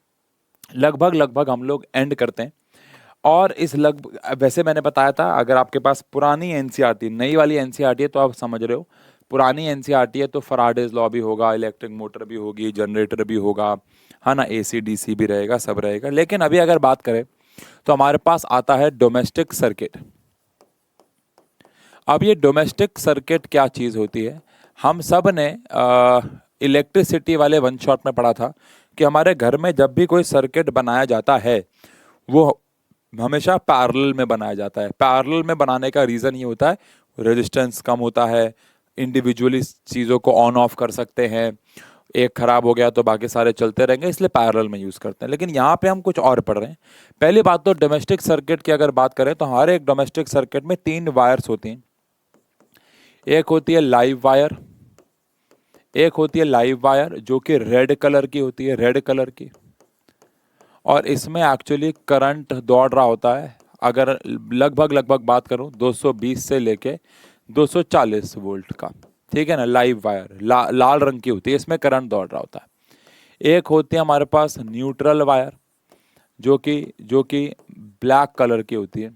लगभग लगभग हम लोग एंड करते हैं। और इस लगभग, वैसे मैंने बताया था अगर आपके पास पुरानी एनसीईआरटी, नई वाली एनसीईआरटी है तो आप समझ रहे हो, पुरानी एनसीईआरटी है तो फराडेज लॉ भी होगा, इलेक्ट्रिक मोटर भी होगी, जनरेटर भी होगा, है ना, एसी डीसी भी रहेगा, सब रहेगा। लेकिन अभी अगर बात करें तो हमारे पास आता है डोमेस्टिक सर्किट। अब ये डोमेस्टिक सर्किट क्या चीज होती है? हम सब ने इलेक्ट्रिसिटी वाले वन शॉट में पढ़ा था कि हमारे घर में जब भी कोई सर्किट बनाया जाता है वो हमेशा पैरेलल में बनाया जाता है। पैरेलल में बनाने का रीजन ये होता है, रेजिस्टेंस कम होता है, इंडिविजुअली चीज़ों को ऑन ऑफ कर सकते हैं, एक खराब हो गया तो बाकी सारे चलते रहेंगे, इसलिए पैरेलल में यूज़ करते हैं। लेकिन यहाँ पे हम कुछ और पढ़ रहे हैं। पहली बात तो डोमेस्टिक सर्किट की अगर बात करें तो हर एक डोमेस्टिक सर्किट में तीन वायर्स होती हैं। एक होती है लाइव वायर, एक होती है लाइव वायर जो कि रेड कलर की होती है, रेड कलर की, और इसमें एक्चुअली करंट दौड़ रहा होता है। अगर लगभग लगभग बात करूं 220 से लेके 240 वोल्ट का, ठीक है ना। लाइव वायर लाल रंग की होती है, इसमें करंट दौड़ रहा होता है। एक होती है हमारे पास न्यूट्रल वायर जो कि ब्लैक कलर की होती है।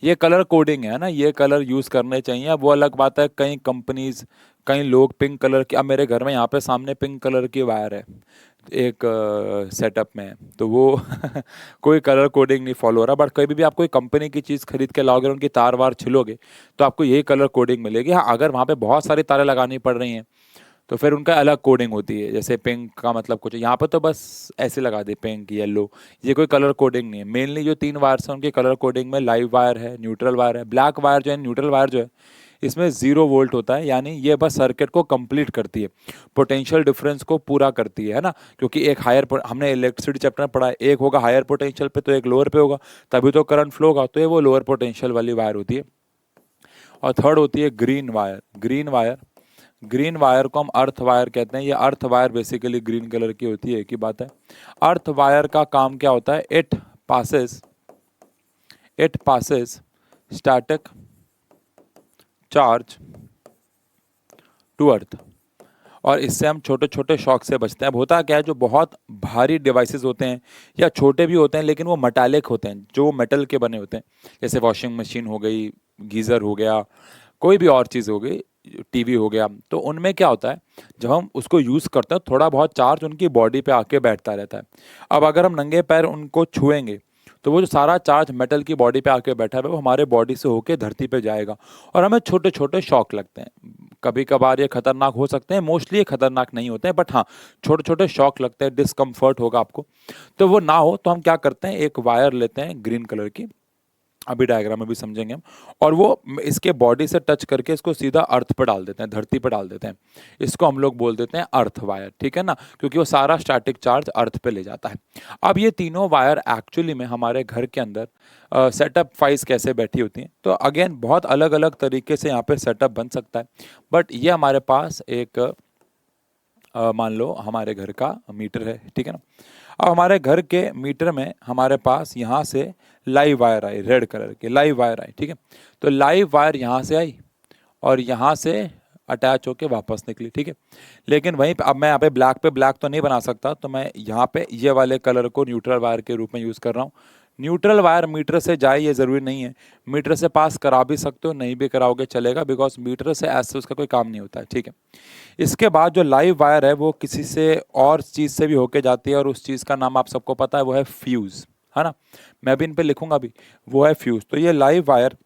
ये कलर कोडिंग है ना, ये कलर यूज करने चाहिए। अब वो अलग बात है, कई कंपनीज कई लोग पिंक कलर की, अब मेरे घर में यहाँ पे सामने पिंक कलर की वायर है एक सेटअप में, तो वो कोई कलर कोडिंग नहीं फॉलो हो रहा। बट कभी भी आप कोई कंपनी की चीज़ खरीद के लाओगे, उनकी तार वार छिलोगे, तो आपको यही कलर कोडिंग मिलेगी। हाँ, अगर वहाँ पे बहुत सारी तारें लगानी पड़ रही हैं तो फिर उनका अलग कोडिंग होती है। जैसे पिंक का मतलब कुछ, यहाँ पे तो बस ऐसे लगा दे पिंक येलो, ये कोई कलर कोडिंग नहीं है। मेनली जो 3 वायर्स हैं उनकी कलर कोडिंग में लाइव वायर है, न्यूट्रल वायर है। ब्लैक वायर जो है, न्यूट्रल वायर जो है, इसमें 0 वोल्ट होता है, यानी ये बस सर्किट को कंप्लीट करती है, पोटेंशियल डिफरेंस को पूरा करती है ना। क्योंकि एक हायर, हमने इलेक्ट्रिसिटी चैप्टर में पढ़ा है, एक होगा हायर पोटेंशियल पे तो एक लोअर पे होगा, तभी तो करंट फ्लो होगा, तो ये वो लोअर पोटेंशियल वाली वायर होती है। और थर्ड होती है green wire. Green wire, green wire को हम अर्थ वायर कहते हैं। ये earth wire basically green colour की होती है, एक ही बात है। अर्थ वायर का काम क्या होता है, it passes static charge to earth, और इससे हम छोटे छोटे शॉक से बचते हैं। अब होता क्या है, जो बहुत भारी डिवाइसेस होते हैं या छोटे भी होते हैं लेकिन वो मेटालिक होते हैं, जो मेटल के बने होते हैं, जैसे वॉशिंग मशीन हो गई, गीज़र हो गया, कोई भी और चीज़ हो गई, टीवी हो गया, तो उनमें क्या होता है, जब हम उसको यूज़ करते हैं थोड़ा बहुत चार्ज उनकी बॉडी पे आके बैठता रहता है। अब अगर हम नंगे पैर उनको छुएंगे तो वो जो सारा चार्ज मेटल की बॉडी पे आके बैठा है वो हमारे बॉडी से होके धरती पे जाएगा और हमें छोटे छोटे शॉक लगते हैं। कभी कभार ये खतरनाक हो सकते हैं, मोस्टली ये खतरनाक नहीं होते हैं, बट हाँ छोटे छोटे शॉक लगते हैं, डिस्कम्फर्ट होगा आपको। तो वो ना हो तो हम क्या करते हैं, एक वायर लेते हैं ग्रीन कलर की, अभी डायग्राम में भी समझेंगे हम, और वो इसके बॉडी से टच करके इसको सीधा अर्थ पर डाल देते हैं, धरती पर डाल देते हैं। इसको हम लोग बोल देते हैं अर्थ वायर, ठीक है ना, क्योंकि वो सारा स्टैटिक चार्ज अर्थ पे ले जाता है। अब ये तीनों वायर एक्चुअली में हमारे घर के अंदर सेटअप वाइज कैसे बैठी होती हैं, तो अगेन बहुत अलग अलग तरीके से यहाँ पे सेटअप बन सकता है। बट ये हमारे पास एक मान लो हमारे घर का मीटर है, ठीक है ना। अब हमारे घर के मीटर में हमारे पास यहाँ से लाइव वायर आई, रेड कलर की लाइव वायर आई, ठीक है। तो लाइव वायर यहाँ से आई और यहाँ से अटैच होके वापस निकली, ठीक है। लेकिन वहीं पे अब मैं यहाँ पे ब्लैक तो नहीं बना सकता, तो मैं यहाँ पे ये वाले कलर को न्यूट्रल वायर के रूप में यूज़ कर रहा हूँ। न्यूट्रल वायर मीटर से जाए ये ज़रूरी नहीं है, मीटर से पास करा भी सकते हो, नहीं भी कराओगे चलेगा, बिकॉज मीटर से ऐसे उसका कोई काम नहीं होता है, ठीक है। इसके बाद जो लाइव वायर है वो किसी से और चीज़ से भी होके जाती है, और उस चीज़ का नाम आप सबको पता है, वो है फ्यूज़, है ना। मैं भी इन पे लिखूंगा भी, वो है फ्यूज़। तो ये लाइव वायर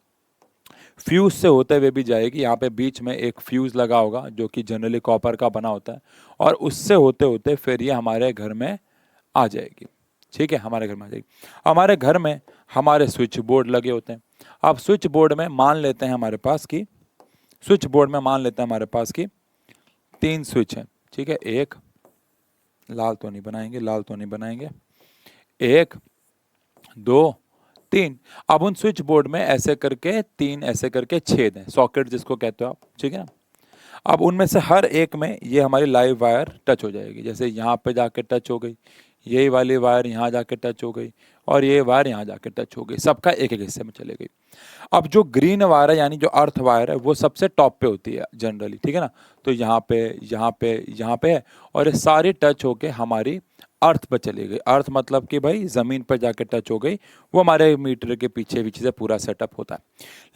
फ्यूज़ से होते हुए भी जाएगी, यहाँ पे बीच में एक फ्यूज़ लगा होगा जो कि जनरली कॉपर का बना होता है, और उससे होते होते फिर ये हमारे घर में आ जाएगी, ठीक है, हमारे घर में आ जाएगी। हमारे घर में हमारे स्विच बोर्ड लगे होते हैं। अब स्विच बोर्ड में मान लेते हैं हमारे पास की, स्विच बोर्ड में मान लेते हैं हमारे पास की 3 स्विच हैं, ठीक है। एक लाल तो नहीं बनाएंगे, लाल तो नहीं बनाएंगे, 1 2 3। अब उन स्विच बोर्ड में ऐसे करके 3 ऐसे करके छेद हैं, सॉकेट जिसको कहते हो आप, ठीक है ना। अब उनमें से हर एक में ये हमारी लाइव वायर टच हो जाएगी। जैसे यहाँ पे जाके टच हो गई, यही वाली वायर यहाँ जाके टच हो गई, और ये वायर यहाँ जाके टच हो गई, सबका एक एक हिस्से में चले गई। अब जो ग्रीन वायर है यानी जो अर्थ वायर है वो सबसे टॉप पे होती है जनरली, ठीक है ना। तो यहाँ पे यहाँ पे यहाँ पे है, और ये सारी टच होके हमारी अर्थ पर चली गई। अर्थ मतलब कि भाई ज़मीन पर जाके टच हो गई, वो हमारे मीटर के पीछे पीछे से पूरा सेटअप होता है।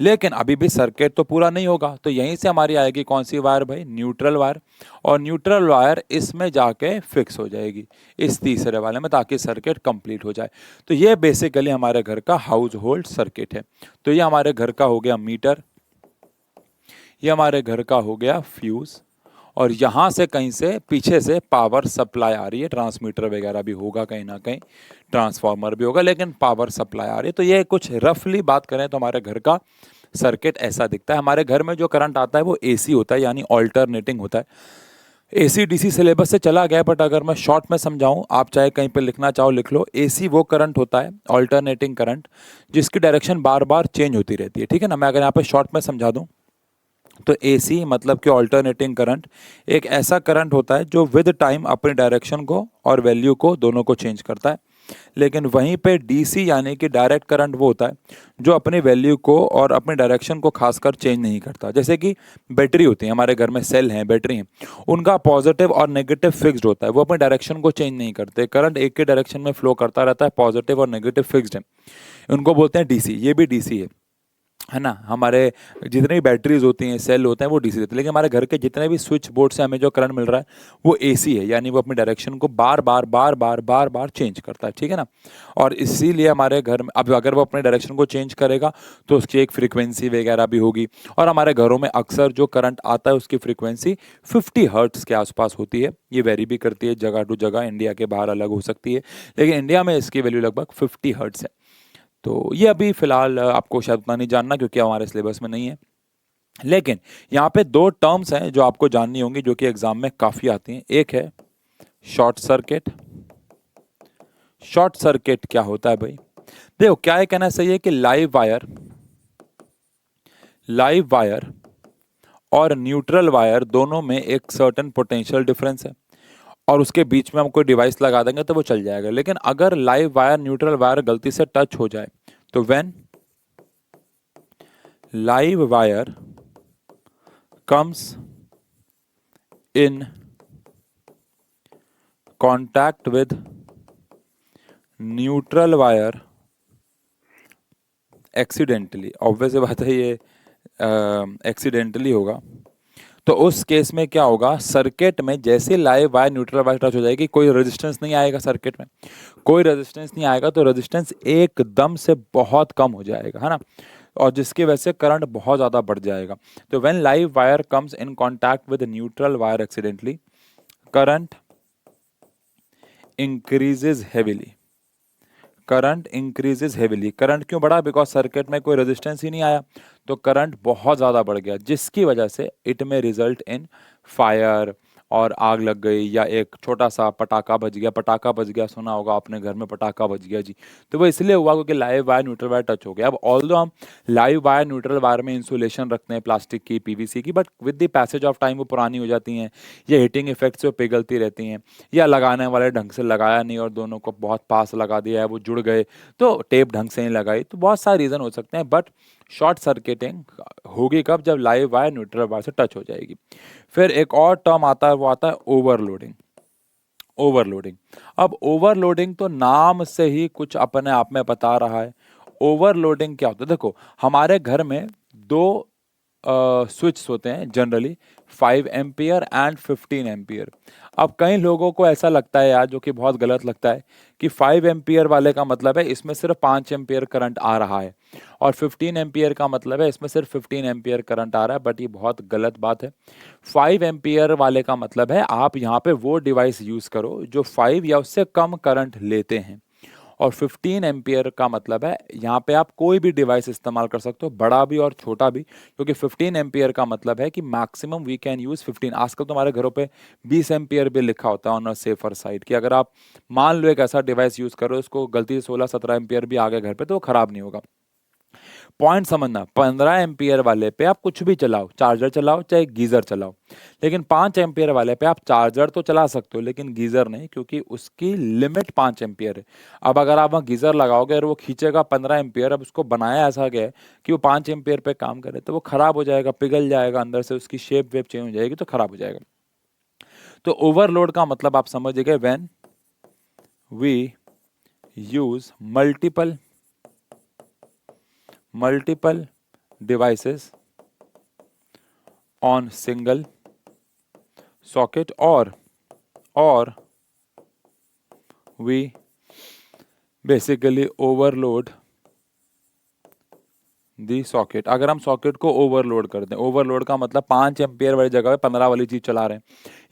लेकिन अभी भी सर्किट तो पूरा नहीं होगा, तो यहीं से हमारी आएगी कौन सी वायर भाई, न्यूट्रल वायर। और न्यूट्रल वायर इसमें जाके फिक्स हो जाएगी इस तीसरे वाले में, ताकि सर्किट कंप्लीट हो जाए। तो ये बेसिकली हमारे घर का हाउस होल्ड सर्किट है। तो ये हमारे घर का हो गया मीटर, ये हमारे घर का हो गया फ्यूज़, और यहाँ से कहीं से पीछे से पावर सप्लाई आ रही है, ट्रांसमीटर वगैरह भी होगा कहीं ना कहीं, ट्रांसफार्मर भी होगा, लेकिन पावर सप्लाई आ रही है। तो ये कुछ रफली बात करें तो हमारे घर का सर्किट ऐसा दिखता है। हमारे घर में जो करंट आता है वो एसी होता है, यानी ऑल्टरनेटिंग होता है। एसी डीसी सिलेबस से चला गया, बट अगर मैं शॉर्ट में समझाऊं, आप चाहे कहीं पे लिखना चाहो लिख लो। एसी वो करंट होता है, ऑल्टरनेटिंग करंट, जिसकी डायरेक्शन बार बार चेंज होती रहती है, ठीक है ना। मैं अगर यहाँ पे शॉर्ट में समझा दूं, तो एसी मतलब कि ऑल्टरनेटिंग करंट एक ऐसा करंट होता है जो विद टाइम अपनी डायरेक्शन को और वैल्यू को दोनों को चेंज करता है। लेकिन वहीं पे डीसी यानी कि डायरेक्ट करंट वो होता है जो अपनी वैल्यू को और अपने डायरेक्शन को खासकर चेंज नहीं करता। जैसे कि बैटरी होती है, हमारे घर में सेल हैं, बैटरी हैं, उनका पॉजिटिव और नेगेटिव फिक्स्ड होता है, वो अपने डायरेक्शन को चेंज नहीं करते, करंट एक के डायरेक्शन में फ्लो करता रहता है, पॉजिटिव और नेगेटिव फिक्स्ड है, उनको बोलते हैं डीसी। ये भी डीसी है ना। हमारे जितनी भी बैटरीज होती हैं, सेल होते हैं, वो डीसी देते हैं। लेकिन हमारे घर के जितने भी स्विच बोर्ड से हमें जो करंट मिल रहा है वो एसी है, यानी वो अपनी डायरेक्शन को बार बार बार बार बार बार चेंज करता है, ठीक है ना। और इसीलिए हमारे घर में अब अगर वो अपने डायरेक्शन को चेंज करेगा तो उसकी एक फ्रीक्वेंसी वगैरह भी होगी। और हमारे घरों में अक्सर जो करंट आता है उसकी फ्रीक्वेंसी 50 हर्ट्स के आसपास होती है। ये वेरी भी करती है जगह टू जगह, इंडिया के बाहर अलग हो सकती है, लेकिन इंडिया में इसकी वैल्यू लगभग 50 हर्ट्स है। तो ये अभी फिलहाल आपको शायद उतना नहीं जानना क्योंकि हमारे सिलेबस में नहीं है। लेकिन यहाँ पे दो टर्म्स हैं जो आपको जाननी होंगी, जो कि एग्जाम में काफी आती हैं। एक है शॉर्ट सर्किट। शॉर्ट सर्किट क्या होता है भाई? देखो, क्या है, कहना सही है कि लाइव वायर और न्यूट्रल वायर दोनों में एक सर्टेन पोटेंशियल डिफरेंस है और उसके बीच में हम कोई डिवाइस लगा देंगे तो वो चल जाएगा। लेकिन अगर लाइव वायर न्यूट्रल वायर गलती से टच हो जाए तो when live wire comes in contact with neutral wire accidentally, obvious बात है ये एक्सीडेंटली होगा, तो उस केस में क्या होगा, सर्किट में जैसे live wire neutral wire touch हो जाएगी, कोई रेजिस्टेंस नहीं आएगा सर्किट में, कोई रेजिस्टेंस नहीं आएगा, तो रेजिस्टेंस एकदम से बहुत कम हो जाएगा, है ना, और जिसकी वजह से करंट बहुत ज़्यादा बढ़ जाएगा। तो when live wire comes in contact with neutral wire accidentally, current increases heavily. Current increases heavily, current क्यों बढ़ा? बिकॉज सर्किट में कोई रेजिस्टेंस ही नहीं आया, तो करंट बहुत ज़्यादा बढ़ गया, जिसकी वजह से इट में रिजल्ट इन फायर, और आग लग गई, या एक छोटा सा पटाखा बज गया। पटाखा बज गया, सुना होगा आपने, घर में पटाखा बज गया जी, तो वो इसलिए हुआ क्योंकि live wire neutral wire touch हो गया। अब ऑल्दो हम लाइव वायर न्यूट्रल वायर में इंसुलेशन रखते हैं प्लास्टिक की, पीवीसी की, but with the passage of time वो पुरानी हो जाती हैं, या हीटिंग इफेक्ट से पिघलती रहती हैं, या लगाने वाले ढंग से लगाया नहीं और दोनों को बहुत पास लगा दिया है, वो जुड़ गए, तो टेप ढंग से नहीं लगाई, तो बहुत सारे रीज़न हो सकते हैं। बट शॉर्ट सर्किटिंग होगी कब? जब लाइव वायर न्यूट्रल वायर से टच हो जाएगी। फिर एक और टर्म आता है, वो आता है ओवरलोडिंग। ओवरलोडिंग, अब ओवरलोडिंग तो नाम से ही कुछ अपने आप में बता रहा है। ओवरलोडिंग क्या होता है? देखो, हमारे घर में दो स्विच होते हैं जनरली, 5 एम्पियर एंड 15 एम्पियर। अब कई लोगों को ऐसा लगता है यार, जो कि बहुत गलत लगता है, कि 5 एम्पियर वाले का मतलब है इसमें सिर्फ 5 एम्पियर करंट आ रहा है, और 15 एम्पियर का मतलब है इसमें सिर्फ 15 एम्पियर करंट आ रहा है। बट ये बहुत गलत बात है। 5 एम्पियर वाले का मतलब है आप यहाँ पे वो डिवाइस यूज करो जो 5 या उससे कम करंट लेते हैं, और 15 एम्पियर का मतलब है यहाँ पे आप कोई भी डिवाइस इस्तेमाल कर सकते हो, बड़ा भी और छोटा भी, क्योंकि 15 एम्पियर का मतलब है कि मैक्सिमम वी कैन यूज 15। आजकल तो हमारे घरों पे 20 एम्पियर भी लिखा होता है ऑन अ सेफर साइड, कि अगर आप मान लो एक ऐसा डिवाइस यूज करो, उसको गलती से 16-17 एम्पियर भी आ गए घर पे, तो वो खराब नहीं होगा। पॉइंट समझना, 15 एम्पियर वाले पे आप कुछ भी चलाओ, चार्जर चलाओ चाहे गीजर चलाओ, लेकिन 5 एम्पियर वाले पे आप चार्जर तो चला सकते हो लेकिन गीजर नहीं, क्योंकि उसकी लिमिट 5 एम्पियर है। अब अगर आप वहाँ गीजर लगाओगे और वो खींचेगा 15 एम्पियर, अब उसको बनाया ऐसा गया है कि वो 5 एम्पियर पे काम करे, तो वो खराब हो जाएगा, पिघल जाएगा अंदर से, उसकी शेप वेप चेंज हो जाएगी, तो खराब हो जाएगा। तो ओवरलोड का मतलब आप समझ गए, when we use multiple devices on single socket, or we basically overload the socket. अगर हम सॉकेट को ओवरलोड कर दें, ओवरलोड का मतलब 5 एम्पियर वाली जगह पे 15 वाली चीज चला रहे हैं,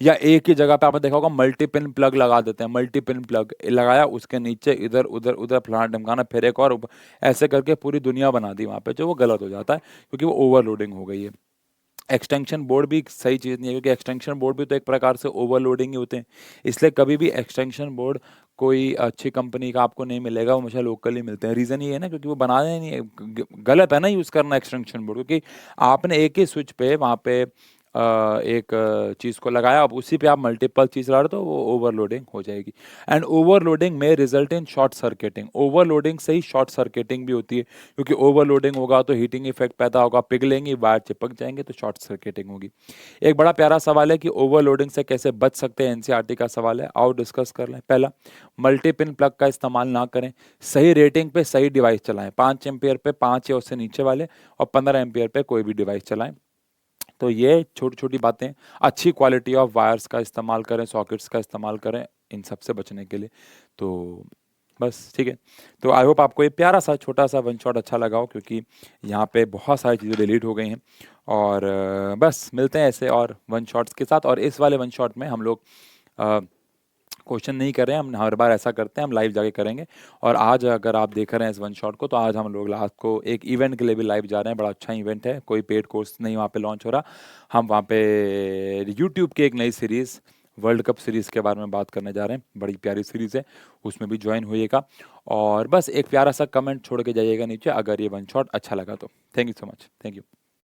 या एक ही जगह पे आपने देखा होगा मल्टीपिन प्लग लगा देते हैं, मल्टीपिन प्लग लगाया, उसके नीचे इधर उधर उधर फलाना ढमकाना, फिर एक और ऐसे करके पूरी दुनिया बना दी वहां पे, जो वो गलत हो जाता है क्योंकि वो ओवरलोडिंग हो गई है। एक्सटेंशन बोर्ड भी सही चीज़ नहीं है, क्योंकि एक्सटेंशन बोर्ड भी तो एक प्रकार से ओवरलोडिंग ही होते हैं, इसलिए कभी भी एक्सटेंशन बोर्ड कोई अच्छी कंपनी का आपको नहीं मिलेगा, वो हमेशा लोकली मिलते हैं। रीज़न ये है ना, क्योंकि वो बनाने नहीं है, गलत है ना यूज़ करना एक्सटेंशन बोर्ड, क्योंकि आपने एक ही स्विच पे वहाँ पे एक चीज़ को लगाया, अब उसी पे आप मल्टीपल चीज़ लगा रहे हो, तो वो ओवरलोडिंग हो जाएगी। एंड ओवरलोडिंग में result in short circuiting, overloading से ही शॉर्ट सर्किटिंग भी होती है, क्योंकि ओवरलोडिंग होगा तो हीटिंग इफेक्ट पैदा होगा, पिघलेंगी, वायर चिपक जाएंगे, तो शॉर्ट सर्किटिंग होगी। एक बड़ा प्यारा सवाल है कि ओवरलोडिंग से कैसे बच सकते हैं, एनसीईआरटी का सवाल है, आओ डिस्कस कर लें। पहला, मल्टीपिन प्लग का इस्तेमाल ना करें, सही रेटिंग पे सही डिवाइस चलाएं, 5 एम्पियर पे 5 या उससे नीचे वाले, और 15 एम्पियर पे कोई भी डिवाइस चलाएं। तो ये छोटी छोटी बातें, अच्छी क्वालिटी ऑफ वायर्स का इस्तेमाल करें, सॉकेट्स का इस्तेमाल करें इन सब से बचने के लिए। तो बस ठीक है। तो आई होप आपको ये प्यारा सा छोटा सा वन शॉट अच्छा लगा हो, क्योंकि यहाँ पे बहुत सारी चीज़ें डिलीट हो गई हैं। और बस मिलते हैं ऐसे और वन शॉट्स के साथ। और इस वाले वन शॉट में हम लोग क्वेश्चन नहीं कर रहे हैं, हम हर बार ऐसा करते हैं, हम लाइव जाके करेंगे। और आज अगर आप देख रहे हैं इस वन शॉट को, तो आज हम लोग लास्ट को एक इवेंट के लिए भी लाइव जा रहे हैं। बड़ा अच्छा इवेंट है, कोई पेड कोर्स नहीं वहाँ पे लॉन्च हो रहा। हम वहाँ पे यूट्यूब की एक नई सीरीज़, वर्ल्ड कप सीरीज़ के बारे में बात करने जा रहे हैं। बड़ी प्यारी सीरीज़ है, उसमें भी ज्वाइन होइएगा। और बस एक प्यारा सा कमेंट छोड़ के जाइएगा नीचे, अगर ये वन शॉट अच्छा लगा तो। Thank you so much, thank you.